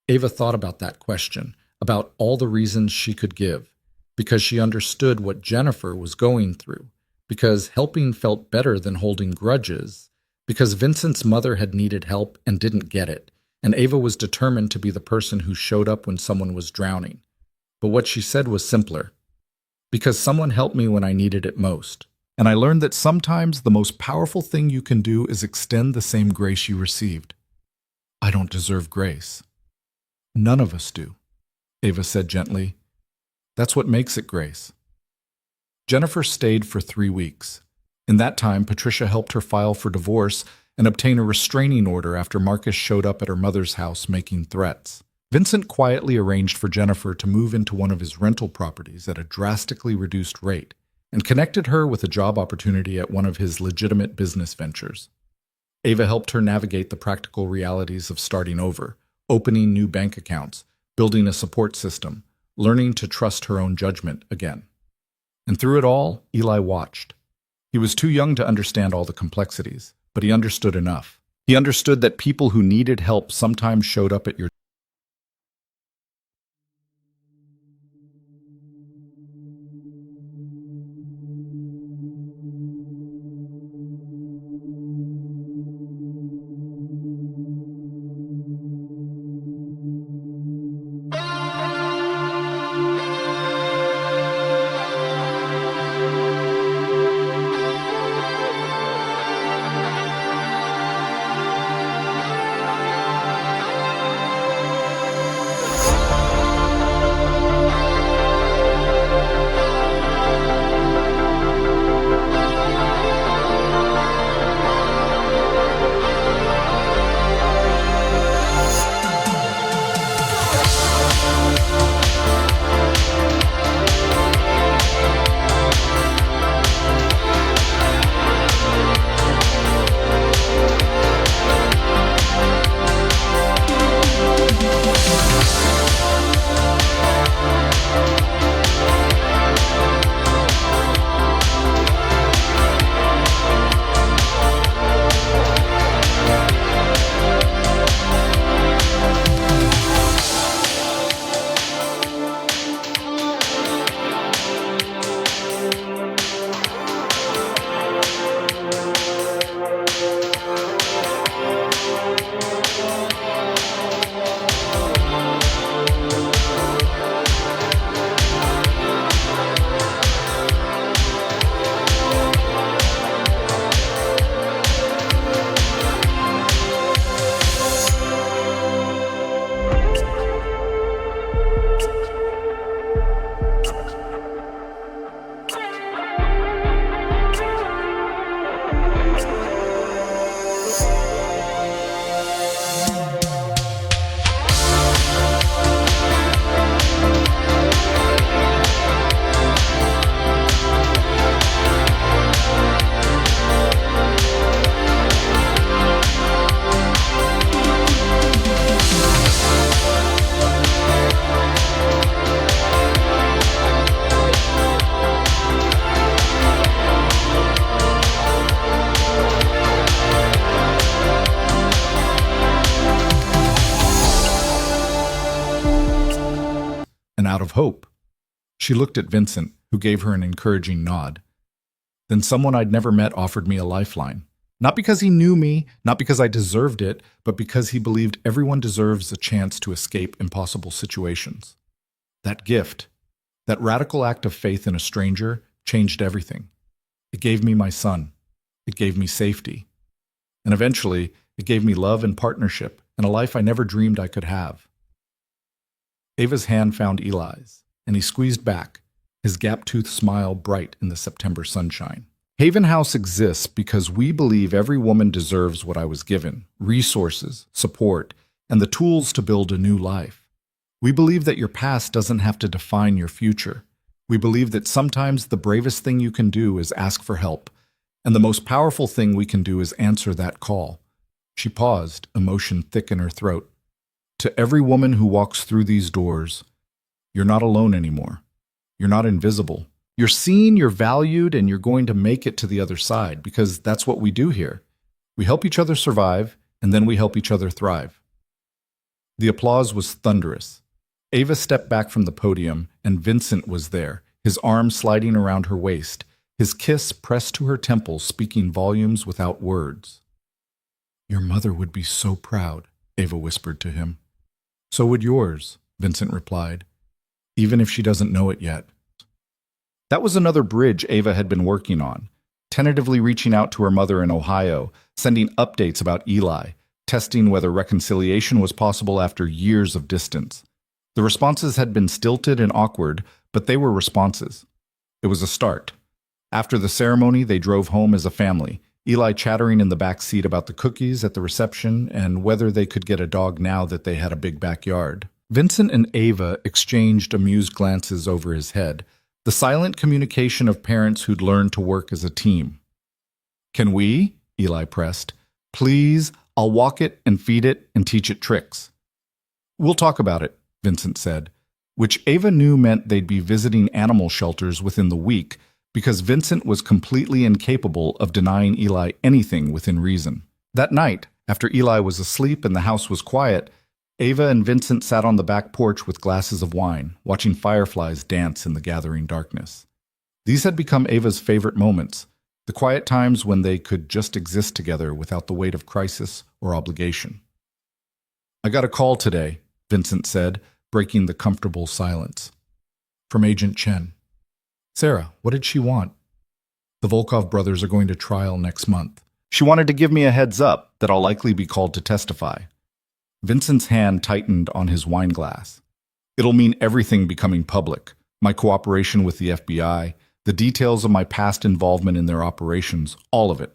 Ava thought about that question, about all the reasons she could give, because she understood what Jennifer was going through, because helping felt better than holding grudges, because Vincent's mother had needed help and didn't get it, and Ava was determined to be the person who showed up when someone was drowning. But what she said was simpler. Because someone helped me when I needed it most. And I learned that sometimes the most powerful thing you can do is extend the same grace you received. I don't deserve grace. None of us do, Ava said gently. That's what makes it grace. Jennifer stayed for 3 weeks. In that time, Patricia helped her file for divorce and obtain a restraining order after Marcus showed up at her mother's house making threats. Vincent quietly arranged for Jennifer to move into one of his rental properties at a drastically reduced rate and connected her with a job opportunity at one of his legitimate business ventures. Ava helped her navigate the practical realities of starting over, opening new bank accounts, building a support system, learning to trust her own judgment again. And through it all, Eli watched. He was too young to understand all the complexities, but he understood enough. He understood that people who needed help sometimes showed up at your out of hope. She looked at Vincent, who gave her an encouraging nod. Then someone I'd never met offered me a lifeline. Not because he knew me, not because I deserved it, but because he believed everyone deserves a chance to escape impossible situations. That gift, That radical act of faith in a stranger changed everything. It gave me my son. It gave me safety. And eventually, it gave me love and partnership and a life I never dreamed I could have. Ava's hand found Eli's, and he squeezed back, his gap-toothed smile bright in the September sunshine. Haven House exists because we believe every woman deserves what I was given: resources, support, and the tools to build a new life. We believe that your past doesn't have to define your future. We believe that sometimes the bravest thing you can do is ask for help, and the most powerful thing we can do is answer that call. She paused, emotion thick in her throat. To every woman who walks through these doors, you're not alone anymore. You're not invisible. You're seen, you're valued, and you're going to make it to the other side, because that's what we do here. We help each other survive, and then we help each other thrive. The applause was thunderous. Ava stepped back from the podium, and Vincent was there, his arm sliding around her waist, his kiss pressed to her temple, speaking volumes without words. "Your mother would be so proud," Ava whispered to him. "So would yours," Vincent replied, "even if she doesn't know it yet." That was another bridge Ava had been working on, tentatively reaching out to her mother in Ohio, sending updates about Eli, testing whether reconciliation was possible after years of distance. The responses had been stilted and awkward, but they were responses. It was a start. After the ceremony, they drove home as a family, Eli chattering in the back seat about the cookies at the reception and whether they could get a dog now that they had a big backyard. Vincent and Ava exchanged amused glances over his head, the silent communication of parents who'd learned to work as a team. "Can we?" Eli pressed. "Please, I'll walk it and feed it and teach it tricks." "We'll talk about it," Vincent said, which Ava knew meant they'd be visiting animal shelters within the week, because Vincent was completely incapable of denying Eli anything within reason. That night, after Eli was asleep and the house was quiet, Ava and Vincent sat on the back porch with glasses of wine, watching fireflies dance in the gathering darkness. These had become Ava's favorite moments, the quiet times when they could just exist together without the weight of crisis or obligation. "I got a call today," Vincent said, breaking the comfortable silence. "From Agent Chen." "Sarah, what did she want?" "The Volkov brothers are going to trial next month. She wanted to give me a heads up that I'll likely be called to testify." Vincent's hand tightened on his wine glass. "It'll mean everything becoming public. My cooperation with the FBI, the details of my past involvement in their operations, all of it."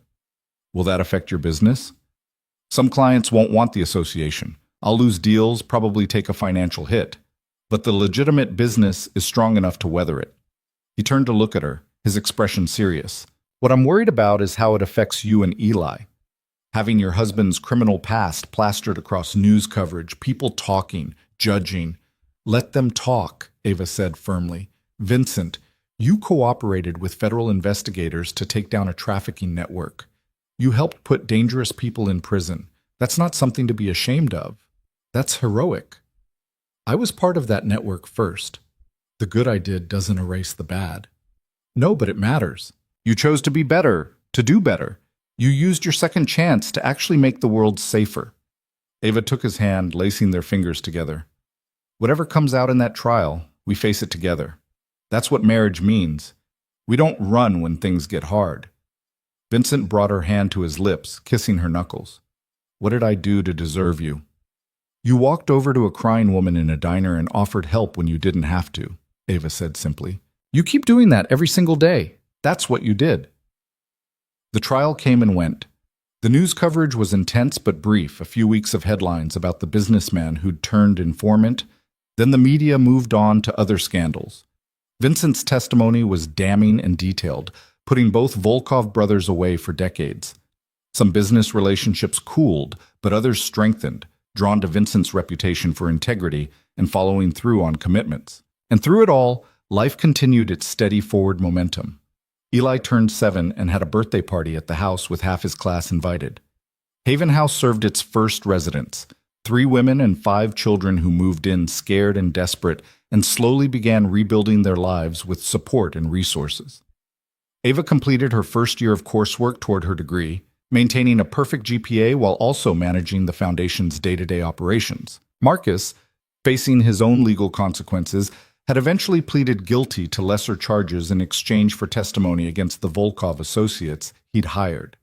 "Will that affect your business?" "Some clients won't want the association. I'll lose deals, probably take a financial hit. But the legitimate business is strong enough to weather it." He turned to look at her, his expression serious. "What I'm worried about is how it affects you and Eli. Having your husband's criminal past plastered across news coverage, people talking, judging." "Let them talk," Ava said firmly. "Vincent, you cooperated with federal investigators to take down a trafficking network. You helped put dangerous people in prison. That's not something to be ashamed of. That's heroic. I was part of that network first. The good I did doesn't erase the bad." "No, but it matters. You chose to be better, to do better. You used your second chance to actually make the world safer." Ava took his hand, lacing their fingers together. "Whatever comes out in that trial, we face it together. That's what marriage means. We don't run when things get hard." Vincent brought her hand to his lips, kissing her knuckles. "What did I do to deserve you?" "You walked over to a crying woman in a diner and offered help when you didn't have to," Ava said simply. "You keep doing that every single day. That's what you did." The trial came and went. The news coverage was intense but brief, a few weeks of headlines about the businessman who'd turned informant. Then the media moved on to other scandals. Vincent's testimony was damning and detailed, putting both Volkov brothers away for decades. Some business relationships cooled, but others strengthened, drawn to Vincent's reputation for integrity and following through on commitments. And through it all, life continued its steady forward momentum. Eli turned 7 and had a birthday party at the house with half his class invited. Haven House served its first residents, 3 women and 5 children who moved in scared and desperate and slowly began rebuilding their lives with support and resources. Ava completed her first year of coursework toward her degree, maintaining a perfect GPA while also managing the foundation's day-to-day operations. Marcus, facing his own legal consequences, had eventually pleaded guilty to lesser charges in exchange for testimony against the Volkov associates he'd hired.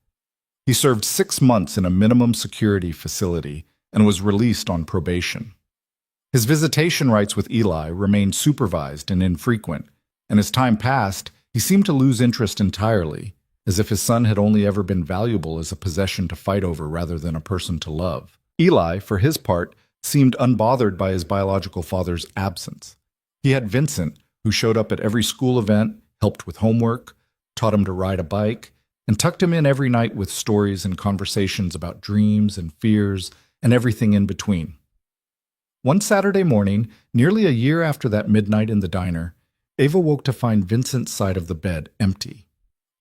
He served 6 months in a minimum security facility and was released on probation. His visitation rights with Eli remained supervised and infrequent, and as time passed, he seemed to lose interest entirely, as if his son had only ever been valuable as a possession to fight over rather than a person to love. Eli, for his part, seemed unbothered by his biological father's absence. He had Vincent, who showed up at every school event, helped with homework, taught him to ride a bike, and tucked him in every night with stories and conversations about dreams and fears and everything in between. One Saturday morning, nearly a year after that midnight in the diner, Ava woke to find Vincent's side of the bed empty.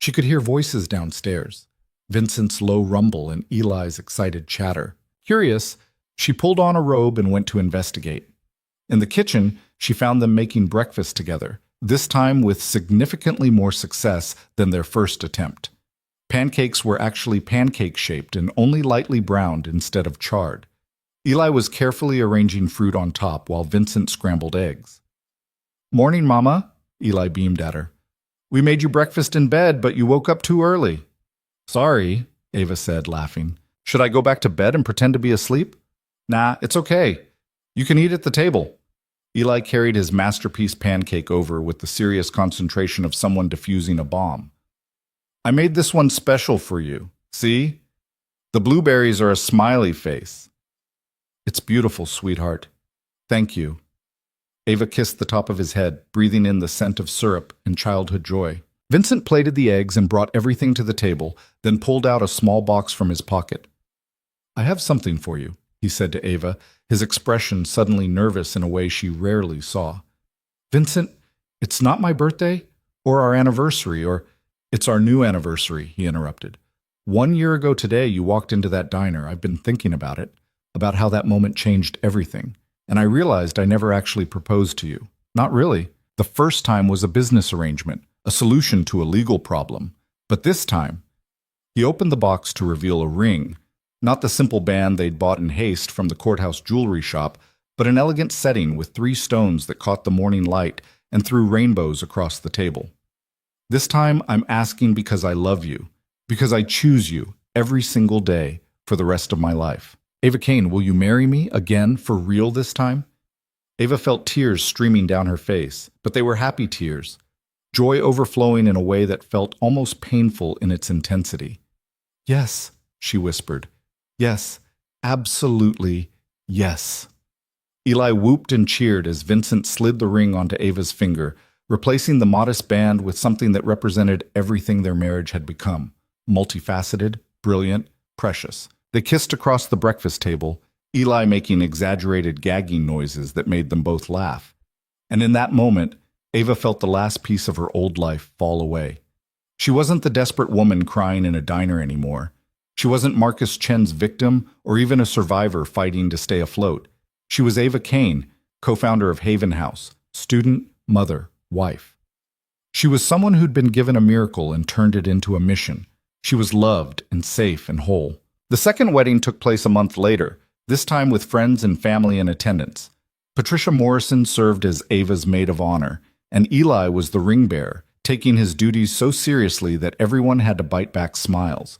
She could hear voices downstairs, Vincent's low rumble and Eli's excited chatter. Curious, she pulled on a robe and went to investigate. In the kitchen, she found them making breakfast together, this time with significantly more success than their first attempt. Pancakes were actually pancake-shaped and only lightly browned instead of charred. Eli was carefully arranging fruit on top while Vincent scrambled eggs. "Morning, Mama," Eli beamed at her. "We made you breakfast in bed, but you woke up too early." "Sorry," Ava said, laughing. "Should I go back to bed and pretend to be asleep?" "Nah, it's okay. You can eat at the table." Eli carried his masterpiece pancake over with the serious concentration of someone defusing a bomb. "I made this one special for you. See? The blueberries are a smiley face." "It's beautiful, sweetheart. Thank you." Ava kissed the top of his head, breathing in the scent of syrup and childhood joy. Vincent plated the eggs and brought everything to the table, then pulled out a small box from his pocket. "I have something for you," he said to Ava, his expression suddenly nervous in a way she rarely saw. "Vincent, it's not my birthday, or our anniversary, or—" "It's our new anniversary," he interrupted. "1 year ago today you walked into that diner. I've been thinking about it, about how that moment changed everything. And I realized I never actually proposed to you. Not really. The first time was a business arrangement, a solution to a legal problem. But this time—" He opened the box to reveal a ring, not the simple band they'd bought in haste from the courthouse jewelry shop, but an elegant setting with 3 stones that caught the morning light and threw rainbows across the table. "This time I'm asking because I love you, because I choose you every single day for the rest of my life. Ava Kane, will you marry me again for real this time?" Ava felt tears streaming down her face, but they were happy tears, joy overflowing in a way that felt almost painful in its intensity. "Yes," she whispered. "Yes, absolutely yes." Eli whooped and cheered as Vincent slid the ring onto Ava's finger, replacing the modest band with something that represented everything their marriage had become: multifaceted, brilliant, precious. They kissed across the breakfast table, Eli making exaggerated gagging noises that made them both laugh. And in that moment, Ava felt the last piece of her old life fall away. She wasn't the desperate woman crying in a diner anymore. She wasn't Marcus Chen's victim or even a survivor fighting to stay afloat. She was Ava Kane, co-founder of Haven House, student, mother, wife. She was someone who'd been given a miracle and turned it into a mission. She was loved and safe and whole. The second wedding took place a month later, this time with friends and family in attendance. Patricia Morrison served as Ava's maid of honor, and Eli was the ring bearer, taking his duties so seriously that everyone had to bite back smiles.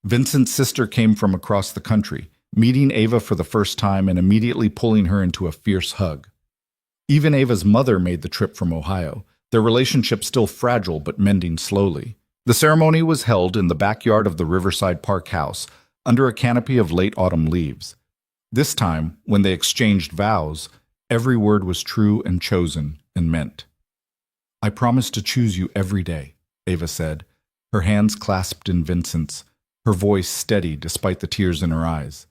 Vincent's sister came from across the country, meeting Ava for the first time and immediately pulling her into a fierce hug. Even Ava's mother made the trip from Ohio, their relationship still fragile but mending slowly. The ceremony was held in the backyard of the Riverside Park house, under a canopy of late autumn leaves. This time, when they exchanged vows, every word was true and chosen and meant. "I promise to choose you every day," Ava said, her hands clasped in Vincent's, her voice steady despite the tears in her eyes.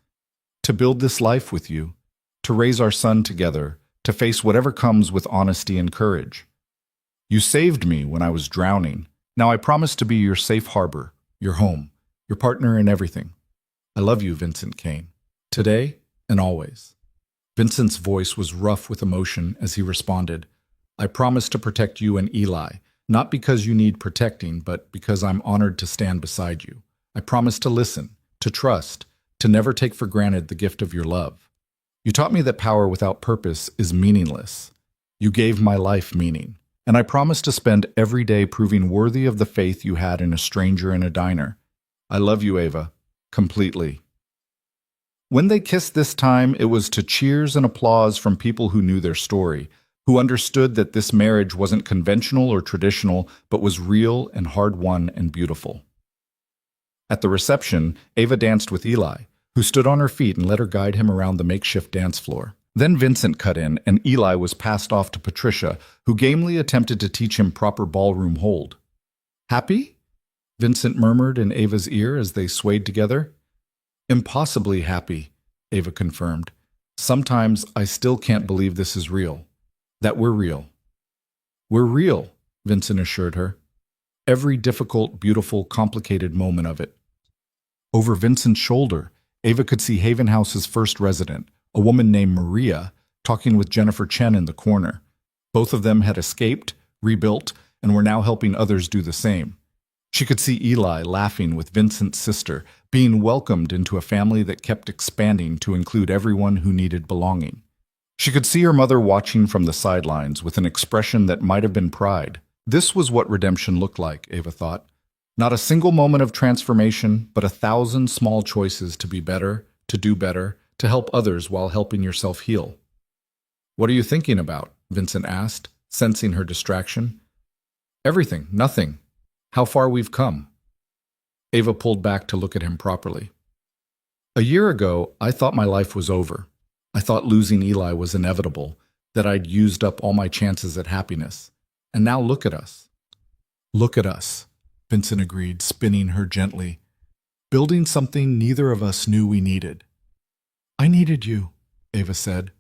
"To build this life with you, to raise our son together, to face whatever comes with honesty and courage. You saved me when I was drowning. Now I promise to be your safe harbor, your home, your partner in everything. I love you, Vincent Kane, today and always." Vincent's voice was rough with emotion as he responded, "I promise to protect you and Eli, not because you need protecting, but because I'm honored to stand beside you. I promise to listen, to trust, to never take for granted the gift of your love. You taught me that power without purpose is meaningless. You gave my life meaning, and I promise to spend every day proving worthy of the faith you had in a stranger in a diner. I love you, Ava, completely." When they kissed this time, it was to cheers and applause from people who knew their story, who understood that this marriage wasn't conventional or traditional, but was real and hard-won and beautiful. At the reception, Ava danced with Eli, who stood on her feet and let her guide him around the makeshift dance floor. Then Vincent cut in, and Eli was passed off to Patricia, who gamely attempted to teach him proper ballroom hold. "Happy?" Vincent murmured in Ava's ear as they swayed together. "Impossibly happy," Ava confirmed. "Sometimes I still can't believe this is real. That we're real." "We're real," Vincent assured her. Every difficult, beautiful, complicated moment of it. Over Vincent's shoulder, Ava could see Haven House's first resident, a woman named Maria, talking with Jennifer Chen in the corner. Both of them had escaped, rebuilt, and were now helping others do the same. She could see Eli laughing with Vincent's sister, being welcomed into a family that kept expanding to include everyone who needed belonging. She could see her mother watching from the sidelines with an expression that might have been pride. This was what redemption looked like, Ava thought. Not a single moment of transformation, but 1,000 small choices to be better, to do better, to help others while helping yourself heal. "What are you thinking about?" Vincent asked, sensing her distraction. "Everything, nothing. How far we've come." Ava pulled back to look at him properly. "A year ago, I thought my life was over. I thought losing Eli was inevitable, that I'd used up all my chances at happiness. And now look at us." "Look at us," Vincent agreed, spinning her gently. "Building something neither of us knew we needed." "I needed you," Ava said.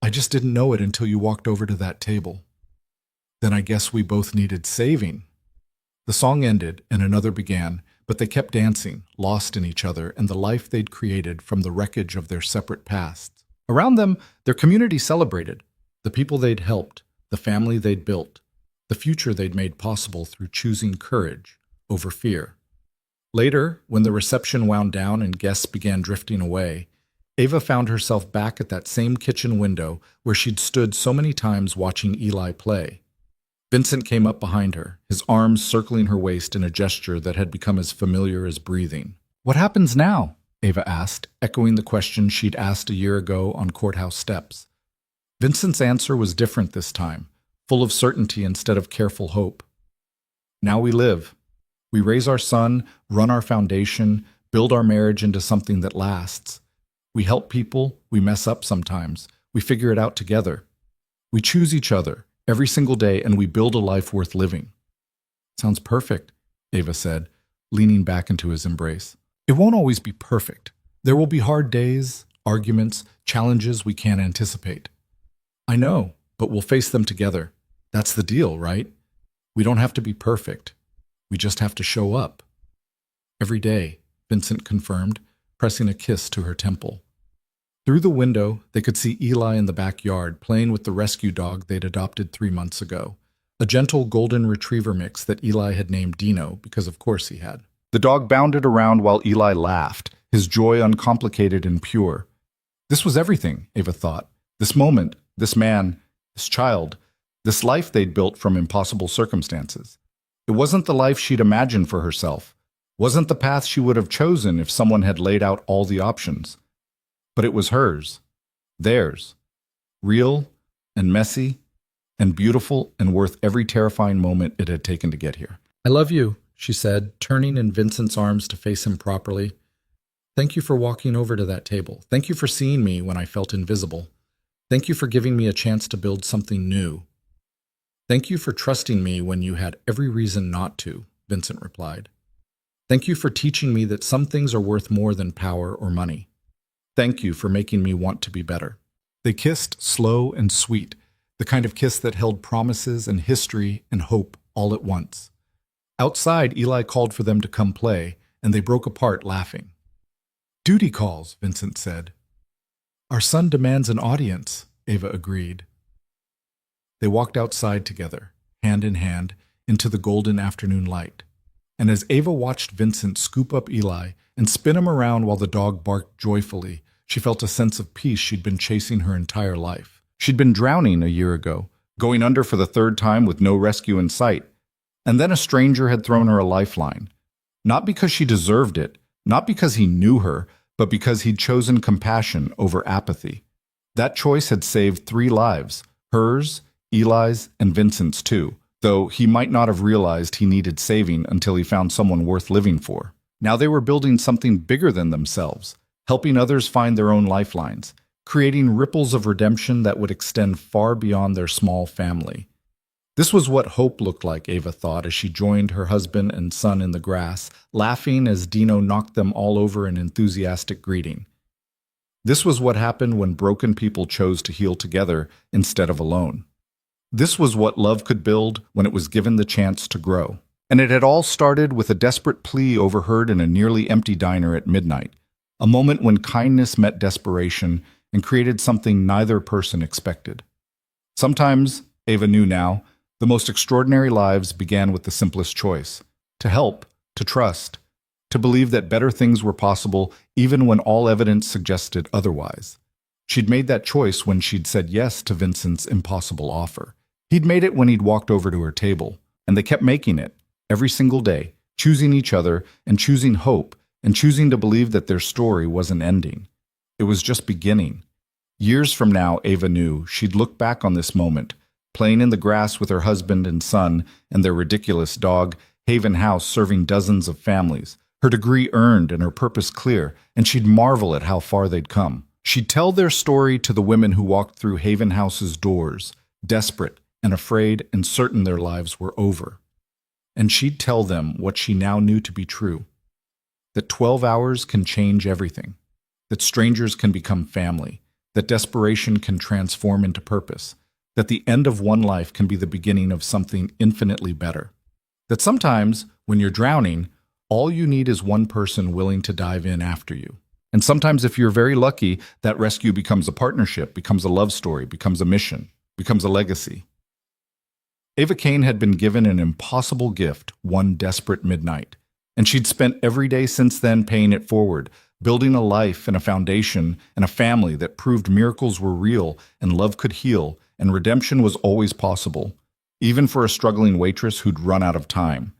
"I just didn't know it until you walked over to that table. Then I guess we both needed saving." The song ended and another began, but they kept dancing, lost in each other and the life they'd created from the wreckage of their separate pasts. Around them, their community celebrated, the people they'd helped, the family they'd built, the future they'd made possible through choosing courage over fear. Later, when the reception wound down and guests began drifting away, Ava found herself back at that same kitchen window where she'd stood so many times watching Eli play. Vincent came up behind her, his arms circling her waist in a gesture that had become as familiar as breathing. "What happens now?" Ava asked, echoing the question she'd asked a year ago on courthouse steps. Vincent's answer was different this time, full of certainty instead of careful hope. "Now we live. We raise our son, run our foundation, build our marriage into something that lasts. We help people, we mess up sometimes, we figure it out together. We choose each other every single day, and we build a life worth living." "Sounds perfect," Ava said, leaning back into his embrace. "It won't always be perfect. There will be hard days, arguments, challenges we can't anticipate." "I know, but we'll face them together. That's the deal, right? We don't have to be perfect. We just have to show up." "Every day," Vincent confirmed, pressing a kiss to her temple. Through the window, they could see Eli in the backyard playing with the rescue dog they'd adopted 3 months ago, a gentle golden retriever mix that Eli had named Dino because of course he had. The dog bounded around while Eli laughed, his joy uncomplicated and pure. This was everything, Ava thought. This moment, this man, this child, this life they'd built from impossible circumstances. It wasn't the life she'd imagined for herself, wasn't the path she would have chosen if someone had laid out all the options. But it was hers, theirs, real and messy and beautiful and worth every terrifying moment it had taken to get here. "I love you," she said, turning in Vincent's arms to face him properly. "Thank you for walking over to that table. Thank you for seeing me when I felt invisible. Thank you for giving me a chance to build something new." "Thank you for trusting me when you had every reason not to," Vincent replied. "Thank you for teaching me that some things are worth more than power or money. Thank you for making me want to be better." They kissed slow and sweet, the kind of kiss that held promises and history and hope all at once. Outside, Eli called for them to come play, and they broke apart laughing. "Duty calls," Vincent said. "Our son demands an audience," Ava agreed. They walked outside together, hand in hand, into the golden afternoon light. And as Ava watched Vincent scoop up Eli and spin him around while the dog barked joyfully, she felt a sense of peace she'd been chasing her entire life. She'd been drowning a year ago, going under for the third time with no rescue in sight. And then a stranger had thrown her a lifeline. Not because she deserved it, not because he knew her, but because he'd chosen compassion over apathy. That choice had saved 3 lives, hers, Eli's, and Vincent's too, though he might not have realized he needed saving until he found someone worth living for. Now they were building something bigger than themselves, helping others find their own lifelines, creating ripples of redemption that would extend far beyond their small family. This was what hope looked like, Ava thought, as she joined her husband and son in the grass, laughing as Dino knocked them all over in enthusiastic greeting. This was what happened when broken people chose to heal together instead of alone. This was what love could build when it was given the chance to grow. And it had all started with a desperate plea overheard in a nearly empty diner at midnight, a moment when kindness met desperation and created something neither person expected. Sometimes, Ava knew now, the most extraordinary lives began with the simplest choice: to help, to trust, to believe that better things were possible even when all evidence suggested otherwise. She'd made that choice when she'd said yes to Vincent's impossible offer. He'd made it when he'd walked over to her table, and they kept making it, every single day, choosing each other and choosing hope and choosing to believe that their story wasn't ending. It was just beginning. Years from now, Ava knew, she'd look back on this moment, playing in the grass with her husband and son and their ridiculous dog, Haven House serving dozens of families, her degree earned and her purpose clear, and she'd marvel at how far they'd come. She'd tell their story to the women who walked through Haven House's doors, desperate and afraid and certain their lives were over. And she'd tell them what she now knew to be true: that 12 hours can change everything, that strangers can become family, that desperation can transform into purpose, that the end of one life can be the beginning of something infinitely better. That sometimes, when you're drowning, all you need is one person willing to dive in after you. And sometimes, if you're very lucky, that rescue becomes a partnership, becomes a love story, becomes a mission, becomes a legacy. Ava Kane had been given an impossible gift one desperate midnight, and she'd spent every day since then paying it forward, building a life and a foundation and a family that proved miracles were real and love could heal and redemption was always possible, even for a struggling waitress who'd run out of time,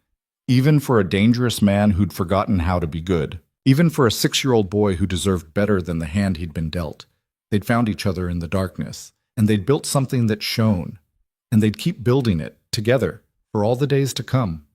even for a dangerous man who'd forgotten how to be good, even for a 6-year-old boy who deserved better than the hand he'd been dealt. They'd found each other in the darkness, and they'd built something that shone, and they'd keep building it together for all the days to come.